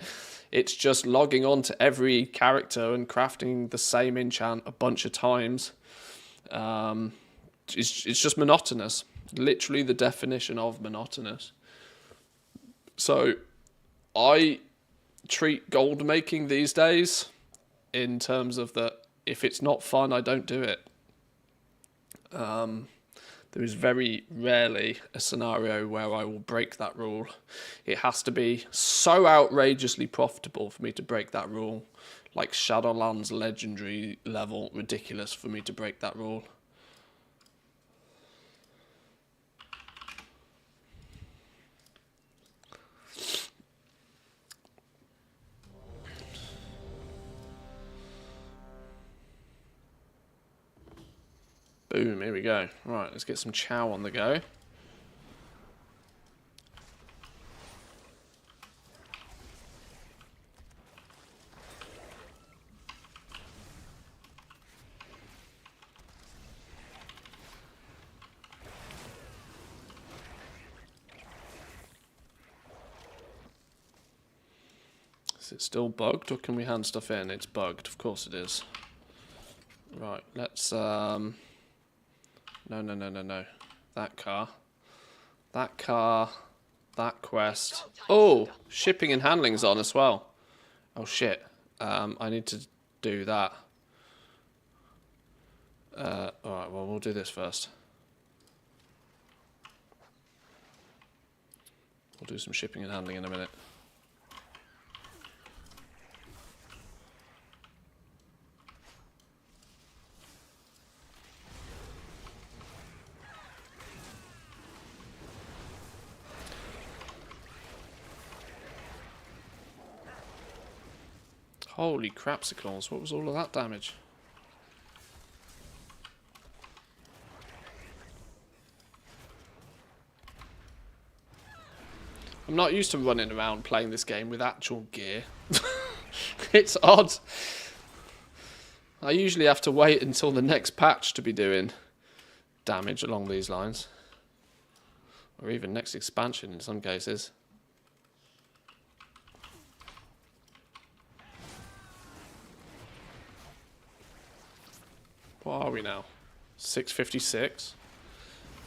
It's just logging on to every character and crafting the same enchant a bunch of times. It's just monotonous. Literally the definition of monotonous. So I treat gold making these days in terms of that if it's not fun, I don't do it. There is very rarely a scenario where I will break that rule. It has to be so outrageously profitable for me to break that rule. Like Shadowlands legendary level ridiculous for me to break that rule. Boom, here we go. Right, let's get some chow on the go. Is it still bugged, or can we hand stuff in? It's bugged, of course it is. Right, let's no. That car. That car. That quest. Oh, shipping and handling's on as well. Oh shit. I need to do that. Alright, well we'll do this first. We'll do some shipping and handling in a minute. Holy crapsicles, what was all of that damage? I'm not used to running around playing this game with actual gear. It's odd. I usually have to wait until the next patch to be doing damage along these lines. Or even next expansion in some cases. What are we now? 656.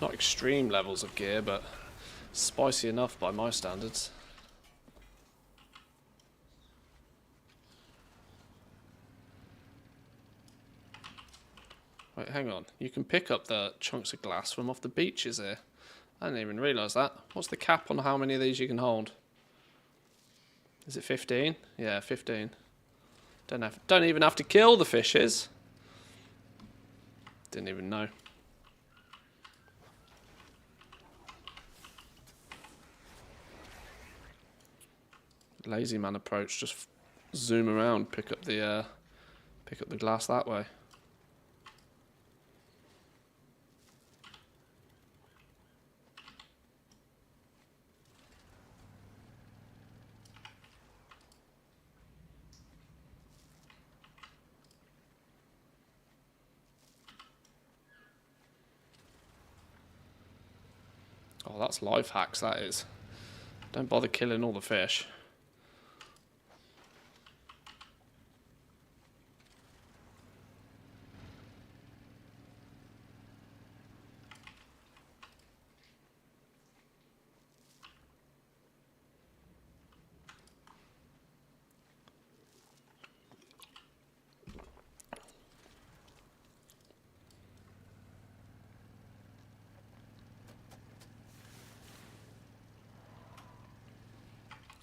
Not extreme levels of gear, but spicy enough by my standards. Wait, hang on. You can pick up the chunks of glass from off the beaches here. I didn't even realise that. What's the cap on how many of these you can hold? Is it 15? Yeah, 15. Don't even have to kill the fishes. Didn't even know. Lazy man approach. Just zoom around, pick up the glass that way. Oh, that's life hacks, that is. Don't bother killing all the fish.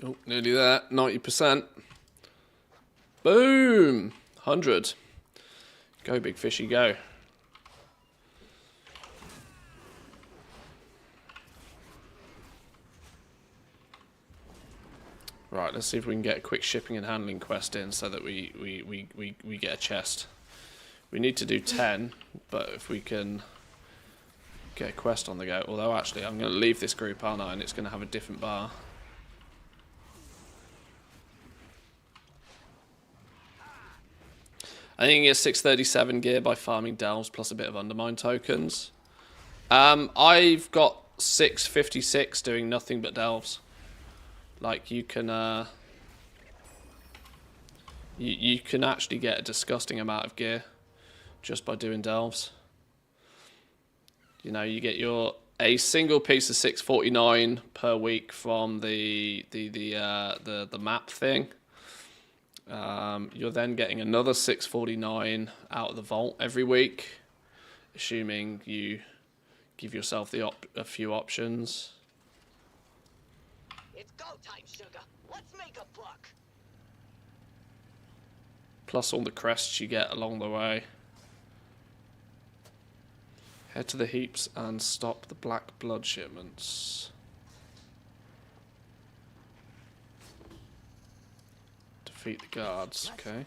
Oh, nearly there. 90%. Boom! 100. Go, big fishy, go. Right, let's see if we can get a quick shipping and handling quest in so that we get a chest. We need to do 10, but if we can get a quest on the go. Although, actually, I'm going to leave this group, aren't I? And it's going to have a different bar. I think you get 637 gear by farming delves plus a bit of undermine tokens. I've got 656 doing nothing but delves. Like you can you can actually get a disgusting amount of gear just by doing delves. You know, you get a single piece of 649 per week from the map thing. You're then getting another 649 out of the vault every week, assuming you give yourself a few options. It's go time, sugar. Let's make a buck. Plus all the crests you get along the way. Head to the heaps and stop the black blood shipments. Defeat the guards, okay.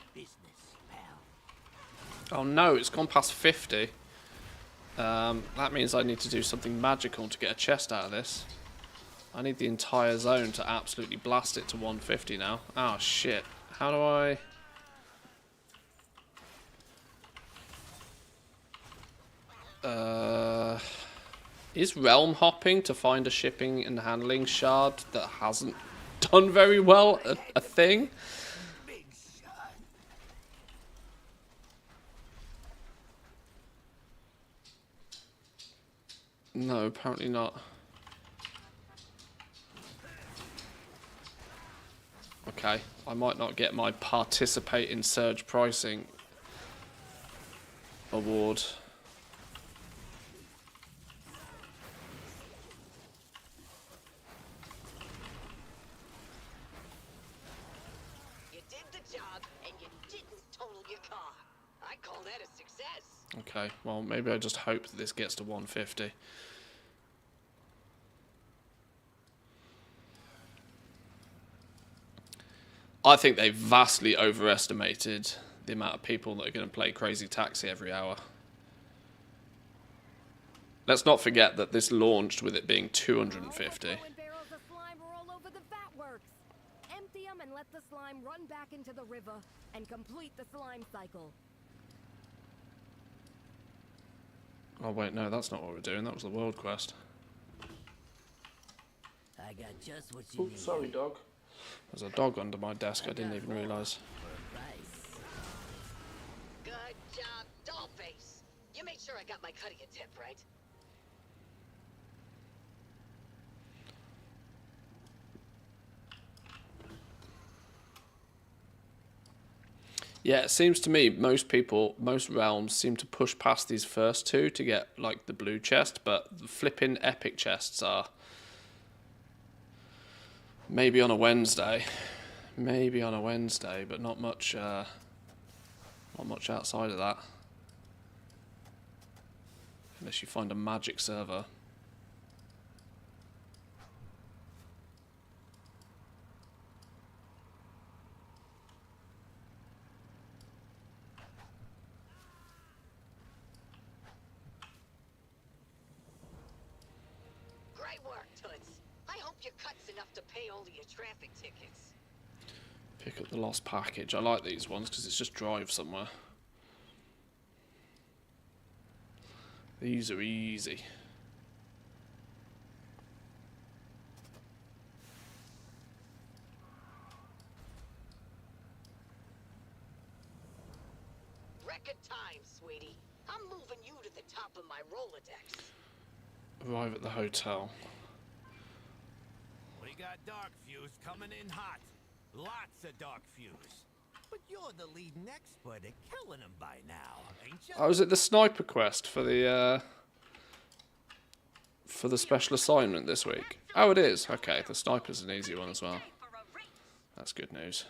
Oh no, it's gone past 50. That means I need to do something magical to get a chest out of this. I need the entire zone to absolutely blast it to 150 now. Oh shit. How do I... Is realm hopping to find a shipping and handling shard that hasn't done very well a thing? No, apparently not. Okay, I might not get my participate in surge pricing award. You did the job, and you didn't total your car. I call that a success. Okay, well, maybe I just hope that this gets to 150. I think they vastly overestimated the amount of people that are going to play Crazy Taxi every hour. Let's not forget that this launched with it being 250. Overflowing barrels of slime are all over the vat works. Empty them and let the slime run back into the river and complete the slime cycle. Oh wait, no, that's not what we're doing. That was the world quest. I got just what you need. Sorry, dog. There's a dog under my desk. I didn't even realise. For a price. Good job, Dollface. You made sure I got my cut of your tip, right? Yeah, it seems to me most people, most realms seem to push past these first two to get like the blue chest, but the flipping epic chests are maybe on a Wednesday, but not much outside of that, unless you find a magic server. Great work, Toots. I hope your cut's enough to pay all of your traffic tickets. Pick up the lost package. I like these ones because it's just drive somewhere. These are easy. Record time, sweetie. I'm moving you to the top of my Rolodex. Arrive at the hotel. We got Dark Fuse coming in hot. Lots of Dark Fuse. But you're the leading expert at killing them by now, ain't you? Oh, is it the sniper quest for the special assignment this week? Oh, it is. Okay, the sniper's an easy one as well. Time for a race. That's good news.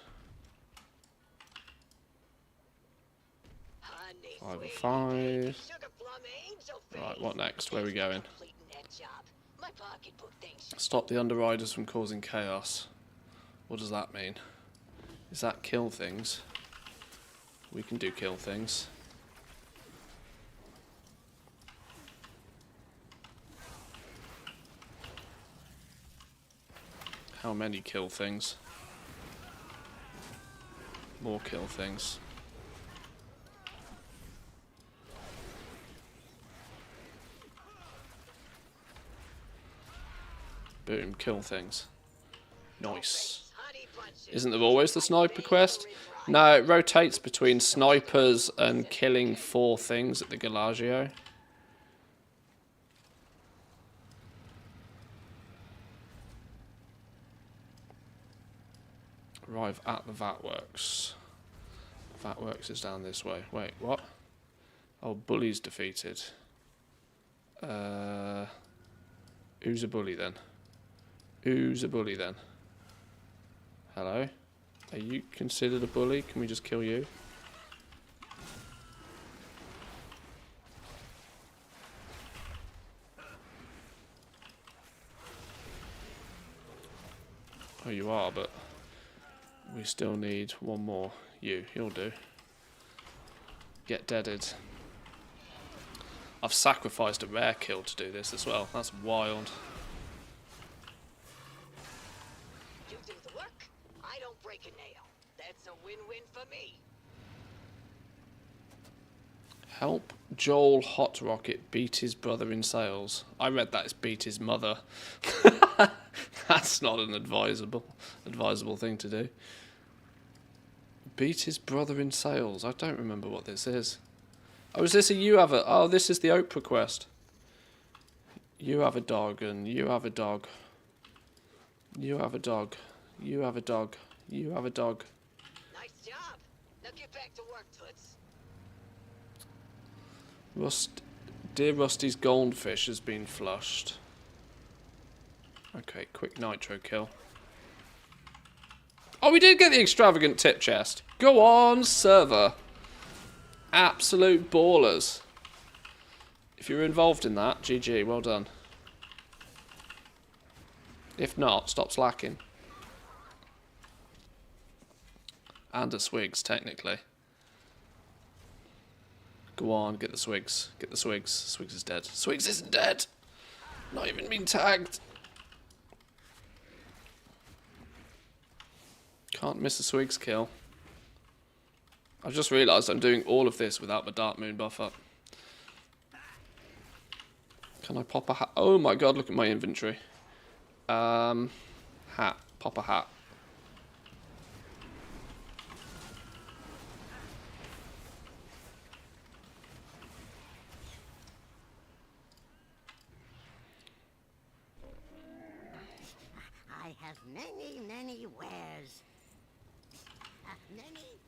Honey, 5 of sweetie, 5. baby, sugar plum angel Right, face. what next? Where are we going? Completing that job. My pocketbook thinks Stop the underriders from causing chaos. What does that mean? Is that kill things? We can do kill things. How many kill things? More kill things. Boom, kill things. Nice. honey bunches. Isn't there always the sniper quest? No, it rotates between snipers and killing 4 things at the Galagio. Arrive at the Vatworks. Vatworks is down this way. Wait, what? Oh, Bully's defeated. Who's a bully then? Who's a bully then? Hello? Are you considered a bully? Can we just kill you? Oh, you are, but we still need one more. You'll do. Get deaded. I've sacrificed a rare kill to do this as well. That's wild. You do the work, I don't break a nail. That's a win-win for me. Help Joel Hot Rocket beat his brother in sales. I read that as beat his mother. That's not an advisable thing to do. Beat his brother in sales. I don't remember what this is. Oh, is this a you have it? Oh, this is the Oprah quest. You have a dog, and you have a dog. You have a dog. You have a dog. You have a dog. Nice job. Now get back to work, Toots. Dear Rusty's goldfish has been flushed. Okay, quick nitro kill. Oh, we did get the extravagant tip chest. Go on, server. Absolute ballers. If you're involved in that, GG, well done. If not, stop slacking. And a swigs, technically. Go on, get the swigs. Get the swigs. Swigs is dead. Swigs isn't dead! Not even been tagged. Can't miss a swigs kill. I've just realised I'm doing all of this without the Dark Moon buff up. Can I pop a hat? Oh my god, look at my inventory. Hat. Pop a hat. I have many, many wares. Many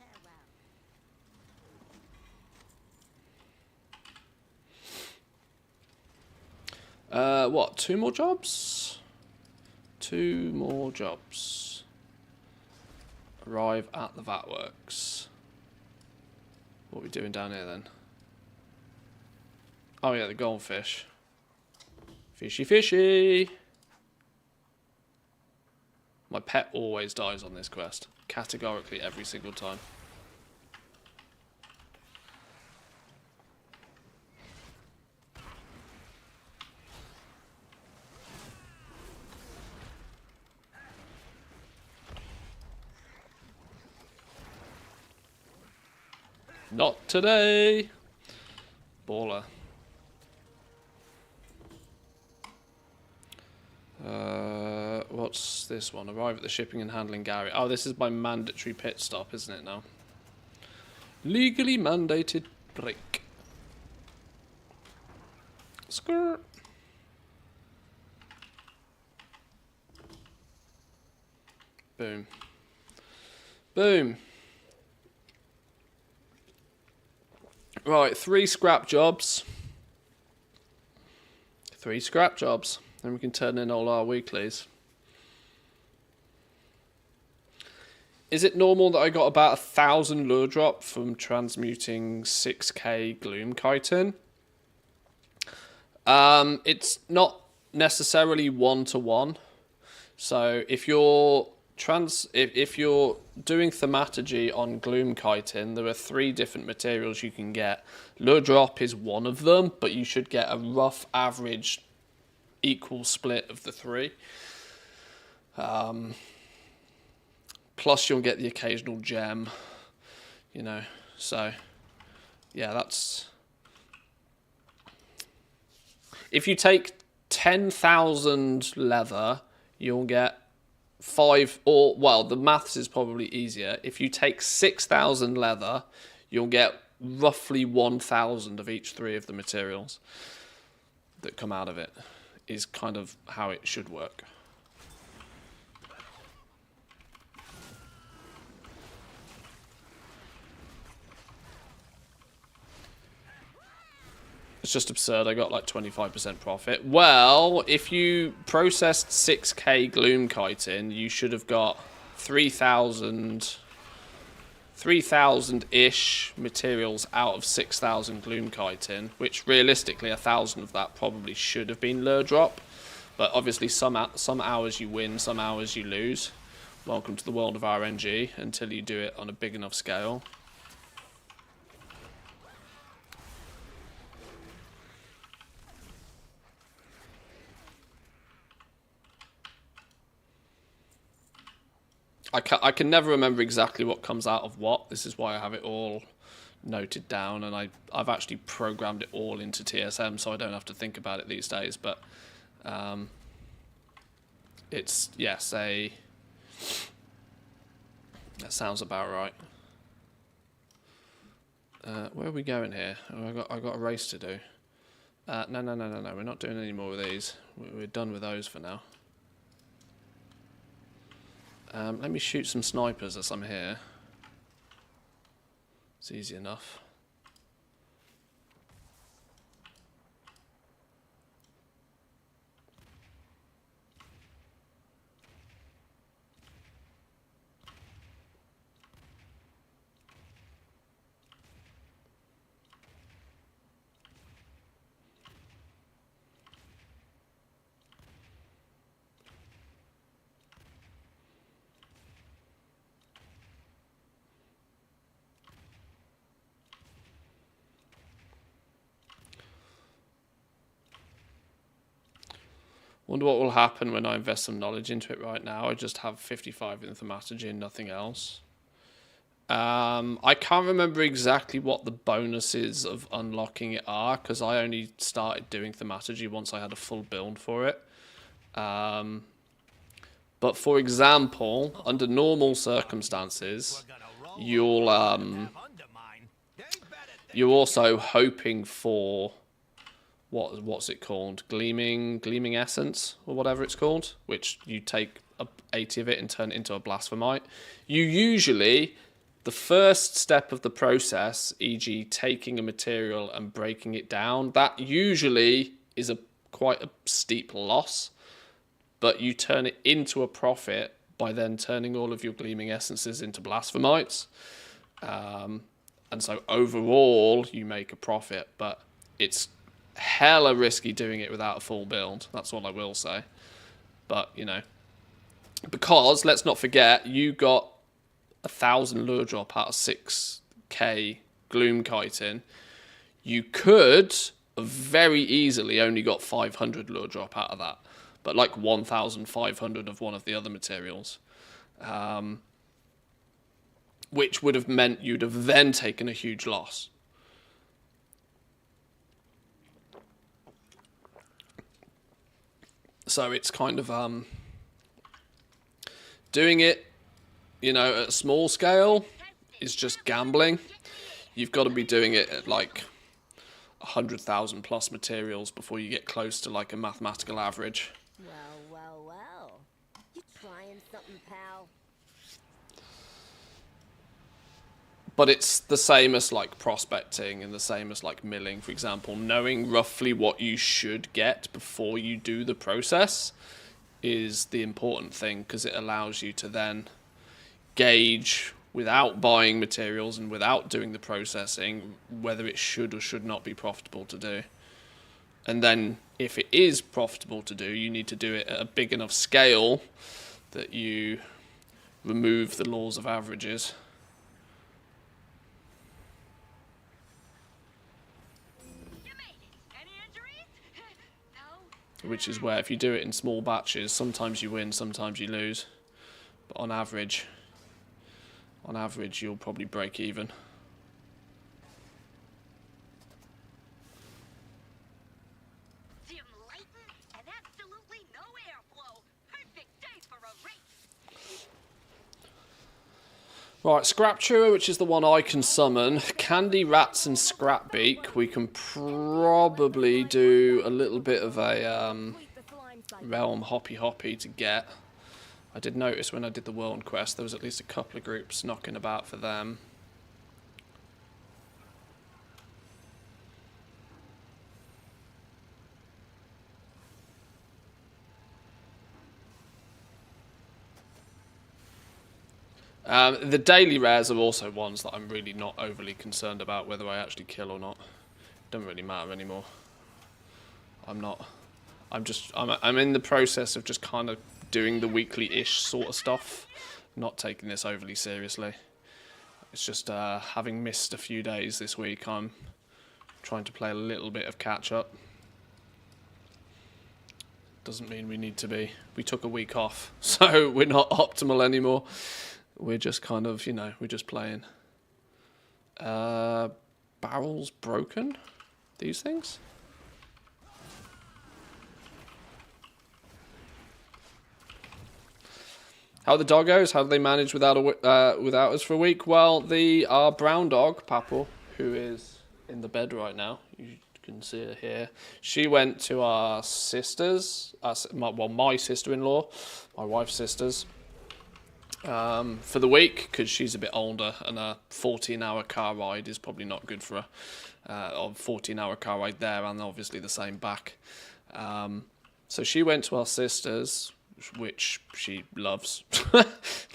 farewell. What? 2 more jobs? 2 more jobs. Arrive at the VAT Works. What are we doing down here then? Oh yeah, the goldfish. Fishy, fishy! My pet always dies on this quest. Categorically every single time. Not today! Baller. What's this one? Arrive at the shipping and handling gallery. Oh, this is my mandatory pit stop, isn't it now? Legally mandated break. Skirt. Boom. Boom. Right, 3 scrap jobs. 3 scrap jobs. Then we can turn in all our weeklies. Is it normal that I got about 1,000 lure drop from transmuting 6k gloom chitin? It's not necessarily 1-to-1. So if you're if you're doing thaumaturgy on gloom chitin, there are 3 different materials you can get. Lure drop is one of them, but you should get a rough average equal split of the 3. Plus you'll get the occasional gem, you know, so yeah, that's... If you take 10,000 leather, you'll get 5, or, well, the maths is probably easier. If you take 6,000 leather, you'll get roughly 1,000 of each 3 of the materials that come out of it, is kind of how it should work. It's just absurd. I got like 25% profit. Well, if you processed 6k gloom chitin, you should have got 3,000-ish materials out of 6,000 gloom chitin, which realistically 1,000 of that probably should have been lure drop. But obviously some hours you win, some hours you lose. Welcome to the world of RNG until you do it on a big enough scale. I can never remember exactly what comes out of what. This is why I have it all noted down, and I've actually programmed it all into TSM so I don't have to think about it these days. But it's, yes, that sounds about right. Where are we going here? Oh, I got a race to do. No. We're not doing any more of these. We're done with those for now. Let me shoot some snipers as I'm here. It's easy enough. Wonder what will happen when I invest some knowledge into it right now. I just have 55 in thaumaturgy and nothing else. I can't remember exactly what the bonuses of unlocking it are, because I only started doing thaumaturgy once I had a full build for it. But for example, under normal circumstances, you're also hoping for what's it called? Gleaming essence or whatever it's called, which you take 80 of it and turn it into a blasphemite. You usually, the first step of the process, e.g. taking a material and breaking it down, that usually is quite a steep loss, but you turn it into a profit by then turning all of your gleaming essences into blasphemites. And so overall you make a profit, but it's hella risky doing it without a full build. That's all I will say. But, you know, because let's not forget, you got 1,000 lure drop out of 6k gloom kiting. You could have very easily only got 500 lure drop out of that, but like 1,500 of one of the other materials, which would have meant you'd have then taken a huge loss. So it's kind of doing it, you know, at a small scale is just gambling. You've got to be doing it at like 100,000 plus materials before you get close to like a mathematical average. Well. You trying something, pal? But it's the same as like prospecting and the same as like milling, for example. Knowing roughly what you should get before you do the process is the important thing, because it allows you to then gauge, without buying materials and without doing the processing, whether it should or should not be profitable to do. And then if it is profitable to do, you need to do it at a big enough scale that you remove the laws of averages. Which is where if you do it in small batches, sometimes you win, sometimes you lose. But on average you'll probably break even. And absolutely no airflow. Perfect day for a race. Right, Scrap Chewer, which is the one I can summon. Candy Rats and Scrapbeak. We can probably do a little bit of a realm hoppy to get. I did notice when I did the World Quest there was at least a couple of groups knocking about for them. The daily rares are also ones that I'm really not overly concerned about whether I actually kill or not. Doesn't really matter anymore. I'm in the process of just kind of doing the weekly-ish sort of stuff, not taking this overly seriously. It's just having missed a few days this week, I'm trying to play a little bit of catch-up. Doesn't mean we need to be. We took a week off, so we're not optimal anymore. We're just kind of, you know, we're just playing. Barrels broken? These things? How are the doggos? How do they manage without us for a week? Well, our brown dog, Papel, who is in the bed right now. You can see her here. She went to our sisters, my sister-in-law, my wife's sisters, for the week, because she's a bit older and a 14-hour car ride is probably not good for her. A 14-hour car ride there and obviously the same back. So she went to our sisters, which she loves.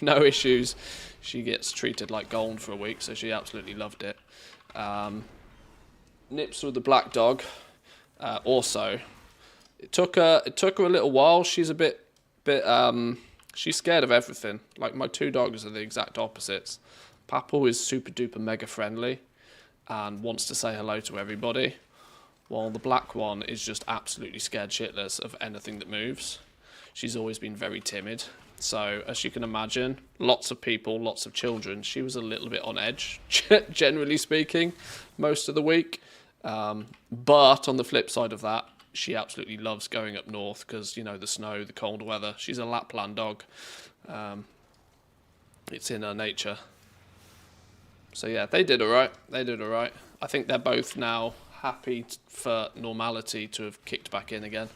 No issues. She gets treated like gold for a week, so she absolutely loved it. Nipsel, the black dog, also, it took her a little while. She's a bit, she's scared of everything. Like, my two dogs are the exact opposites. Papal is super duper mega friendly and wants to say hello to everybody, while the black one is just absolutely scared shitless of anything that moves. She's always been very timid. So, as you can imagine, lots of people, lots of children. She was a little bit on edge, generally speaking, most of the week. But on the flip side of that, she absolutely loves going up north because, you know, the snow, the cold weather. She's a Lapland dog. It's in her nature. So yeah, they did all right. They did all right. I think they're both now happy for normality to have kicked back in again.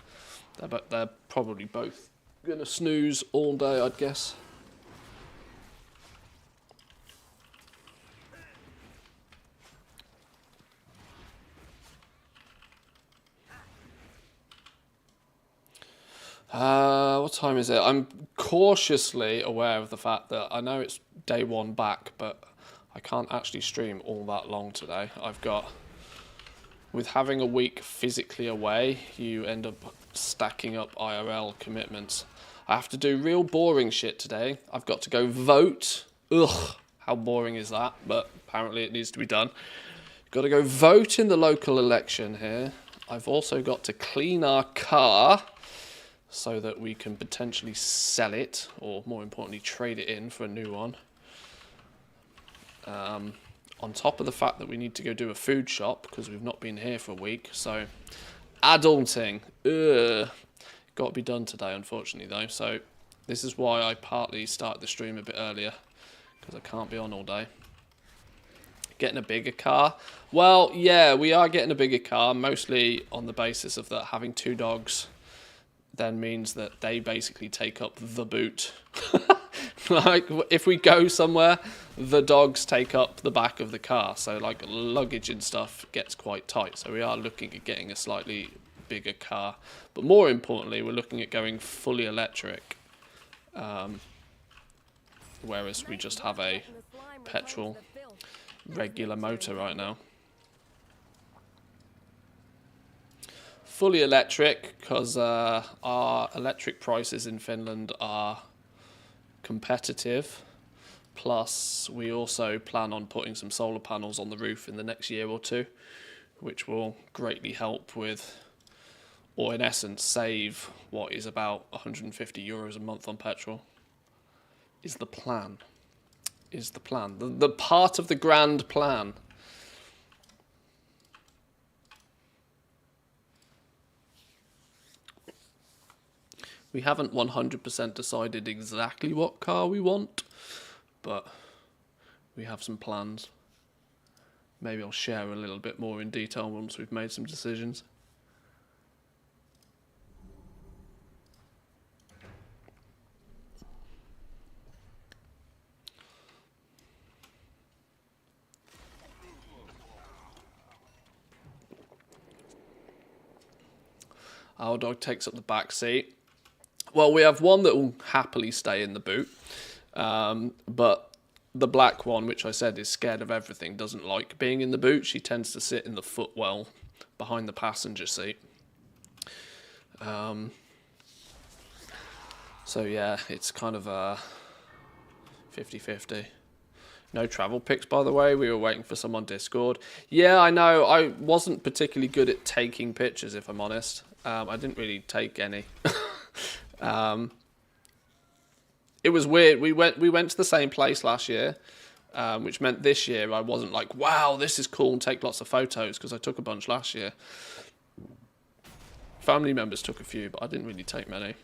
They're probably both going to snooze all day, I'd guess. What time is it? I'm cautiously aware of the fact that I know it's day one back, but I can't actually stream all that long today. With having a week physically away, you end up stacking up IRL commitments. I have to do real boring shit today. I've got to go vote. Ugh, how boring is that? But apparently it needs to be done. Got to go vote in the local election here. I've also got to clean our car so that we can potentially sell it, or more importantly, trade it in for a new one. On top of the fact that we need to go do a food shop because we've not been here for a week. So, adulting. Ugh. Got to be done today, unfortunately, though. So, this is why I partly started the stream a bit earlier, because I can't be on all day. Getting a bigger car. Well, yeah, we are getting a bigger car, mostly on the basis of that having two dogs then means that they basically take up the boot. Like, if we go somewhere, the dogs take up the back of the car. So, like, luggage and stuff gets quite tight. So we are looking at getting a slightly bigger car. But more importantly, we're looking at going fully electric. Whereas we just have a petrol regular motor right now. Fully electric, because our electric prices in Finland are competitive. Plus, we also plan on putting some solar panels on the roof in the next year or two, which will greatly help with, or in essence, save what is about 150 euros a month on petrol. Is the plan. Is the plan. The part of the grand plan. We haven't 100% decided exactly what car we want, but we have some plans. Maybe I'll share a little bit more in detail once we've made some decisions. Our dog takes up the back seat. Well, we have one that will happily stay in the boot, but the black one, which I said is scared of everything, doesn't like being in the boot. She tends to sit in the footwell behind the passenger seat. So yeah, it's kind of a 50-50. No travel pics, by the way. We were waiting for some on Discord. Yeah, I know. I wasn't particularly good at taking pictures, if I'm honest. I didn't really take any. It was weird. We went to the same place last year, which meant this year I wasn't like, wow, this is cool, and take lots of photos, because I took a bunch last year. Family members took a few, but I didn't really take many.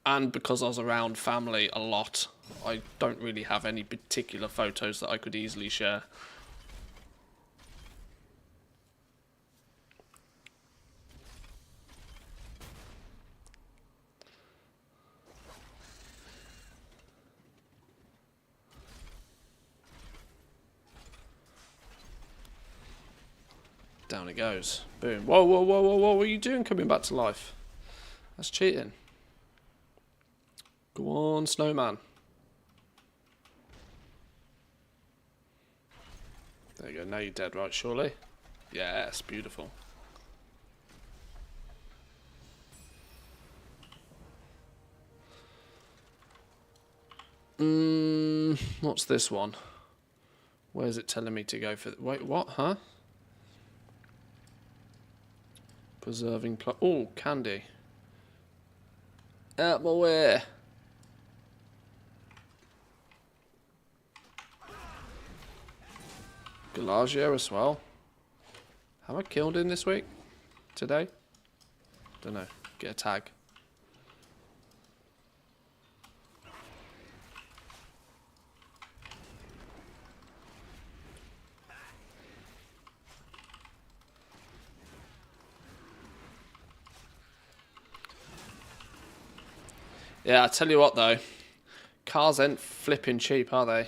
And because I was around family a lot, I don't really have any particular photos that I could easily share. Down it goes. Boom. Whoa, whoa, whoa, whoa, whoa. What are you doing coming back to life? That's cheating. Go on, snowman. There you go. Now you're dead, right, surely? Yes, beautiful. What's this one? Where's it telling me to go for? Wait, what? Huh? Preserving oh, candy. Out my way. Galagio as well. Have I killed him this week? Today? Don't know. Get a tag. Yeah, I tell you what though, cars ain't flipping cheap, are they?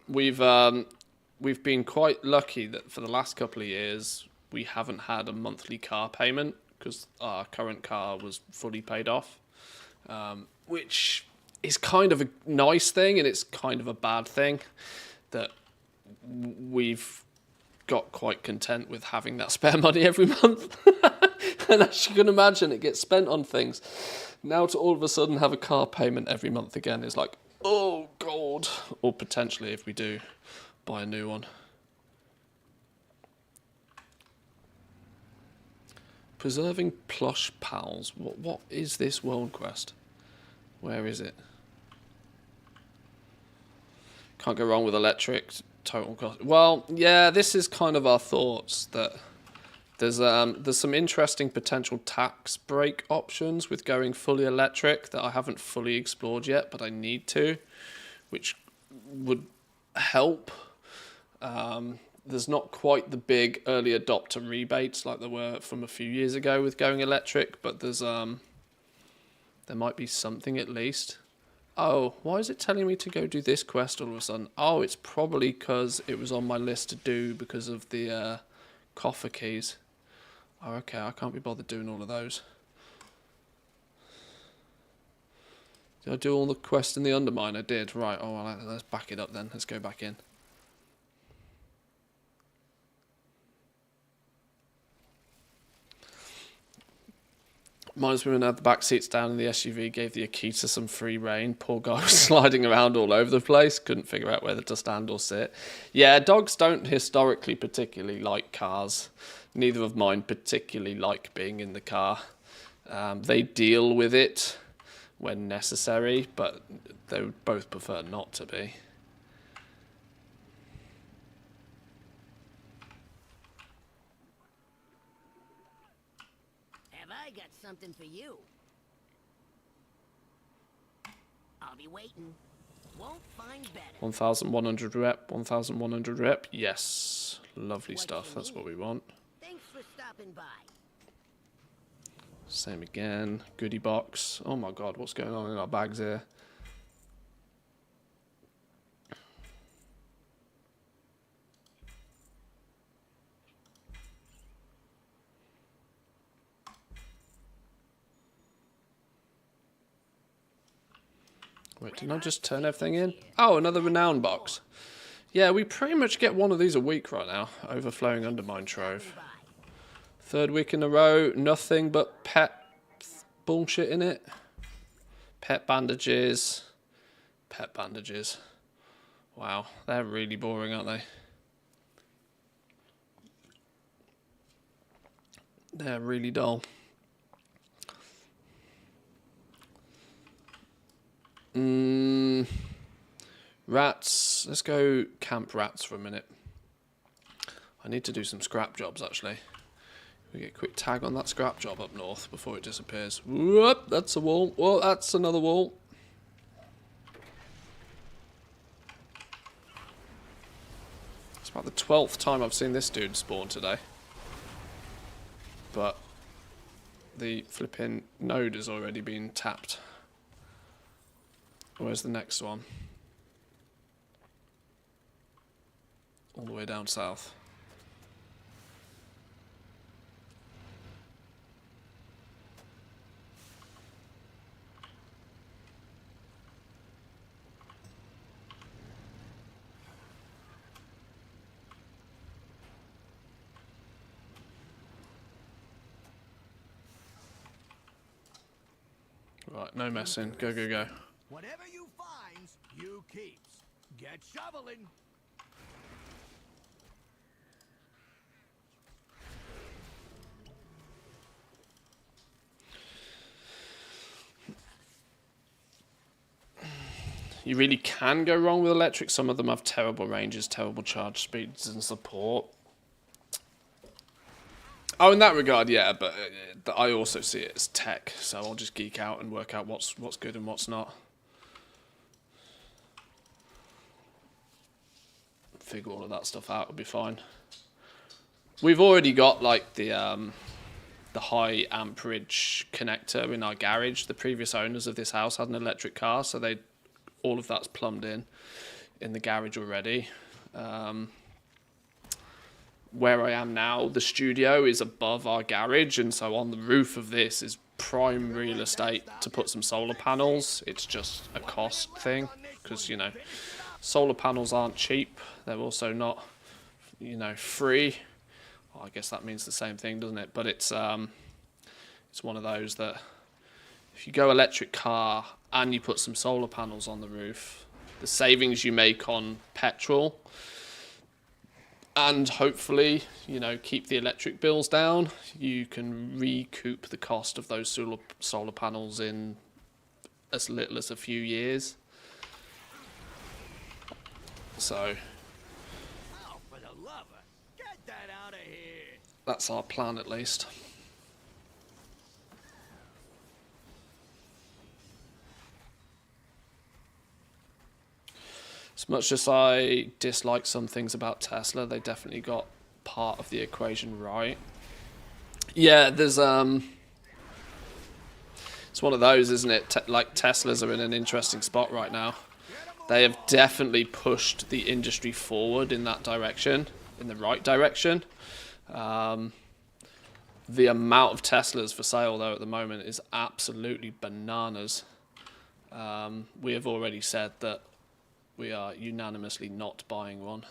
We've been quite lucky that for the last couple of years we haven't had a monthly car payment because our current car was fully paid off, which is kind of a nice thing and it's kind of a bad thing that we've got quite content with having that spare money every month. And as you can imagine, it gets spent on things. Now to all of a sudden have a car payment every month again is like, oh God. Or potentially if we do buy a new one. Preserving plush pals. What is this world quest? Where is it? Can't go wrong with electric. Total cost. Well, yeah, this is kind of our thoughts that there's some interesting potential tax break options with going fully electric that I haven't fully explored yet, but I need to, which would help. There's not quite the big early adopter rebates like there were from a few years ago with going electric, but there's there might be something at least. Oh, why is it telling me to go do this quest all of a sudden? Oh, it's probably because it was on my list to do because of the coffer keys. Oh, okay, I can't be bothered doing all of those. Did I do all the quests in the Undermine? I did. Right, oh, well, let's back it up then. Let's go back in. Minus women had the back seats down in the SUV, gave the Akita some free rein. Poor guy was sliding around all over the place, couldn't figure out whether to stand or sit. Yeah, dogs don't historically particularly like cars. Neither of mine particularly like being in the car. They deal with it when necessary, but they would both prefer not to be. Have I got something for you? I'll be waiting. Won't find better. 1,100 rep, 1,100 rep. Yes, lovely stuff. That's what we want. Thanks for stopping by. Same again. Goodie box. Oh my God, what's going on in our bags here? Wait, didn't I just turn everything in? Oh, another renown box. Yeah, we pretty much get one of these a week right now. Overflowing Undermine Trove. Third week in a row, nothing but pet bullshit in it. Pet bandages. Pet bandages. Wow, they're really boring, aren't they? They're really dull. Rats. Let's go camp rats for a minute. I need to do some scrap jobs, actually. We get a quick tag on that scrap job up north before it disappears. Whoop, that's a wall. Oh, that's another wall. It's about the 12th time I've seen this dude spawn today. But the flipping node has already been tapped. Where's the next one? All the way down south. Right, no messing. Go, go, go. Whatever you finds, you keeps. Get shoveling. You really can go wrong with electric. Some of them have terrible ranges, terrible charge speeds and support. Oh, in that regard, yeah, but I also see it as tech, so I'll just geek out and work out what's good and what's not. Figure all of that stuff out, it'll be fine. We've already got like the high amperage connector in our garage. The previous owners of this house had an electric car, so all of that's plumbed in the garage already. Where I am now, the studio is above our garage, and so on the roof of this is prime real estate to put some solar panels. It's just a cost thing, because, you know, solar panels aren't cheap. They're also not, you know, free. Well, I guess that means the same thing, doesn't it? But it's one of those that if you go electric car and you put some solar panels on the roof, the savings you make on petrol and hopefully, you know, keep the electric bills down, you can recoup the cost of those solar panels in as little as a few years. So Oh, for the lover. Get that out of here. that's our plan, at least. As much as I dislike some things about Tesla, they definitely got part of the equation right. Yeah, there's it's one of those, isn't it? Like Teslas are in an interesting spot right now. They have definitely pushed the industry forward in that direction, in the right direction. The amount of Teslas for sale, though, at the moment is absolutely bananas. We have already said that we are unanimously not buying one.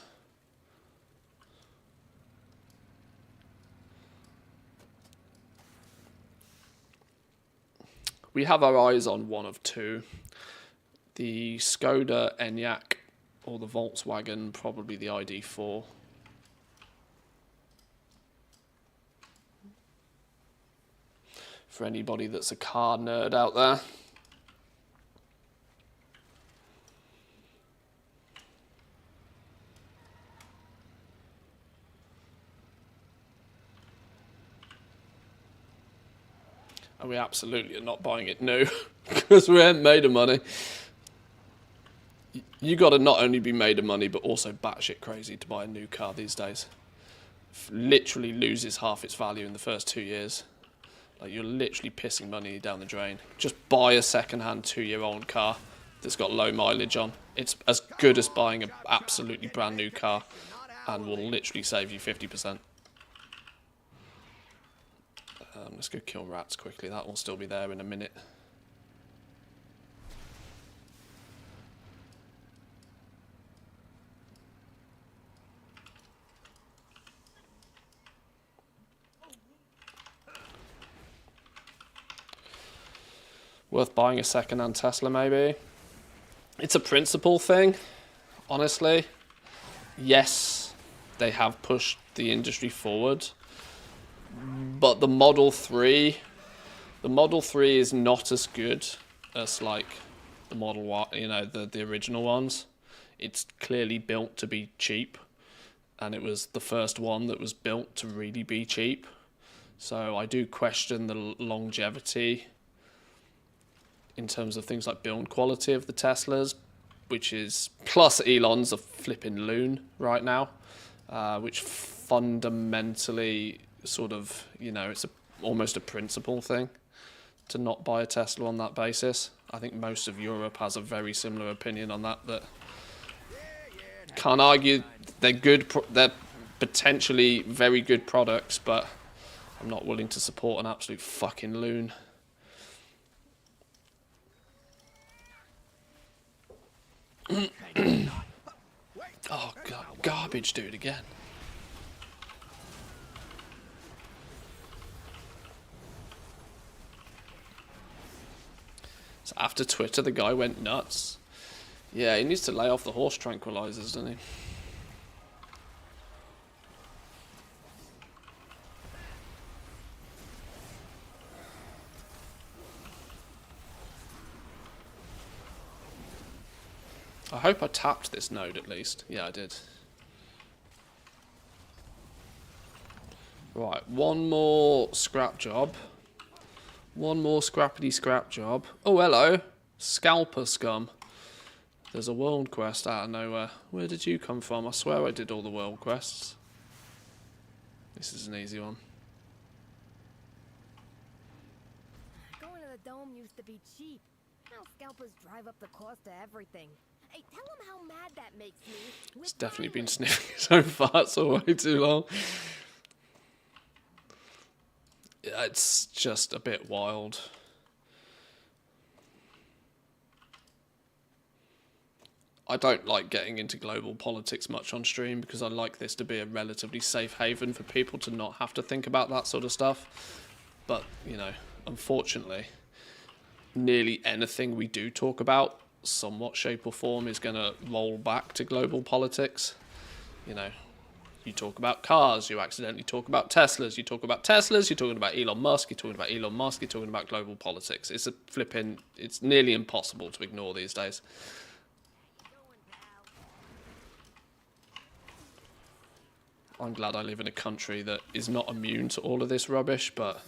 We have our eyes on one of two. The Skoda Enyaq or the Volkswagen, probably the ID4. For anybody that's a car nerd out there. And we absolutely are not buying it new because we ain't made of money. You got to not only be made of money, but also batshit crazy to buy a new car these days. Literally loses half its value in the first 2 years. Like, you're literally pissing money down the drain. Just buy a second-hand 2-year-old car that's got low mileage on. It's as good as buying an absolutely brand new car and will literally save you 50%. Let's go kill rats quickly. That will still be there in a minute. Worth buying a second-hand Tesla, maybe. It's a principle thing, honestly. Yes, they have pushed the industry forward. But the Model 3 is not as good as like the Model Y, you know, the original ones. It's clearly built to be cheap, and it was the first one that was built to really be cheap. So I do question the longevity in terms of things like build quality of the Teslas, which is, plus Elon's a flipping loon right now, which fundamentally sort of, you know, it's almost a principle thing to not buy a Tesla on that basis. I think most of Europe has a very similar opinion on that. Can't argue they're good. They're potentially very good products, but I'm not willing to support an absolute fucking loon. Oh god, garbage, dude, again. So after Twitter, the guy went nuts. Yeah, he needs to lay off the horse tranquilizers, doesn't he? I hope I tapped this node at least. Yeah, I did. Right, one more scrap job. One more scrappity scrap job. Oh, hello. Scalper scum. There's a world quest out of nowhere. Where did you come from? I swear I did all the world quests. This is an easy one. Going to the dome used to be cheap. Now scalpers drive up the cost of everything. Hey, tell them how mad that makes me. It's definitely been sniffing his own farts all way too long. Yeah, it's just a bit wild. I don't like getting into global politics much on stream because I like this to be a relatively safe haven for people to not have to think about that sort of stuff. But, you know, unfortunately, nearly anything we do talk about, somewhat shape or form, is going to roll back to global politics. You know, you talk about cars, you accidentally talk about Teslas, you talk about Teslas, you're talking about Elon Musk, you're talking about Elon Musk, you're talking about global politics. It's a flipping, it's nearly impossible to ignore these days. I'm glad I live in a country that is not immune to all of this rubbish, but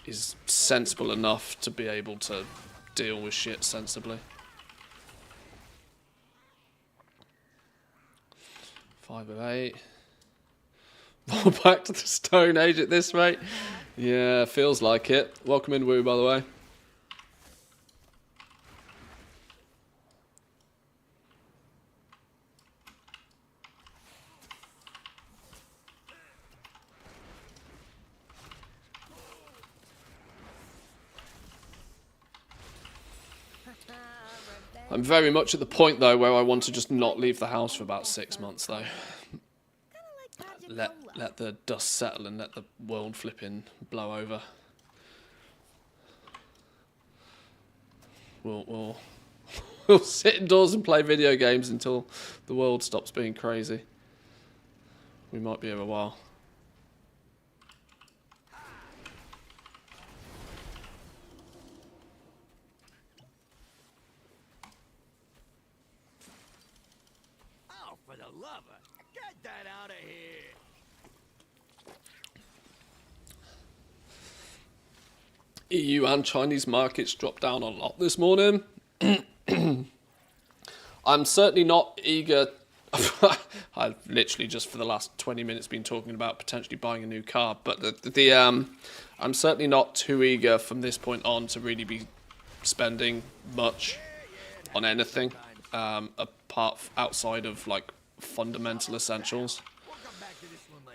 is sensible enough to be able to deal with shit sensibly. 5 of 8. More back to the Stone Age at this rate. Yeah, feels like it. Welcome in, Woo, by the way. I'm very much at the point, though, where I want to just not leave the house for about 6 months, though. Let the dust settle and let the world flipping blow over. We'll sit indoors and play video games until the world stops being crazy. We might be here a while. Oh, for the lover, get that out of here. EU and Chinese markets dropped down a lot this morning. I'm certainly not eager. I've literally just for the last 20 minutes been talking about potentially buying a new car, but I'm certainly not too eager from this point on to really be spending much on anything outside of like fundamental essentials.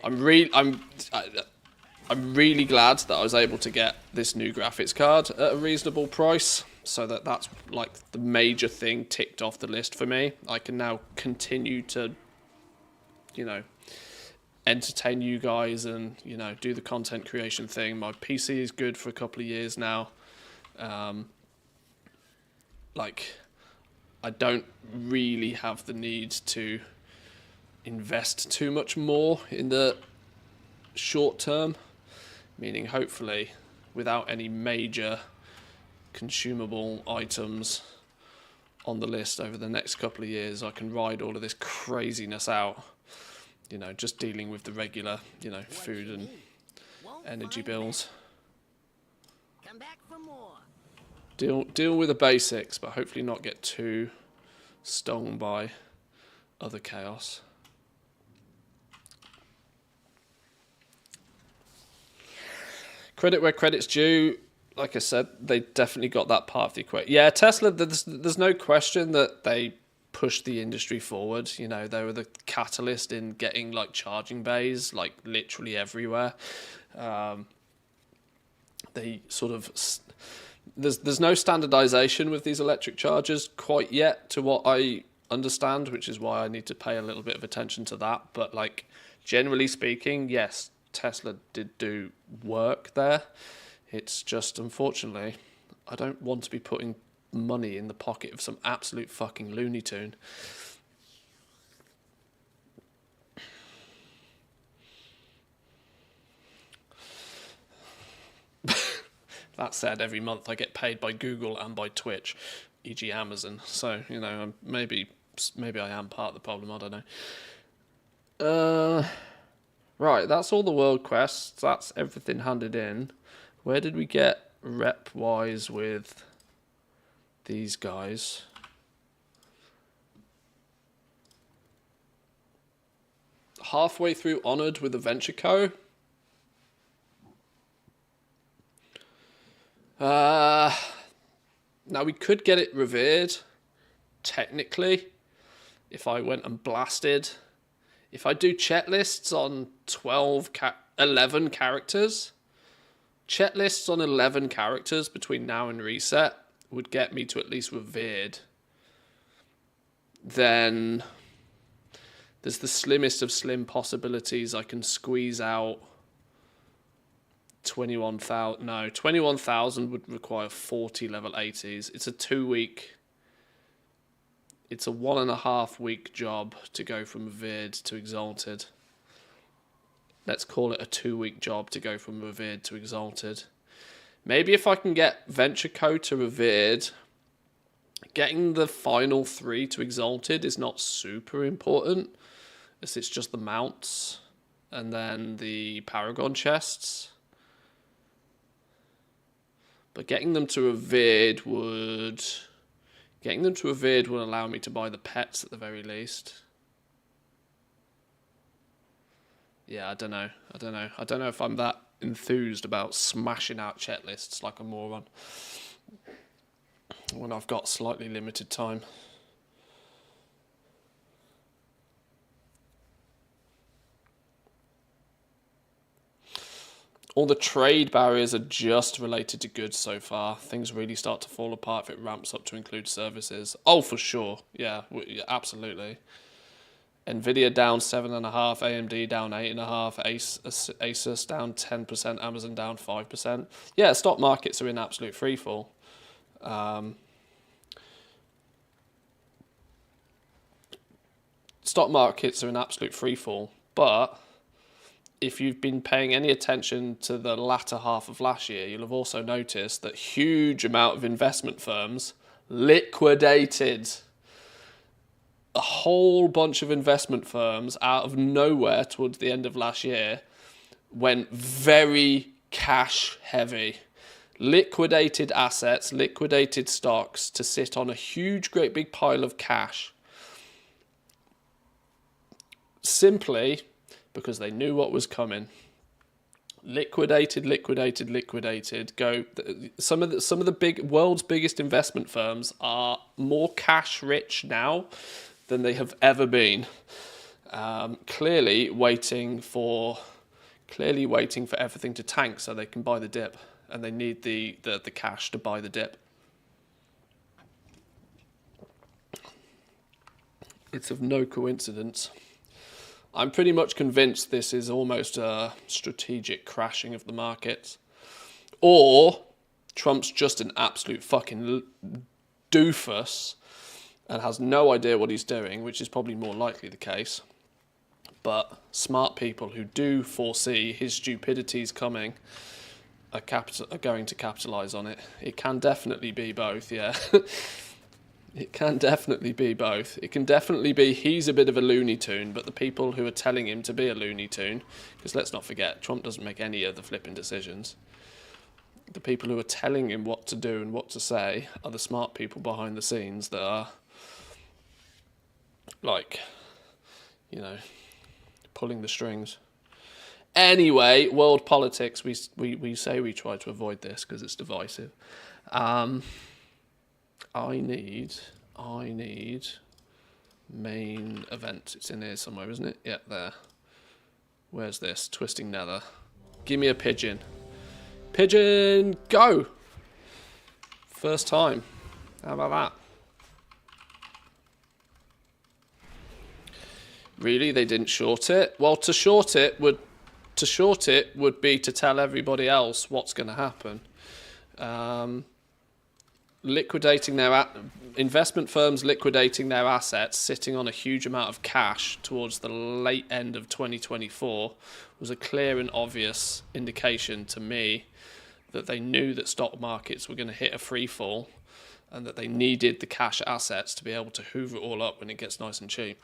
I'm really glad that I was able to get this new graphics card at a reasonable price, so that's like the major thing ticked off the list for me. I can now continue to, you know, entertain you guys and, you know, do the content creation thing. My PC is good for a couple of years now. Like, I don't really have the need to invest too much more in the short term, meaning hopefully without any major consumable items on the list over the next couple of years, I can ride all of this craziness out, you know, just dealing with the regular, you know, food and energy bills. Come back for more. Deal with the basics, but hopefully not get too stung by other chaos. Credit where credit's due. Like I said, they definitely got that part of the equation. Yeah, Tesla, there's no question that they pushed the industry forward. You know, they were the catalyst in getting like charging bays like literally everywhere. They sort of there's no standardization with these electric chargers quite yet, to what I understand, which is why I need to pay a little bit of attention to that. But like generally speaking, yes, Tesla did do work there. It's just, unfortunately, I don't want to be putting money in the pocket of some absolute fucking Looney Tune. That said, every month I get paid by Google and by Twitch, e.g. Amazon. So, you know, maybe I am part of the problem, I don't know. Right, that's all the world quests. That's everything handed in. Where did we get rep-wise with these guys? Halfway through Honoured with Adventure Co. Now we could get it revered, technically, if I went and blasted. If I do chat lists on 11 characters, chat lists on 11 characters between now and reset would get me to at least revered. Then there's the slimmest of slim possibilities I can squeeze out 21,000. No, 21,000 would require 40 level 80s. It's a 2-week. It's a 1.5 week job to go from revered to exalted. Let's call it a 2-week job to go from revered to exalted. Maybe if I can get Venture Co to revered, getting the final 3 to exalted is not super important, as it's just the mounts and then the Paragon chests. But getting them to revered would allow me to buy the pets at the very least. Yeah, I don't know if I'm that enthused about smashing out chat lists like a moron when I've got slightly limited time. All the trade barriers are just related to goods so far. Things really start to fall apart if it ramps up to include services. Oh, for sure. Yeah, absolutely. Nvidia down 7.5%, AMD down 8.5%, Asus down 10%, Amazon down 5%. Yeah, stock markets are in absolute freefall. Stock markets are in absolute freefall, but if you've been paying any attention to the latter half of last year, you'll have also noticed that huge amount of investment firms liquidated. A whole bunch of investment firms out of nowhere towards the end of last year went very cash heavy. Liquidated assets, liquidated stocks to sit on a huge, great big pile of cash. Simply because they knew what was coming. Liquidated. Go. Some of the big world's biggest investment firms are more cash rich now than they have ever been. Clearly waiting for everything to tank so they can buy the dip, and they need the cash to buy the dip. It's of no coincidence. I'm pretty much convinced this is almost a strategic crashing of the markets. Or Trump's just an absolute fucking doofus and has no idea what he's doing, which is probably more likely the case. But smart people who do foresee his stupidities coming are going to capitalise on it. It can definitely be both, yeah. It can definitely be both. It can definitely be he's a bit of a Looney Tune, but the people who are telling him to be a Looney Tune, because let's not forget, Trump doesn't make any of the flipping decisions. The people who are telling him what to do and what to say are the smart people behind the scenes that are, like, you know, pulling the strings. Anyway, world politics, we say we try to avoid this because it's divisive. I need main event. It's in here somewhere, isn't it? Yeah, there. Where's this? Twisting Nether. Give me a pigeon. Pigeon, go! First time. How about that? Really? They didn't short it? Well, to short it would be to tell everybody else what's going to happen. liquidating their investment firms liquidating their assets, sitting on a huge amount of cash towards the late end of 2024 was a clear and obvious indication to me that they knew that stock markets were going to hit a free fall and that they needed the cash assets to be able to hoover it all up when it gets nice and cheap.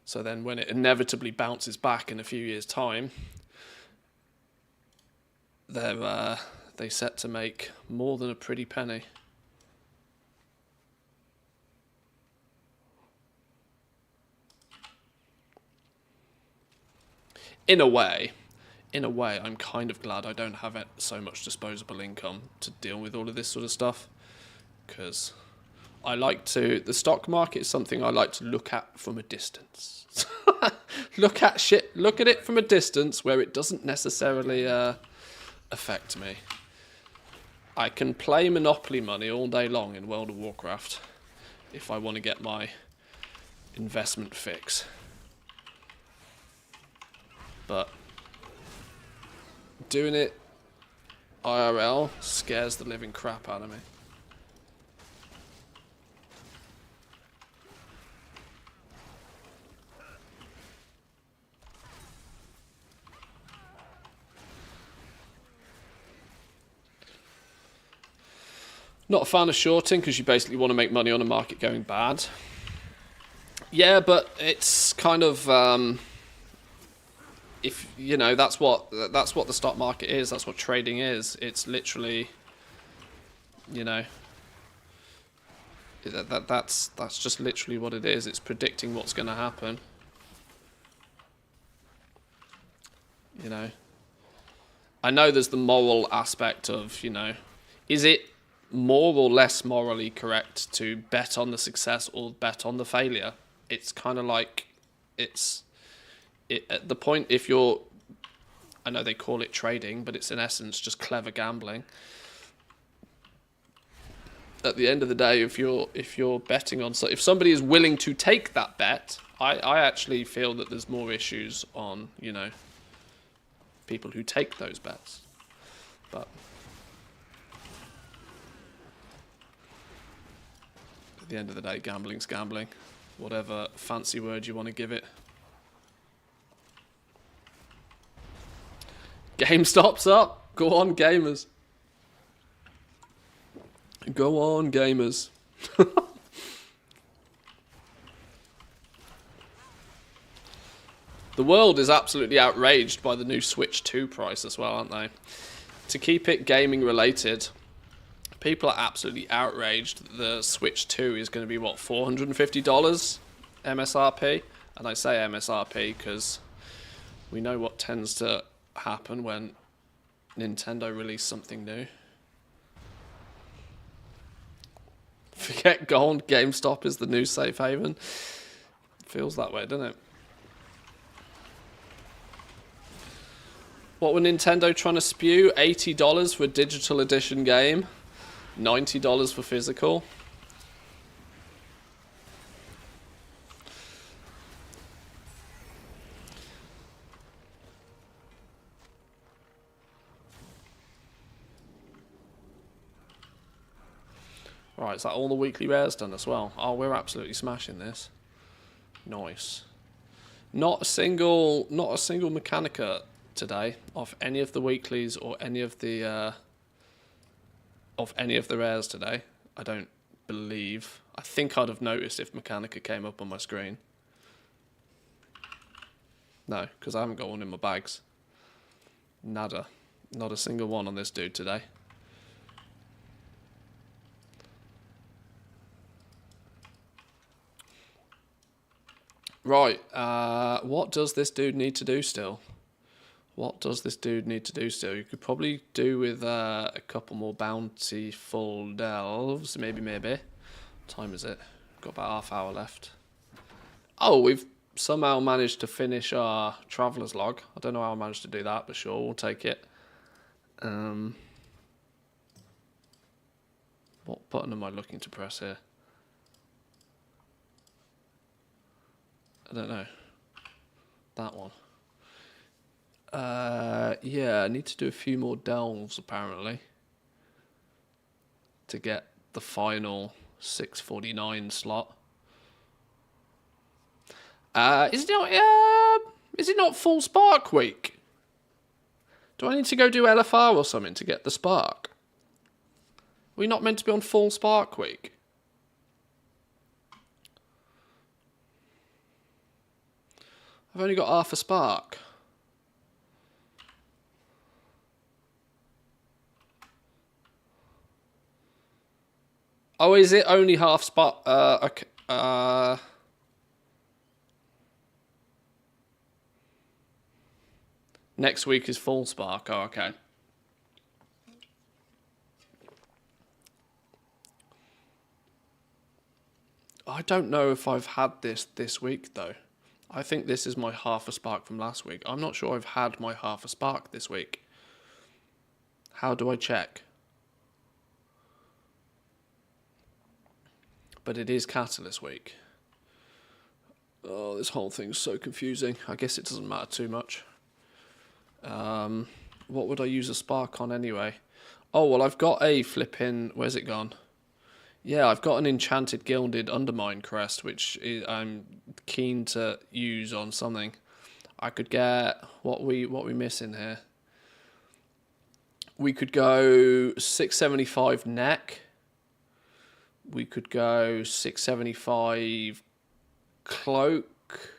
So then when it inevitably bounces back in a few years' time, they set to make more than a pretty penny. In a way, I'm kind of glad I don't have so much disposable income to deal with all of this sort of stuff, because the stock market is something I like to look at from a distance. look at it from a distance where it doesn't necessarily affect me. I can play Monopoly money all day long in World of Warcraft if I want to get my investment fix. But doing it IRL scares the living crap out of me. Not a fan of shorting because you basically want to make money on a market going bad. Yeah, but it's kind of if you know that's what the stock market is. That's what trading is. It's literally, you know, that's just literally what it is. It's predicting what's going to happen. You know, I know there's the moral aspect of, you know, is it more or less morally correct to bet on the success or bet on the failure? It's kind of like at the point, if you're, I know they call it trading, but it's in essence just clever gambling. At the end of the day, if you're betting on, so if somebody is willing to take that bet, I actually feel that there's more issues on, you know, people who take those bets. But at the end of the day, gambling's gambling, whatever fancy word you want to give it. GameStop's up. Go on, gamers. Go on, gamers. The world is absolutely outraged by the new Switch 2 price as well, aren't they? To keep it gaming related, people are absolutely outraged that the Switch 2 is going to be, what, $450 MSRP? And I say MSRP because we know what tends to happen when Nintendo release something new. Forget gold, GameStop is the new safe haven. Feels that way, doesn't it? What were Nintendo trying to spew? $80 for a digital edition game, $90 for physical. Right, is that all the weekly rares done as well? Oh, we're absolutely smashing this. Nice. Not a single Mechanica today of any of the weeklies or any of the rares today. I don't believe. I think I'd have noticed if Mechanica came up on my screen. No, because I haven't got one in my bags. Nada. Not a single one on this dude today. Right, what does this dude need to do still? What does this dude need to do still? You could probably do with a couple more bountiful delves. Maybe. What time is it? Got about half hour left. Oh, we've somehow managed to finish our traveller's log. I don't know how I managed to do that, but sure, we'll take it. What button am I looking to press here? I don't know. That one. Yeah, I need to do a few more delves, apparently. to get the final 649 slot. Is it not full spark week? Do I need to go do LFR or something to get the spark? Are we not meant to be on full spark week? I've only got half a spark. Oh, is it only half spark? Okay. Next week is full spark. Oh, okay. I don't know if I've had this week, though. I think this is my half a spark from last week. I'm not sure I've had my half a spark this week. How do I check? But it is Catalyst week. Oh, this whole thing's so confusing. I guess it doesn't matter too much. What would I use a spark on anyway? Oh, well, I've got a flipping... Where's it gone? Yeah, I've got an enchanted gilded undermine crest, which I'm keen to use on something. I could get... What we missing here? We could go 675 neck. We could go 675 cloak.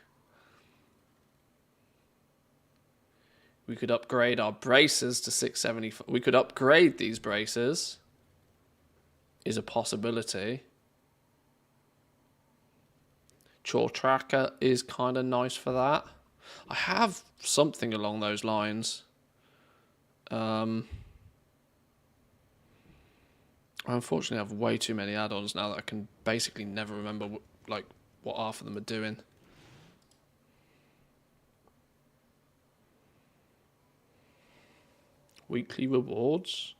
We could upgrade our braces to 675. We could upgrade these braces. Is a possibility. Chore tracker is kind of nice for that. I have something along those lines. I unfortunately have way too many add-ons now that I can basically never remember what half of them are doing. Weekly rewards.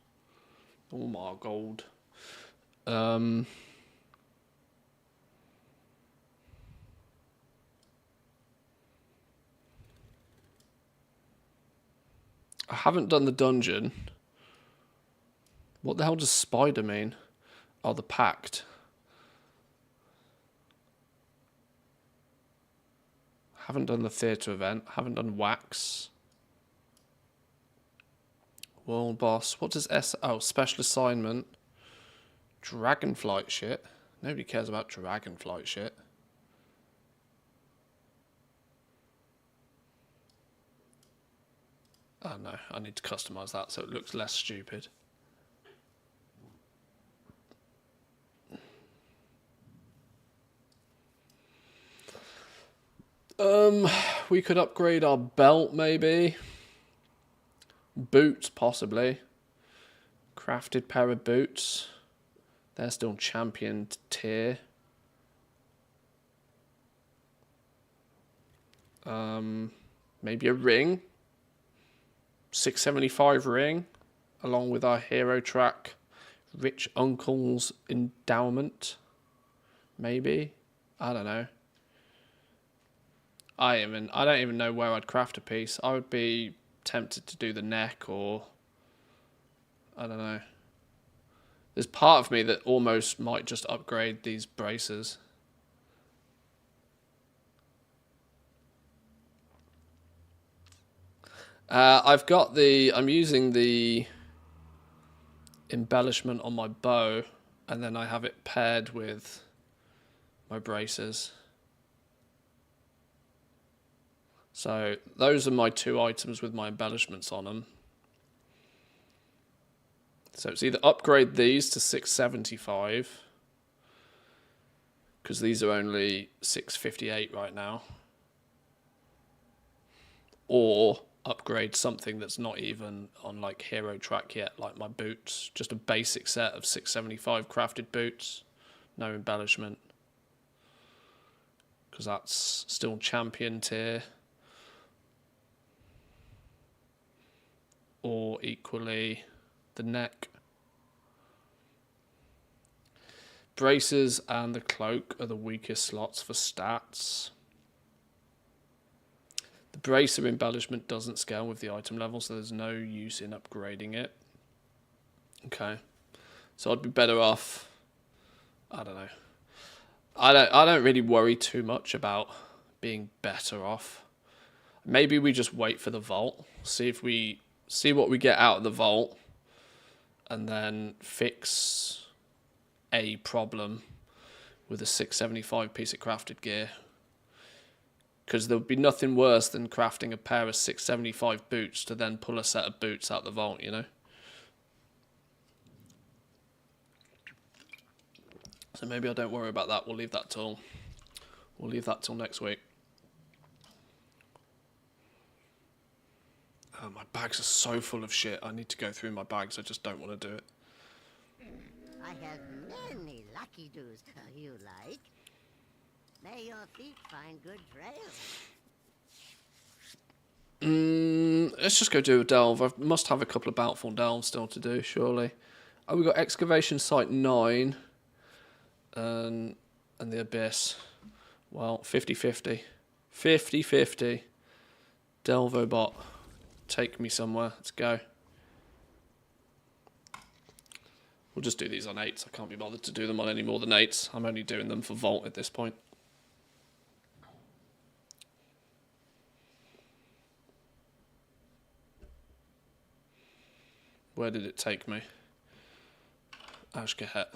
Oh my god. I haven't done the dungeon. What the hell does spider mean? Oh, the pact. Haven't done the theatre event. Haven't done wax. World boss. What does Oh, special assignment. Dragonflight shit. Nobody cares about dragonflight shit. Oh no, I need to customize that so it looks less stupid. We could upgrade our belt maybe. Boots possibly. Crafted pair of boots. They're still champion tier. Maybe a ring. 675 ring. Along with our hero track. Rich Uncle's endowment. Maybe. I don't know. I don't even know where I'd craft a piece. I would be tempted to do the neck or... I don't know. There's part of me that almost might just upgrade these braces. I'm using the embellishment on my bow, and then I have it paired with my braces. So those are my two items with my embellishments on them. So it's either upgrade these to 675, because these are only 658 right now, or upgrade something that's not even on like hero track yet, like my boots, just a basic set of 675 crafted boots, no embellishment, because that's still champion tier. Or equally the neck. Braces and the cloak are the weakest slots for stats. The bracer embellishment doesn't scale with the item level, so there's no use in upgrading it. Okay. So I'd be better off. I don't know. I don't really worry too much about being better off. Maybe we just wait for the vault, see what we get out of the vault, and then fix a problem with a 675 piece of crafted gear. Because there would be nothing worse than crafting a pair of 675 boots to then pull a set of boots out the vault, you know? So maybe I don't worry about that. We'll leave that till next week. Oh, my bags are so full of shit. I need to go through my bags. I just don't want to do it. I have many lucky doos you like. May your feet find good trails. Let's just go do a delve. I must have a couple of Bountiful delves still to do, surely. Oh, we got excavation site 9 and the abyss. Well, 50-50. 50-50. Delvobot. Take me somewhere. Let's go. We'll just do these on 8s. I can't be bothered to do them on any more than 8s. I'm only doing them for Vault at this point. Where did it take me? Ashgahet.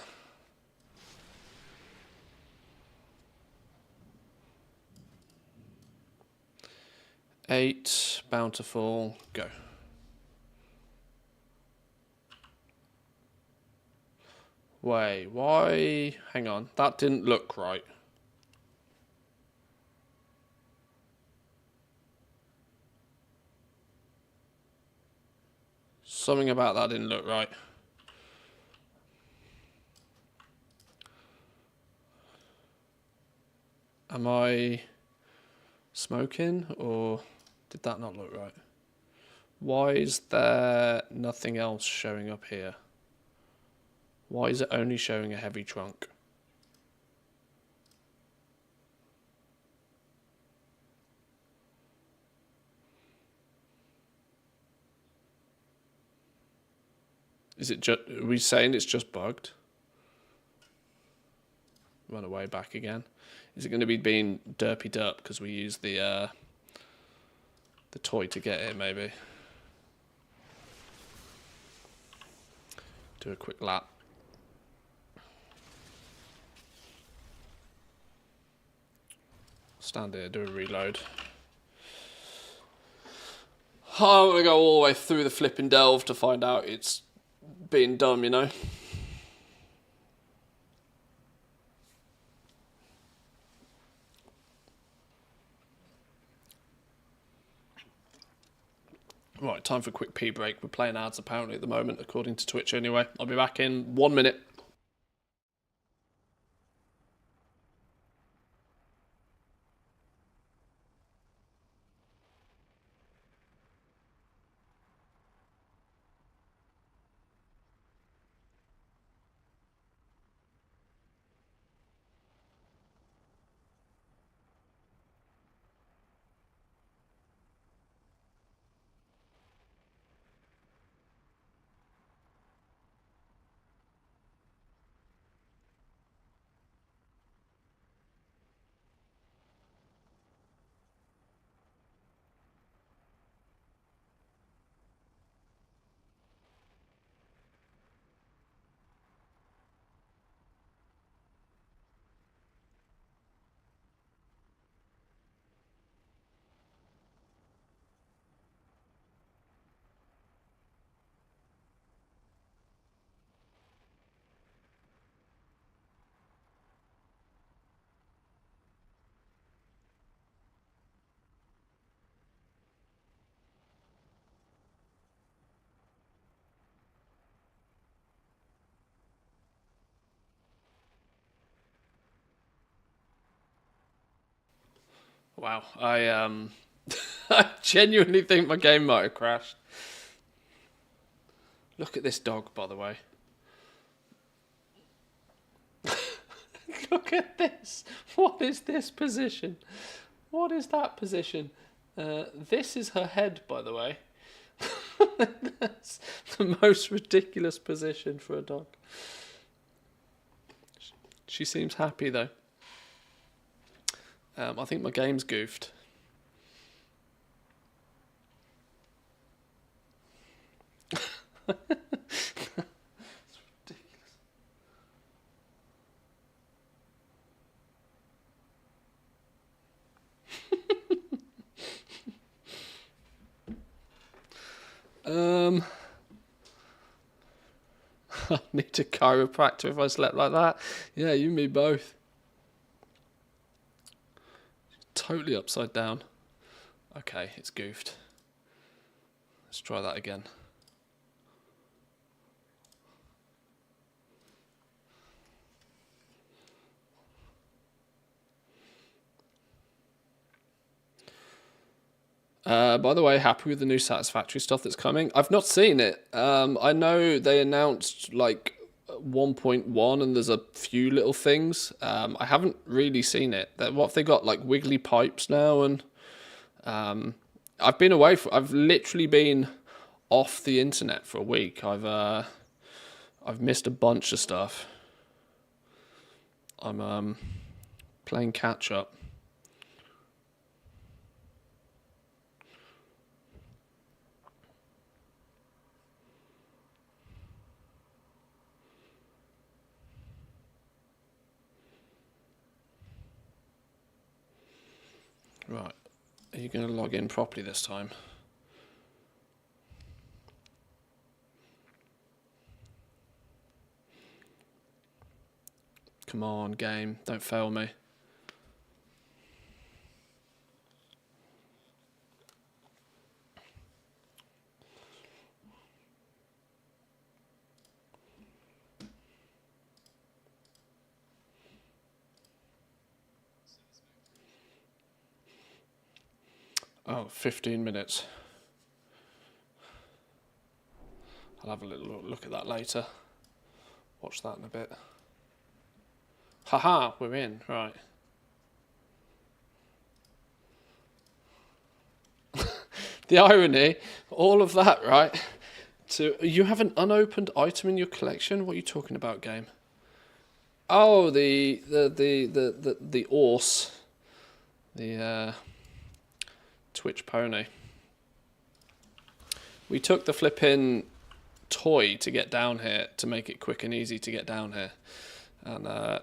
8, Bountiful, go. Wait, why? Hang on, that didn't look right. Something about that didn't look right. Am I smoking, or did that not look right? Why is there nothing else showing up here? Why is it only showing a heavy trunk? Is it just, are we saying it's just bugged? Run away back again. Is it going to be being derpy derp because we use the toy to get it, maybe? Do a quick lap. Stand here, do a reload. I'm going to go all the way through the flipping delve to find out it's being dumb, you know? Right, time for a quick pee break. We're playing ads apparently at the moment, according to Twitch anyway. I'll be back in 1 minute. Wow, I I genuinely think my game might have crashed. Look at this dog, by the way. Look at this. What is this position? What is that position? This is her head, by the way. That's the most ridiculous position for a dog. She seems happy though. I think my game's goofed. I need a chiropractor if I slept like that. Yeah, you and me both. Totally upside down. Okay, it's goofed. Let's try that again. By the way, happy with the new Satisfactory stuff that's coming. I've not seen it. I know they announced like 1.1 and there's a few little things. I haven't really seen it. What have they got? Like wiggly pipes now, and I've been away. I've literally been off the internet for a week. I've missed a bunch of stuff. I'm playing catch up. Right, are you going to log in properly this time? Come on, game, don't fail me. Oh, 15 minutes. I'll have a little look at that later. Watch that in a bit. Haha, we're in, right. The irony, all of that, right? You have an unopened item in your collection? What are you talking about, game? Oh, the horse. The Twitch pony. We took the flipping toy to get down here to make it quick and easy to get down here, and it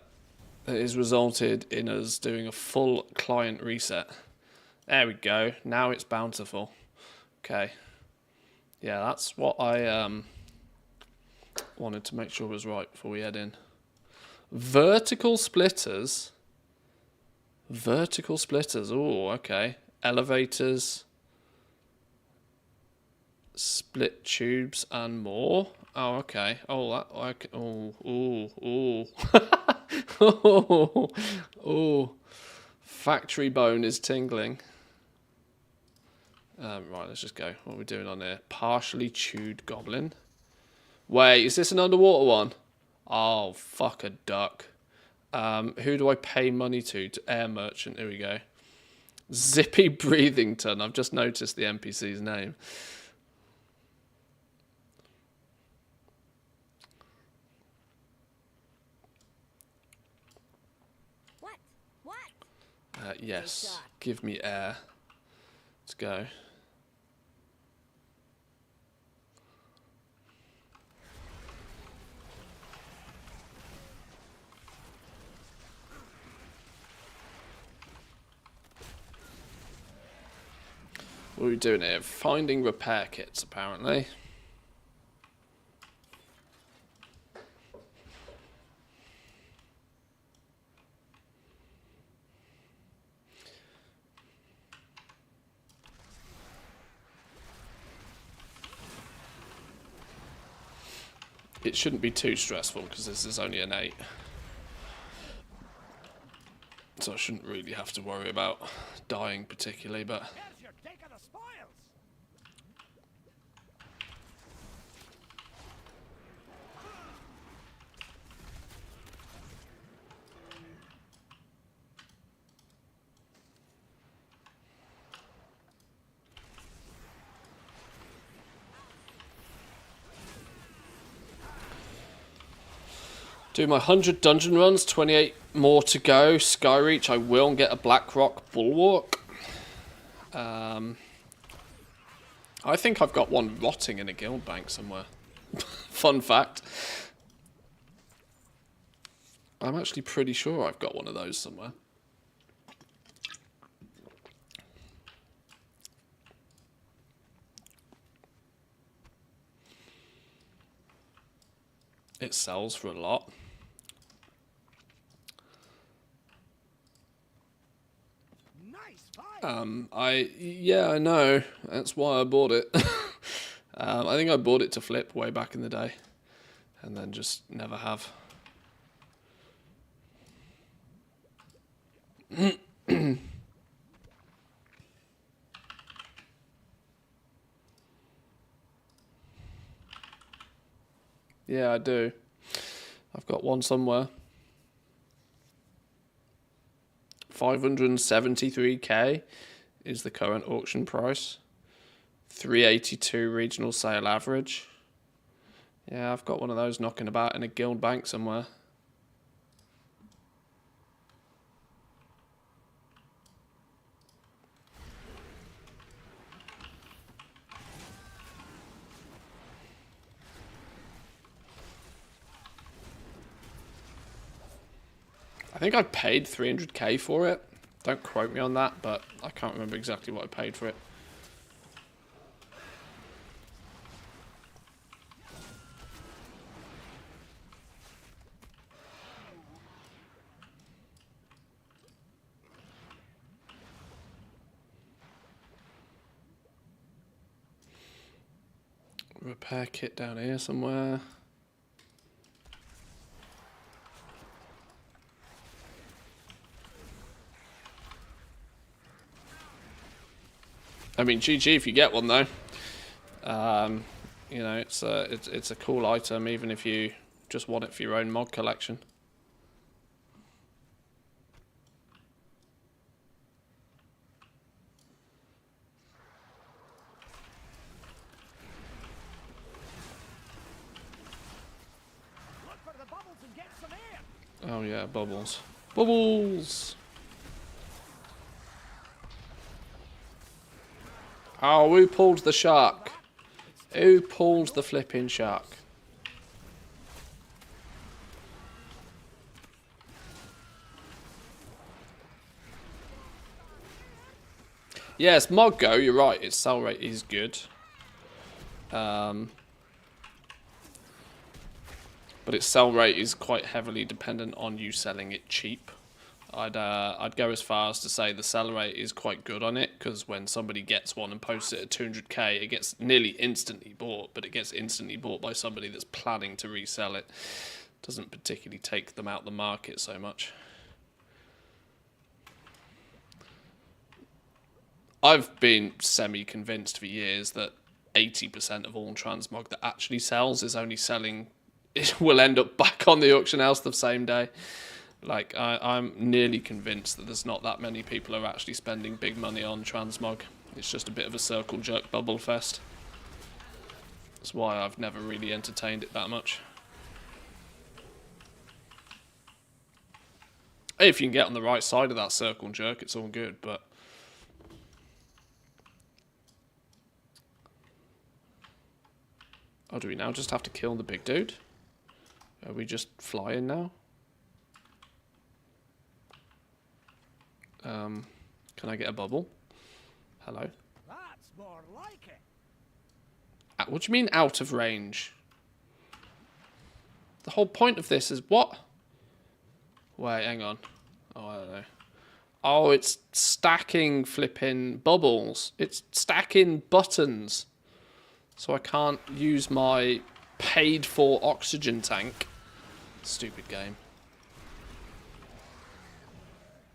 has resulted in us doing a full client reset. There we go. Now it's bountiful. Okay. Yeah, that's what I wanted to make sure was right before we head in. Vertical splitters. Vertical splitters. Oh, okay. Elevators, split tubes, and more. Oh, okay. Oh, that. Okay. Oh. Factory bone is tingling. Right, let's just go. What are we doing on here? Partially chewed goblin. Wait, is this an underwater one? Oh, fuck a duck. Who do I pay money to? To Air Merchant. Here we go. Zippy Breathington. I've just noticed the NPC's name. What? Yes. Give me air. Let's go. What are we doing here? Finding repair kits, apparently. It shouldn't be too stressful because this is only an 8. So I shouldn't really have to worry about dying particularly, but... Here's your take of the spoils. Do my 100 dungeon runs, 28 more to go. Skyreach, I will get a Blackrock Bulwark. I think I've got one rotting in a guild bank somewhere. Fun fact. I'm actually pretty sure I've got one of those somewhere. It sells for a lot. Yeah, I know. That's why I bought it. I think I bought it to flip way back in the day, and then just never have. Yeah, I do. I've got one somewhere. 573k is the current auction price. 382 regional sale average. Yeah, I've got one of those knocking about in a guild bank somewhere. I think I paid 300k for it. Don't quote me on that, but I can't remember exactly what I paid for it. Repair kit down here somewhere. I mean, GG if you get one though. You know, it's a cool item, even if you just want it for your own mod collection. Look for the bubbles and get some air. Oh yeah, bubbles. Bubbles! Oh, who pulled the shark? Who pulled the flipping shark? Yes, Moggo, you're right, its sell rate is good. But its sell rate is quite heavily dependent on you selling it cheap. I'd go as far as to say the sell rate is quite good on it, because when somebody gets one and posts it at 200k, it gets nearly instantly bought, but it gets instantly bought by somebody that's planning to resell it. Doesn't particularly take them out the market so much. I've been semi-convinced for years that 80% of all transmog that actually sells is only selling, it will end up back on the auction house the same day. Like, I'm nearly convinced that there's not that many people who are actually spending big money on transmog. It's just a bit of a circle jerk bubble fest. That's why I've never really entertained it that much. If you can get on the right side of that circle jerk, it's all good, but... Oh, do we now just have to kill the big dude? Are we just flying now? Can I get a bubble? Hello? That's more like it. What do you mean out of range? The whole point of this is what? Wait, hang on. Oh, I don't know. Oh, it's stacking flipping bubbles. It's stacking buttons. So I can't use my paid for oxygen tank. Stupid game.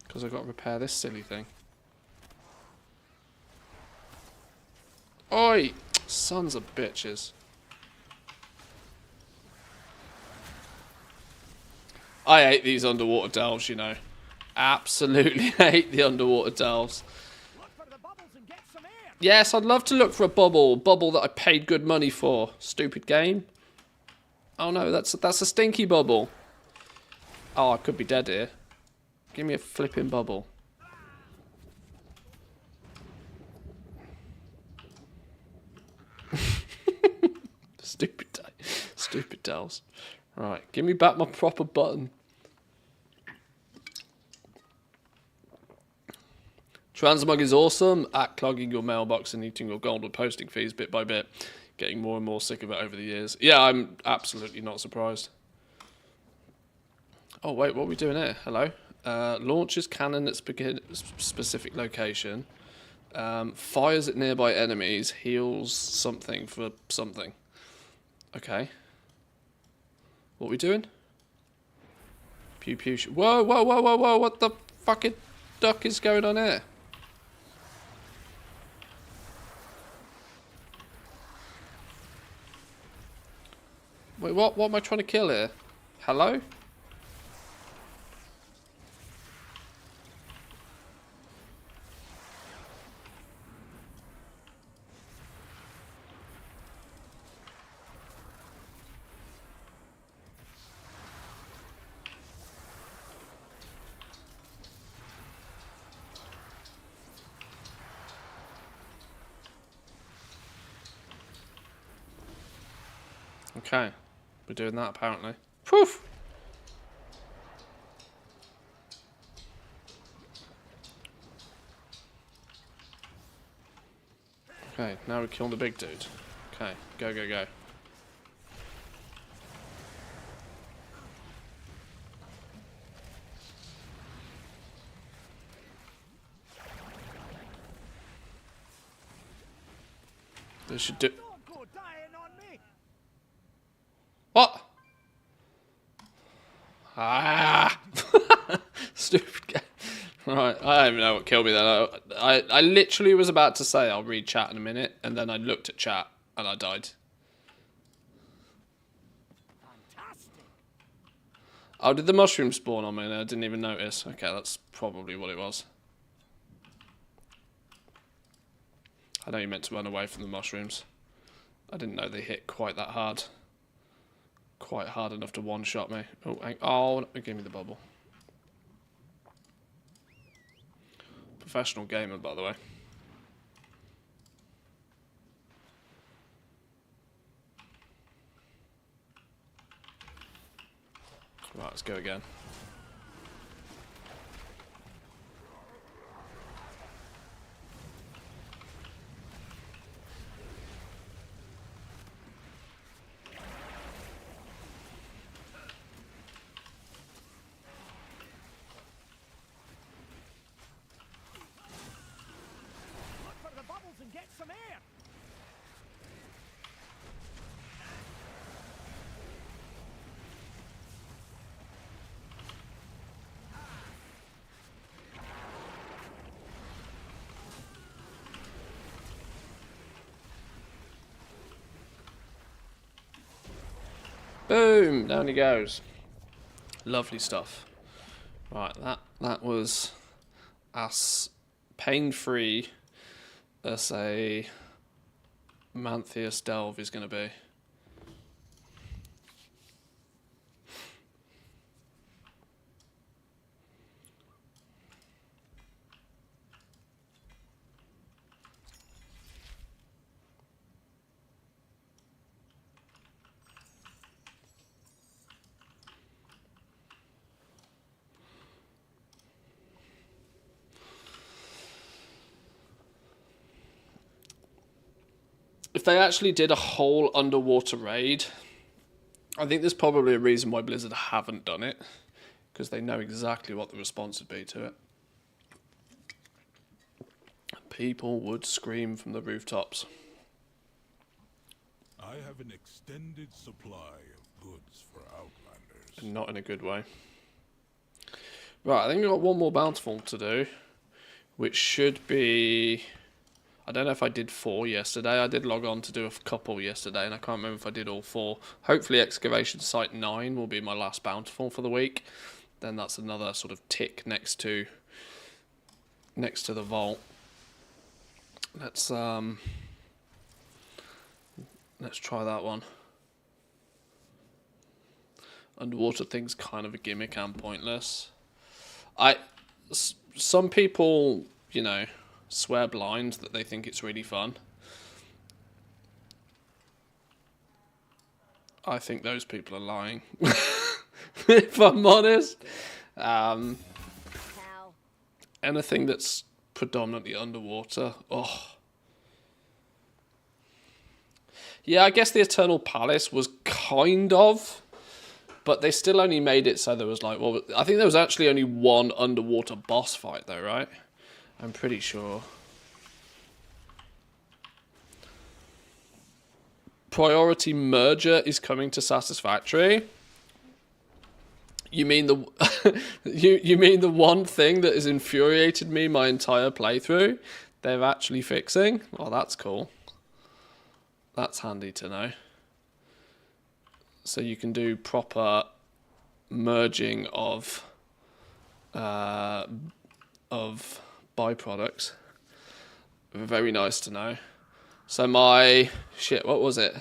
Because I've got to repair this silly thing. Oi! Sons of bitches. I hate these underwater delves, you know. Absolutely hate the underwater delves. Look for the bubbles and get some air. Yes, I'd love to look for a bubble. Bubble that I paid good money for. Stupid game. Oh no, that's a stinky bubble. Oh, I could be dead here. Give me a flipping bubble. Stupid dolls. Right, give me back my proper button. Transmog is awesome at clogging your mailbox and eating your gold with posting fees bit by bit. Getting more and more sick of it over the years. Yeah, I'm absolutely not surprised. Oh, wait, what are we doing here? Hello? Launches cannon at specific location. Fires at nearby enemies. Heals something for something. Okay. What are we doing? Pew pew. Whoa, whoa, whoa, whoa, whoa. What the fucking duck is going on here? Wait, what? What am I trying to kill here? Hello? Okay. We're doing that apparently. Poof! Okay, now we kill the big dude. Okay, go, go, go. This should do. Don't go dying on me. What? Ah! Stupid guy. Right, I don't even know what killed me then. I literally was about to say I'll read chat in a minute, and then I looked at chat and I died. Fantastic. Oh, did the mushroom spawn on me? I didn't even notice. Okay, that's probably what it was. I know you meant to run away from the mushrooms. I didn't know they hit quite that hard. Quite hard enough to one-shot me. Oh, give me the bubble. Professional gamer, by the way. Right, let's go again. Look for the bubbles and get some air. Boom! Down he goes. Lovely stuff. Right, that was as pain-free as a Mantheus delve is going to be. If they actually did a whole underwater raid, I think there's probably a reason why Blizzard haven't done it, because they know exactly what the response would be to it. People would scream from the rooftops. I have an extended supply of goods for Outlanders. And not in a good way. Right, I think we've got one more bountiful to do, which should be... I don't know if I did 4 yesterday. I did log on to do a couple yesterday, and I can't remember if I did all 4. Hopefully Excavation Site 9 will be my last bountiful for the week. Then that's another sort of tick next to the vault. Let's try that one. underwater thing's kind of a gimmick and pointless. Some people, you know, swear blind that they think it's really fun. I think those people are lying. If I'm honest. Anything that's predominantly underwater. Oh. Yeah, I guess the Eternal Palace was kind of, but they still only made it so there was like, well, I think there was actually only one underwater boss fight though, right? I'm pretty sure. Priority merger is coming to Satisfactory. You mean the you mean the one thing that has infuriated me my entire playthrough? They're actually fixing? Oh, that's cool. That's handy to know. So you can do proper merging of byproducts. Very nice to know. So my shit, what was it?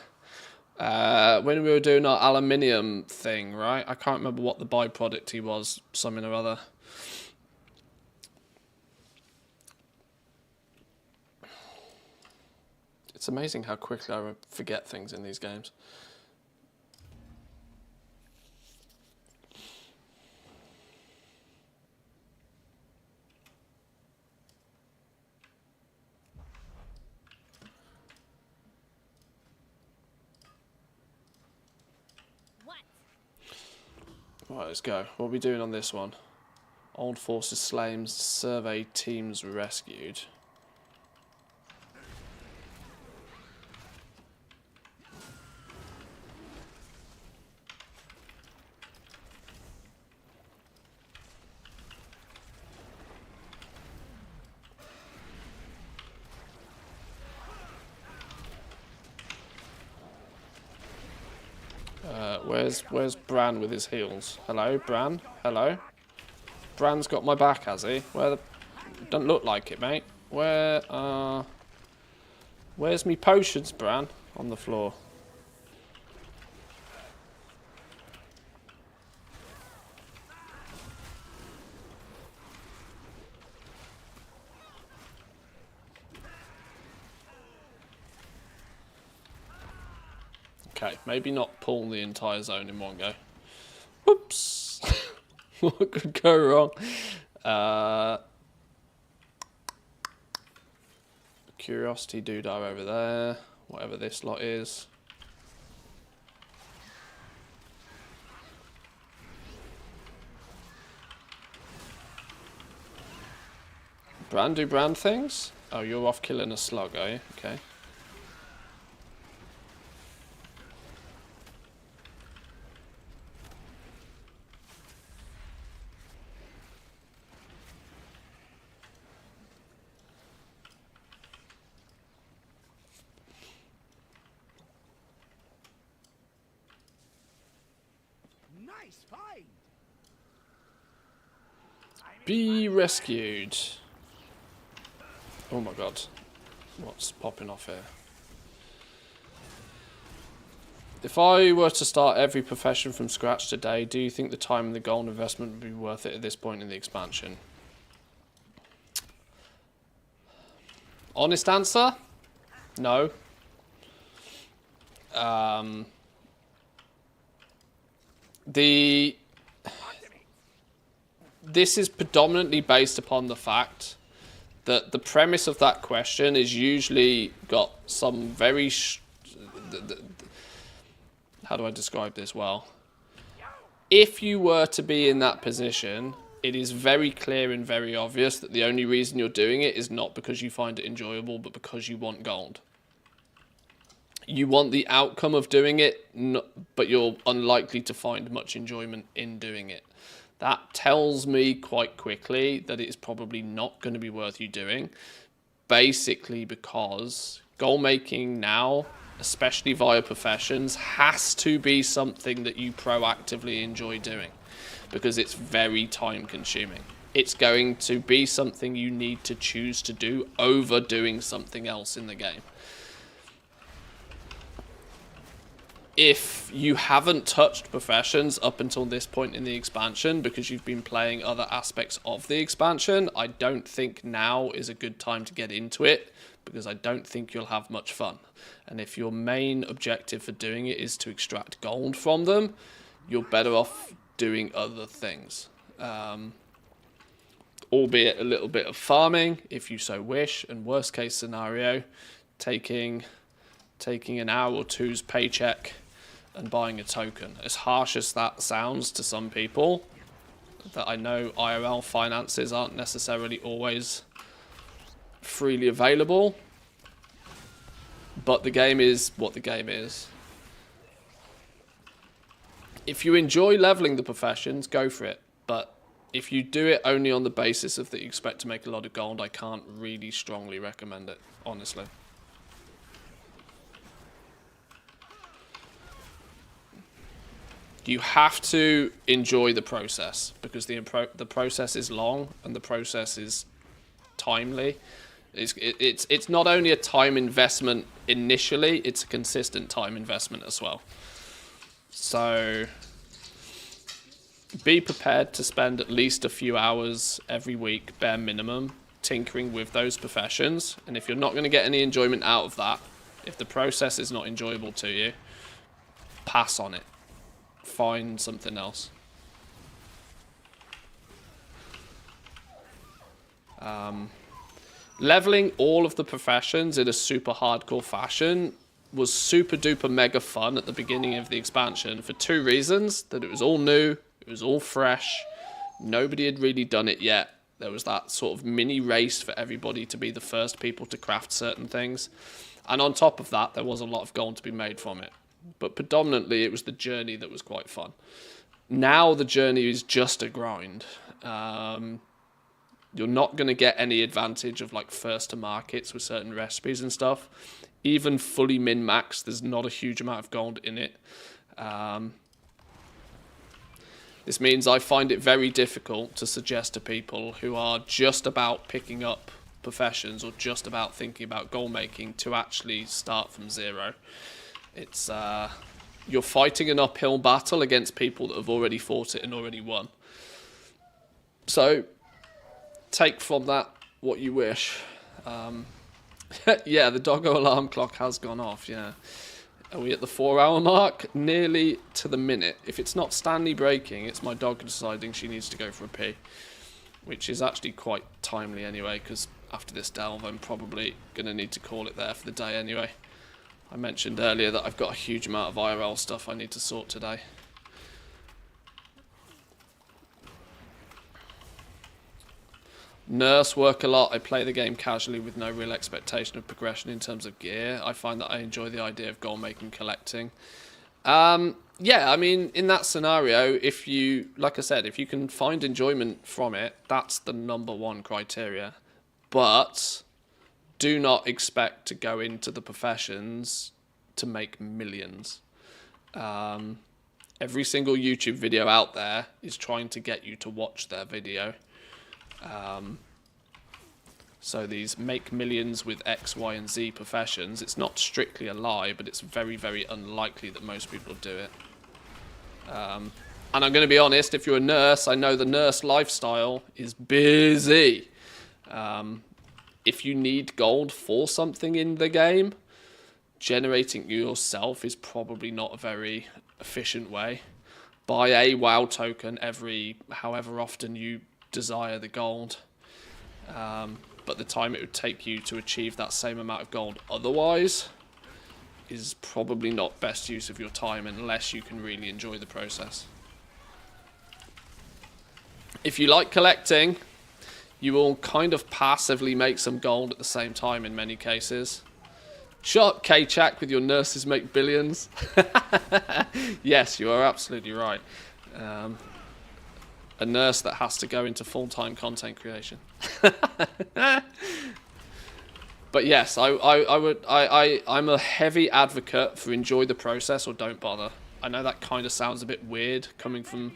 When we were doing our aluminium thing, right? I can't remember what the byproduct he was, something or other. It's amazing how quickly I forget things in these games. Right, let's go. What are we doing on this one? Old forces slain, survey teams rescued. Where's Bran with his heals? Hello, Bran? Hello? Bran's got my back, has he? Don't look like it, mate. Where's me potions, Bran? On the floor. Okay, maybe not pull the entire zone in one go. Whoops! What could go wrong? Curiosity doodah over there. Whatever this lot is. Bran do Bran things? Oh, you're off killing a slug, are you? Okay. Nice find. Be rescued. Oh my god. What's popping off here? If I were to start every profession from scratch today, do you think the time and the gold investment would be worth it at this point in the expansion? Honest answer? No. This is predominantly based upon the fact that the premise of that question is usually got some very... how do I describe this well? If you were to be in that position, it is very clear and very obvious that the only reason you're doing it is not because you find it enjoyable, but because you want gold. You want the outcome of doing it, but you're unlikely to find much enjoyment in doing it. That tells me quite quickly that it's probably not going to be worth you doing. Basically because goal making now, especially via professions, has to be something that you proactively enjoy doing. Because it's very time consuming. It's going to be something you need to choose to do over doing something else in the game. if you haven't touched professions up until this point in the expansion because you've been playing other aspects of the expansion, I don't think now is a good time to get into it, because I don't think you'll have much fun. And if your main objective for doing it is to extract gold from them, you're better off doing other things. Albeit a little bit of farming, if you so wish, and worst case scenario, taking an hour or two's paycheck and buying a token. As harsh as that sounds to some people, that I know IRL finances aren't necessarily always freely available, but the game is what the game is. If you enjoy leveling the professions, go for it, but if you do it only on the basis of that you expect to make a lot of gold, I can't really strongly recommend it, honestly. You have to enjoy the process, because the process is long and the process is timely. It's not only a time investment initially, it's a consistent time investment as well. So be prepared to spend at least a few hours every week, bare minimum, tinkering with those professions. And if you're not going to get any enjoyment out of that, if the process is not enjoyable to you, pass on it. Find something else. Leveling all of the professions in a super hardcore fashion was super duper mega fun at the beginning of the expansion for two reasons: that it was all new, it was all fresh, nobody had really done it yet. There was that sort of mini race for everybody to be the first people to craft certain things, and on top of that there was a lot of gold to be made from it. But predominantly it was the journey that was quite fun. Now the journey is just a grind. You're not going to get any advantage of like first to markets with certain recipes and stuff. Even fully min-max, there's not a huge amount of gold in it. This means I find it very difficult to suggest to people who are just about picking up professions or just about thinking about gold making to actually start from zero. It's you're fighting an uphill battle against people that have already fought it and already won. So take from that what you wish. Yeah, the doggo alarm clock has gone off, yeah. Are we at the 4-hour mark? Nearly to the minute. If it's not Stanley breaking, it's my dog deciding she needs to go for a pee. Which is actually quite timely anyway, because after this delve I'm probably going to need to call it there for the day anyway. I mentioned earlier that I've got a huge amount of IRL stuff I need to sort today. Nurse work a lot. I play the game casually with no real expectation of progression in terms of gear. I find that I enjoy the idea of gold making, collecting. Yeah, I mean, in that scenario, if you, like I said, if you can find enjoyment from it, that's the #1 criteria. But do not expect to go into the professions to make millions. Every single YouTube video out there is trying to get you to watch their video. So these make millions with X, Y, and Z professions, it's not strictly a lie, but it's very, very unlikely that most people do it. And I'm going to be honest, if you're a nurse, I know the nurse lifestyle is busy. If you need gold for something in the game, generating yourself is probably not a very efficient way. Buy a WoW token every however often you desire the gold. But the time it would take you to achieve that same amount of gold otherwise is probably not best use of your time unless you can really enjoy the process. If you like collecting, you will kind of passively make some gold at the same time in many cases. Shut up, K-Chak, with your nurses make billions. Yes, you are absolutely right. A nurse that has to go into full-time content creation. But yes, I'm a heavy advocate for enjoy the process or don't bother. I know that kind of sounds a bit weird coming from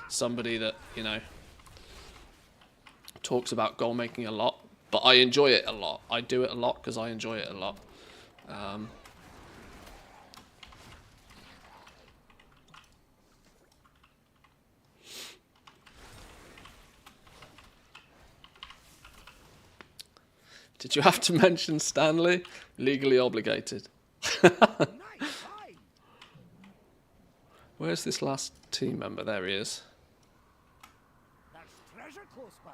somebody that, you know, talks about goal making a lot, but I enjoy it a lot. I do it a lot because I enjoy it a lot. Did you have to mention Stanley? Legally obligated. Nice fight. Where's this last team member? There he is. There's treasure close by.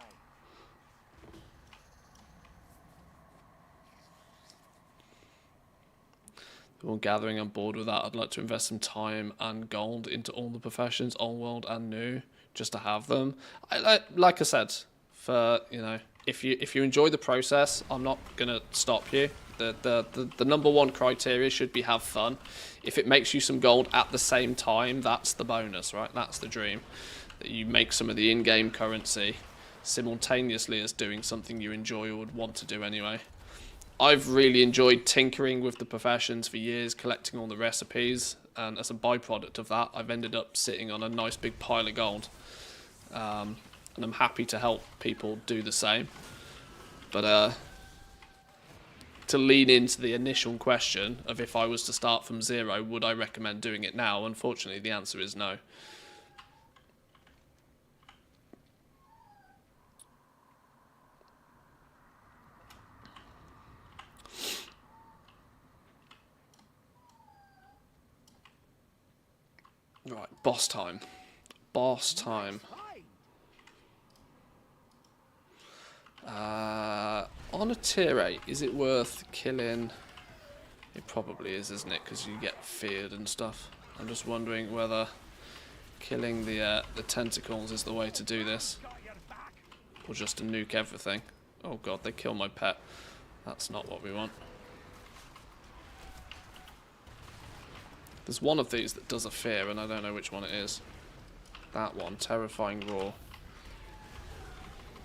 All gathering on board with that. I'd like to invest some time and gold into all the professions, old world and new, just to have them. Like I said, for if you enjoy the process, I'm not gonna stop you. The number one criteria should be have fun. If it makes you some gold at the same time, that's the bonus, right? That's the dream. That you make some of the in-game currency simultaneously as doing something you enjoy or would want to do anyway. I've really enjoyed tinkering with the professions for years, collecting all the recipes, and as a byproduct of that, I've ended up sitting on a nice big pile of gold. And I'm happy to help people do the same. But to lean into the initial question of if I was to start from zero, would I recommend doing it now? Unfortunately, the answer is no. Right, boss time. Boss time. On a tier 8, is it worth killing? It probably is, isn't it? Because you get feared and stuff. I'm just wondering whether killing the tentacles is the way to do this. Or just to nuke everything. Oh god, they killed my pet. That's not what we want. There's one of these that does a fear, and I don't know which one it is. That one, terrifying roar.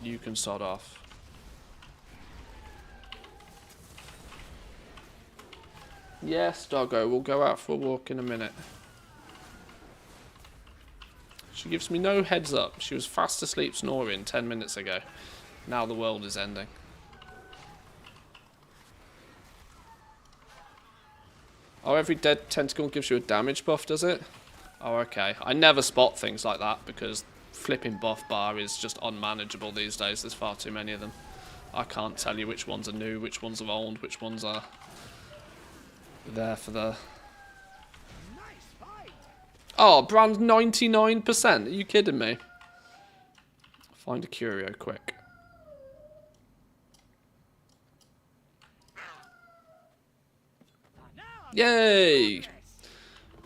You can sod off. Yes, doggo, we'll go out for a walk in a minute. She gives me no heads up. She was fast asleep snoring 10 minutes ago. Now the world is ending. Oh, every dead tentacle gives you a damage buff, does it? Oh, okay. I never spot things like that because flipping buff bar is just unmanageable these days. There's far too many of them. I can't tell you which ones are new, which ones are old, which ones are there for the... Oh, brand 99%. Are you kidding me? Find a curio quick. Yay!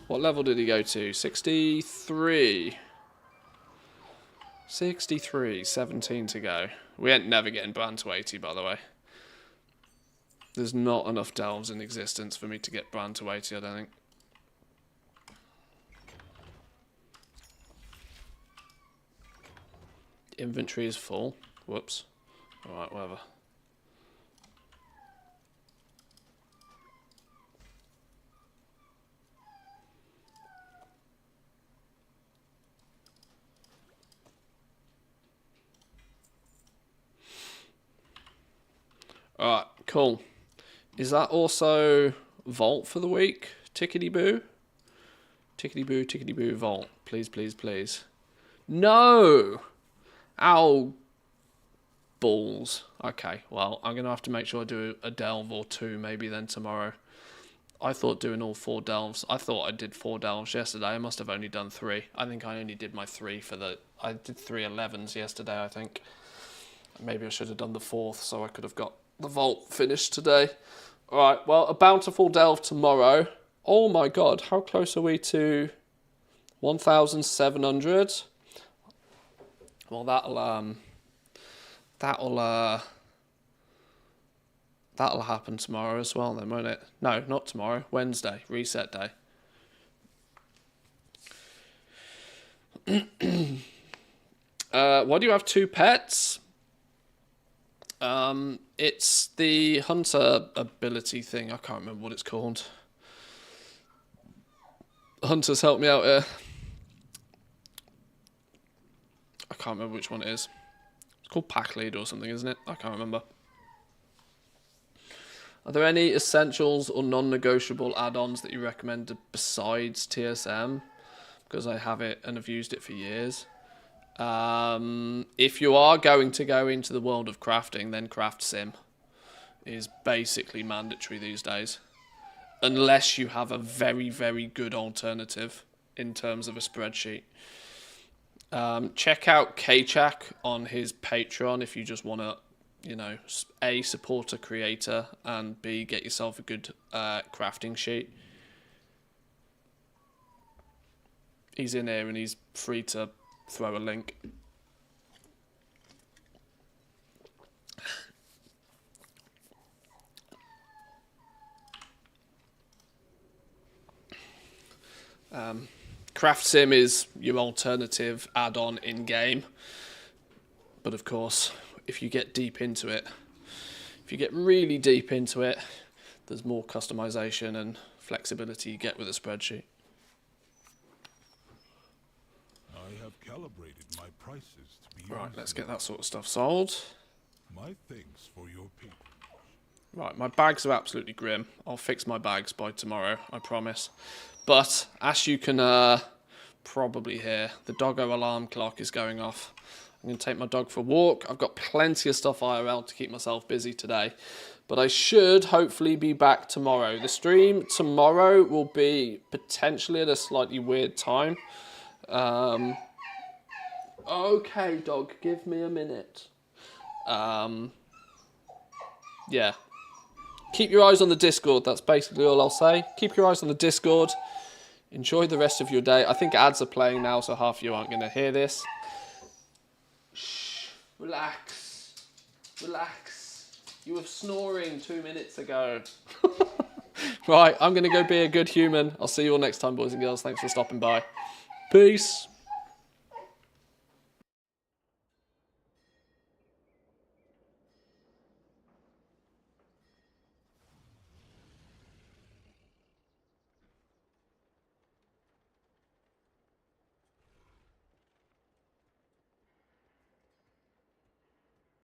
What level did he go to? 63. 63. 17 to go. We ain't never getting brand to 80, by the way. There's not enough delves in existence for me to get brand to 80, I don't think. Inventory is full. Whoops. Alright, whatever. Alright, cool. Is that also Vault for the week? Tickety boo? Tickety boo, Vault. Please, please, please. No! Ow. Balls. Okay, well, I'm going to have to make sure I do a delve or two maybe then tomorrow. I thought doing all 4 delves. I thought I did 4 delves yesterday. I must have only done 3. I think I only did my 3 for the... I did 3 11s yesterday, I think. Maybe I should have done the 4th so I could have got the vault finished today. Alright, well, a bountiful delve tomorrow. Oh my god, how close are we to 1,700? Well, that'll happen tomorrow as well then, won't it? No, not tomorrow. Wednesday, reset day. Why do you have 2 pets? It's the hunter ability thing. I can't remember what it's called. Hunters, help me out here. I can't remember which one it is. It's called Pack Lead or something, isn't it? I can't remember. Are there any essentials or non-negotiable add-ons that you recommend besides TSM? Because I have it and have used it for years. If you are going to go into the world of crafting, then Craft Sim. is basically mandatory these days. Unless you have a very, very good alternative in terms of a spreadsheet. Check out Kachak on his Patreon if you just want to, you know, A, support a creator, and B, get yourself a good crafting sheet. He's in here and he's free to throw a link. Craft Sim is your alternative add-on in-game. But of course, if you get deep into it, if you get really deep into it, there's more customization and flexibility you get with a spreadsheet. I have calibrated my prices to be Right, let's get that sort of stuff sold. My thanks for your patronage. Right, my bags are absolutely grim. I'll fix my bags by tomorrow, I promise. But, as you can probably hear, the doggo alarm clock is going off. I'm going to take my dog for a walk. I've got plenty of stuff IRL to keep myself busy today. But I should hopefully be back tomorrow. The stream tomorrow will be potentially at a slightly weird time. Okay, dog, give me a minute. Yeah. Keep your eyes on the Discord. That's basically all I'll say. Keep your eyes on the Discord. Enjoy the rest of your day. I think ads are playing now, so half of you aren't going to hear this. Shh. Relax. Relax. You were snoring 2 minutes ago. Right, I'm going to go be a good human. I'll see you all next time, boys and girls. Thanks for stopping by. Peace.